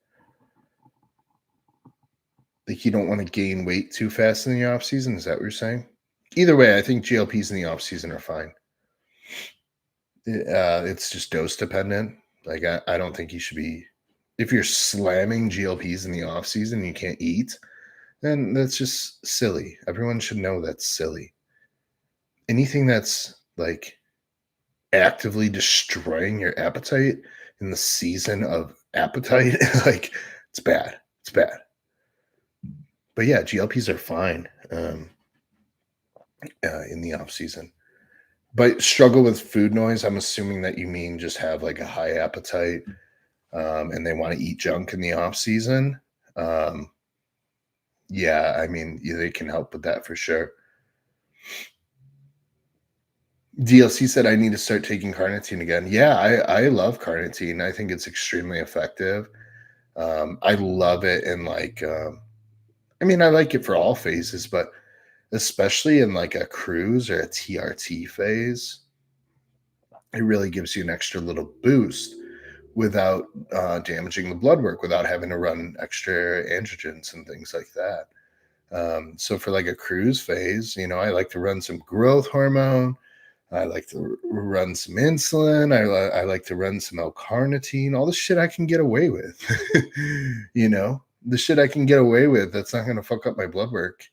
like you don't want to gain weight too fast in the off season? Is that what you're saying? Either way, I think GLPs in the off season are fine. It's just dose dependent. Like, I don't think you should be. If you're slamming GLPs in the off season and you can't eat, then that's just silly. Everyone should know that's silly. Anything that's like actively destroying your appetite in the season of appetite, like it's bad. It's bad. But yeah, GLPs are fine in the off season. But struggle with food noise. I'm assuming that you mean just have like a high appetite and they want to eat junk in the off season. Um, yeah, I mean, they can help with that for sure. DLC said I need to start taking carnitine again. Yeah, I love carnitine. I think it's extremely effective. I love it in like, I mean, I like it for all phases, but especially in like a cruise or a TRT phase, it really gives you an extra little boost without damaging the blood work, without having to run extra androgens and things like that. So for like a cruise phase, I like to run some growth hormone. I like to run some insulin. I like to run some L-carnitine. All the shit I can get away with. The shit I can get away with that's not going to fuck up my blood work.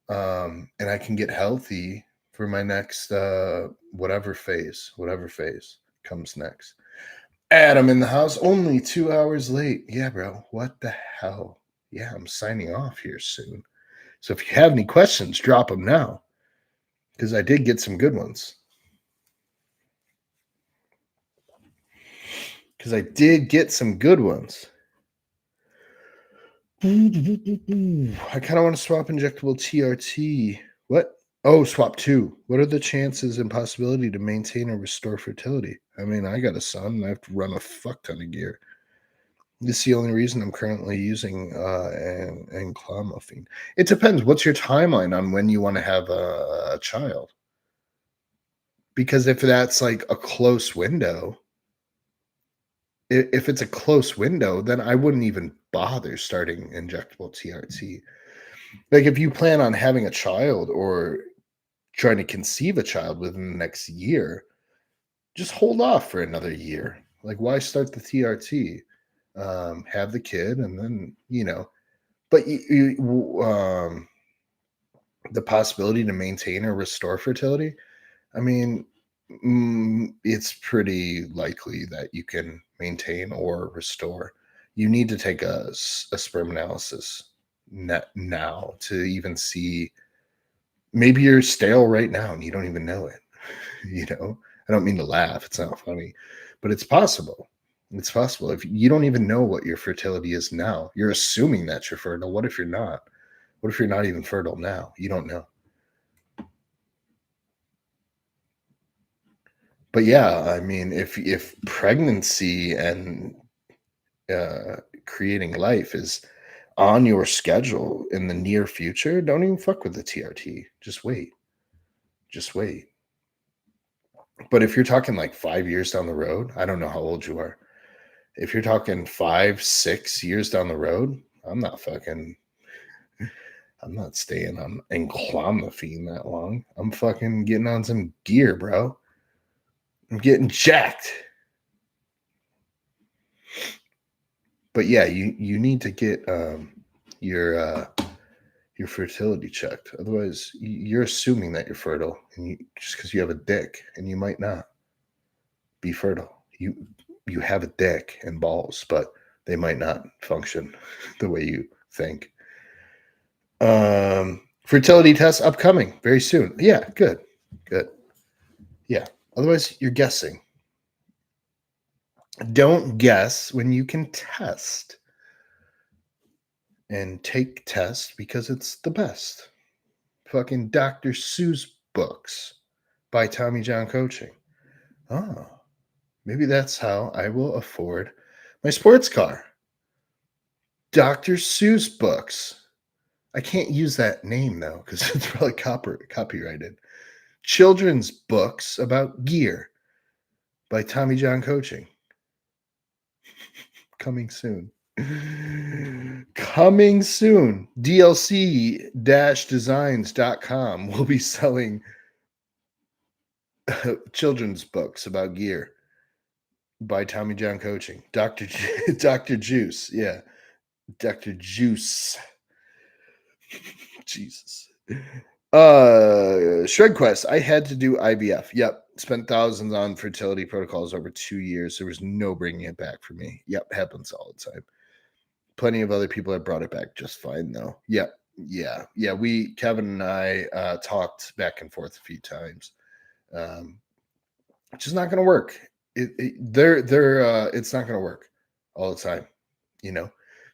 And I can get healthy for my next whatever phase comes next. Adam in the house, only 2 hours late. Yeah, bro. What the hell? Yeah, I'm signing off here soon. So if you have any questions, drop them now. Because I did get some good ones. I kind of want to swap injectable TRT. What? Oh, swap 2. What are the chances and possibility to maintain or restore fertility? I mean, I got a son and I have to run a fuck ton of gear. This is the only reason I'm currently using enclomiphene. It depends. What's your timeline on when you want to have a child? Because if that's like a close window, if it's a close window, then I wouldn't even bother starting injectable TRT. Like if you plan on having a child or trying to conceive a child within the next year, just hold off for another year. Like why start the TRT? Have the kid and then, but the possibility to maintain or restore fertility, I mean, it's pretty likely that you can maintain or restore. You need to take a sperm analysis now to even see. Maybe you're stale right now and you don't even know it. I don't mean to laugh. It's not funny, but it's possible. It's possible. If you don't even know what your fertility is now, you're assuming that you're fertile. What if you're not? What if you're not even fertile now? You don't know. But yeah, I mean, if pregnancy and creating life is on your schedule in the near future, don't even fuck with the TRT. Just wait. Just wait. But if you're talking like 5 years down the road, I don't know how old you are. If you're talking 5, 6 years down the road, I'm not staying on enclomiphene that long. I'm fucking getting on some gear, bro. I'm getting jacked. But yeah, you need to get your fertility checked. Otherwise, you're assuming that you're fertile, and just because you have a dick, and you might not be fertile. You have a dick and balls, but they might not function the way you think. Fertility tests upcoming very soon. Yeah, good. Yeah. Otherwise, you're guessing. Don't guess when you can test. And take tests because it's the best. Fucking Dr. Seuss books by Tommy John Coaching. Oh, maybe that's how I will afford my sports car. Dr. Seuss books. I can't use that name though because it's probably copyrighted. Children's books about gear by Tommy John Coaching. Coming soon. Coming soon. DLC-designs.com will be selling children's books about gear by Tommy John Coaching. Dr. Juice. Yeah. Dr. Juice. Jesus. Shred Quest. I had to do IVF. Yep. Spent thousands on fertility protocols over 2 years. There was no bringing it back for me. Yep. Happens all the time. Plenty of other people have brought it back just fine, though. Yep. Yeah. Kevin and I talked back and forth a few times. It's just not going to work. It's not going to work all the time.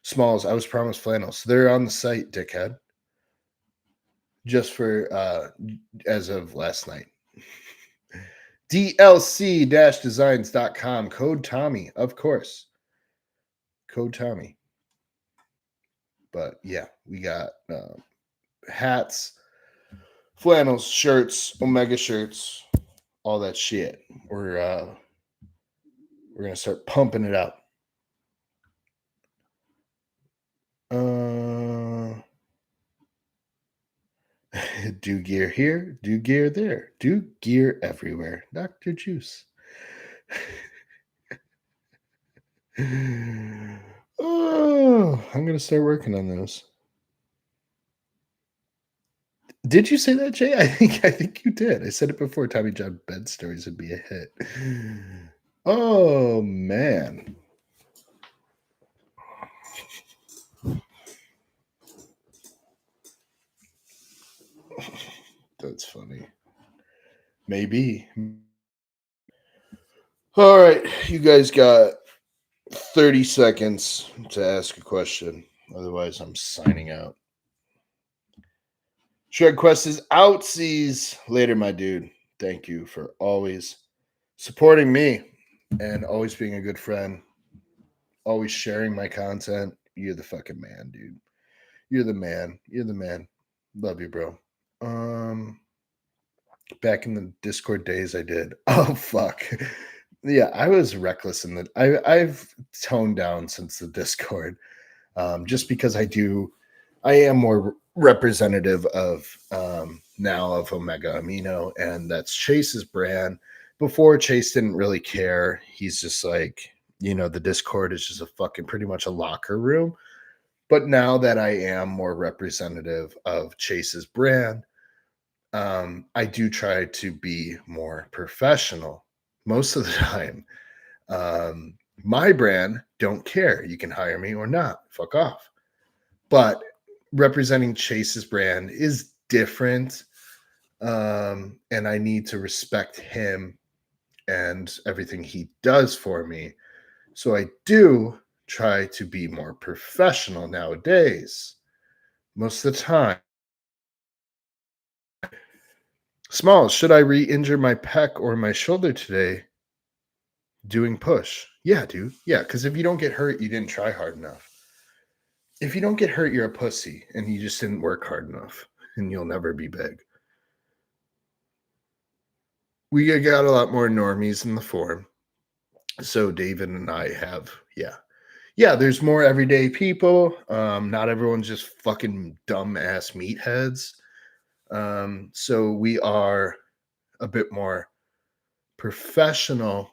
Smalls. I was promised flannels. They're on the site, dickhead. Just for as of last night. DLC-designs.com. Code Tommy, of course. Code Tommy. But yeah, we got hats, flannels, shirts, Omega shirts, all that shit. We're We're going to start pumping it out. Do gear here, do gear there, do gear everywhere. Dr. Juice. Oh, I'm going to start working on those. Did you say that, Jay? I think you did. I said it before. Tommy John bed stories would be a hit. Oh man. That's funny. Maybe. All right, you guys got 30 seconds to ask a question. Otherwise, I'm signing out. Shred Quest is outsies. Later, my dude. Thank you for always supporting me and always being a good friend. Always sharing my content. You're the fucking man, dude. You're the man. You're the man. Love you, bro. Back in the Discord days, I did. Oh fuck. Yeah, I was reckless in the. I've toned down since the Discord, just because I am more representative of now of Omega Amino, and that's Chase's brand. Before, Chase didn't really care. He's just like, the Discord is just a fucking pretty much a locker room. But now that I am more representative of Chase's brand, I do try to be more professional most of the time. My brand don't care. You can hire me or not. Fuck off. But representing Chase's brand is different. And I need to respect him and everything he does for me. So I do try to be more professional nowadays. Most of the time. Smalls, should I re-injure my pec or my shoulder today doing push? Yeah, dude. Yeah, because if you don't get hurt, you didn't try hard enough. If you don't get hurt, you're a pussy and you just didn't work hard enough and you'll never be big. We got a lot more normies in the forum. So David and I have, yeah, there's more everyday people. Not everyone's just fucking dumb ass meatheads. So we are a bit more professional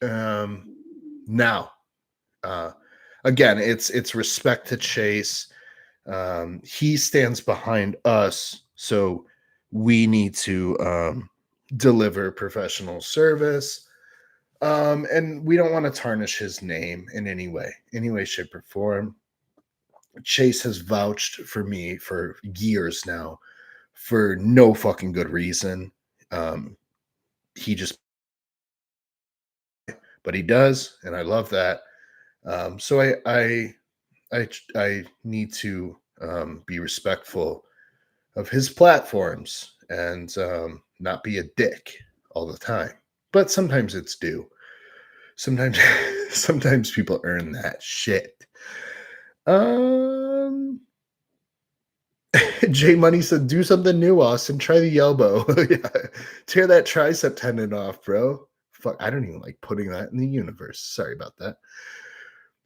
now. Again, it's respect to Chase. He stands behind us, so we need to deliver professional service. And we don't want to tarnish his name in any way, shape, or form. Chase has vouched for me for years now for no fucking good reason. He just, but he does, and I love that. So I need to be respectful of his platforms and not be a dick all the time. But sometimes it's due. Sometimes sometimes people earn that shit. J Money said, do something new, Austin. Try the elbow. Yeah. Tear that tricep tendon off, bro. Fuck, I don't even like putting that in the universe. Sorry about that.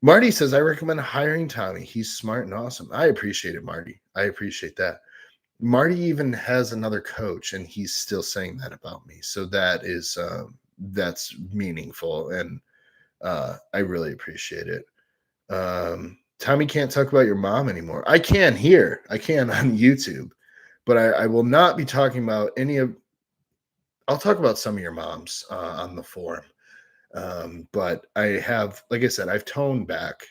Marty says, I recommend hiring Tommy. He's smart and awesome. I appreciate it, Marty. I appreciate that. Marty even has another coach, and he's still saying that about me. So that is that's meaningful, and I really appreciate it. Tommy can't talk about your mom anymore. I can here. I can on YouTube, but I will not be talking about any of. I'll talk about some of your moms on the forum. But I have, like I said, I've toned back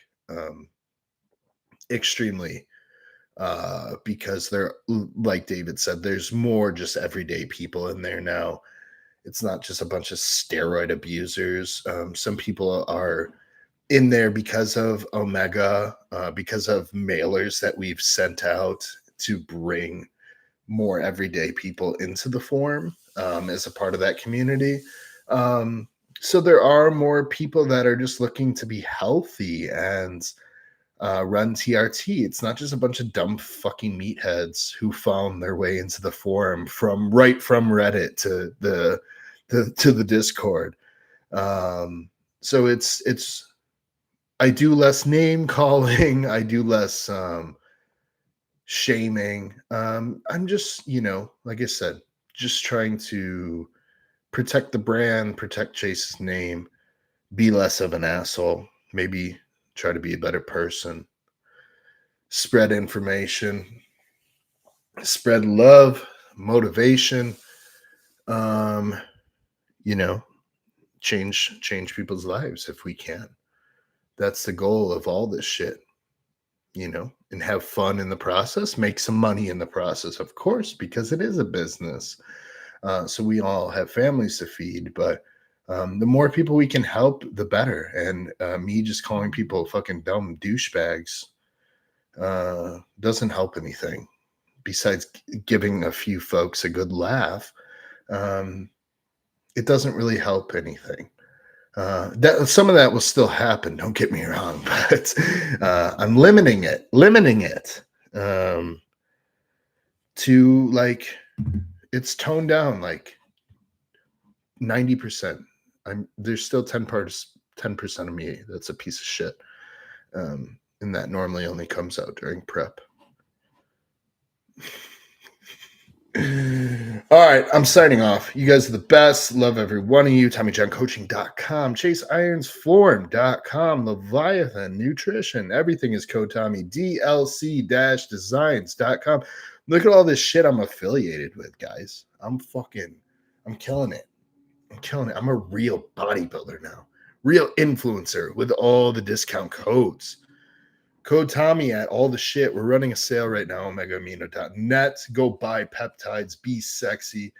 extremely because they're, like David said, there's more just everyday people in there now. It's not just a bunch of steroid abusers. Some people are in there because of Omega, because of mailers that we've sent out to bring more everyday people into the forum as a part of that community. So there are more people that are just looking to be healthy and run TRT. It's not just a bunch of dumb fucking meatheads who found their way into the forum from Reddit to the Discord. So it's I do less name calling, I do less shaming. I'm just, like I said, just trying to protect the brand, protect Chase's name, be less of an asshole, maybe try to be a better person, spread information, spread love, motivation, um, you know, change people's lives if we can. That's the goal of all this shit, and have fun in the process, make some money in the process, of course, because it is a business. So we all have families to feed, but the more people we can help, the better. And me just calling people fucking dumb douchebags doesn't help anything. Besides giving a few folks a good laugh, um, it doesn't really help anything. That some of that will still happen. Don't get me wrong, but I'm limiting it to like it's toned down like 90%. There's still 10% of me that's a piece of shit, and that normally only comes out during prep. All right, I'm signing off. You guys are the best. Love every one of you. TommyJohnCoaching.com, ChaseIronsForum.com, Leviathan Nutrition. Everything is code Tommy. DLC-Designs.com. Look at all this shit I'm affiliated with, guys. I'm killing it. I'm a real bodybuilder now. Real influencer with all the discount codes. Code Tommy at all the shit. We're running a sale right now on megaamino.net. Go buy peptides, be sexy,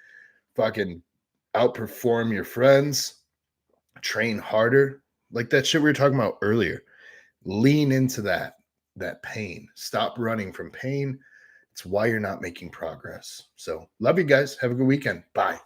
fucking outperform your friends, train harder. Like that shit we were talking about earlier. Lean into that pain. Stop running from pain. It's why you're not making progress. So love you guys. Have a good weekend. Bye.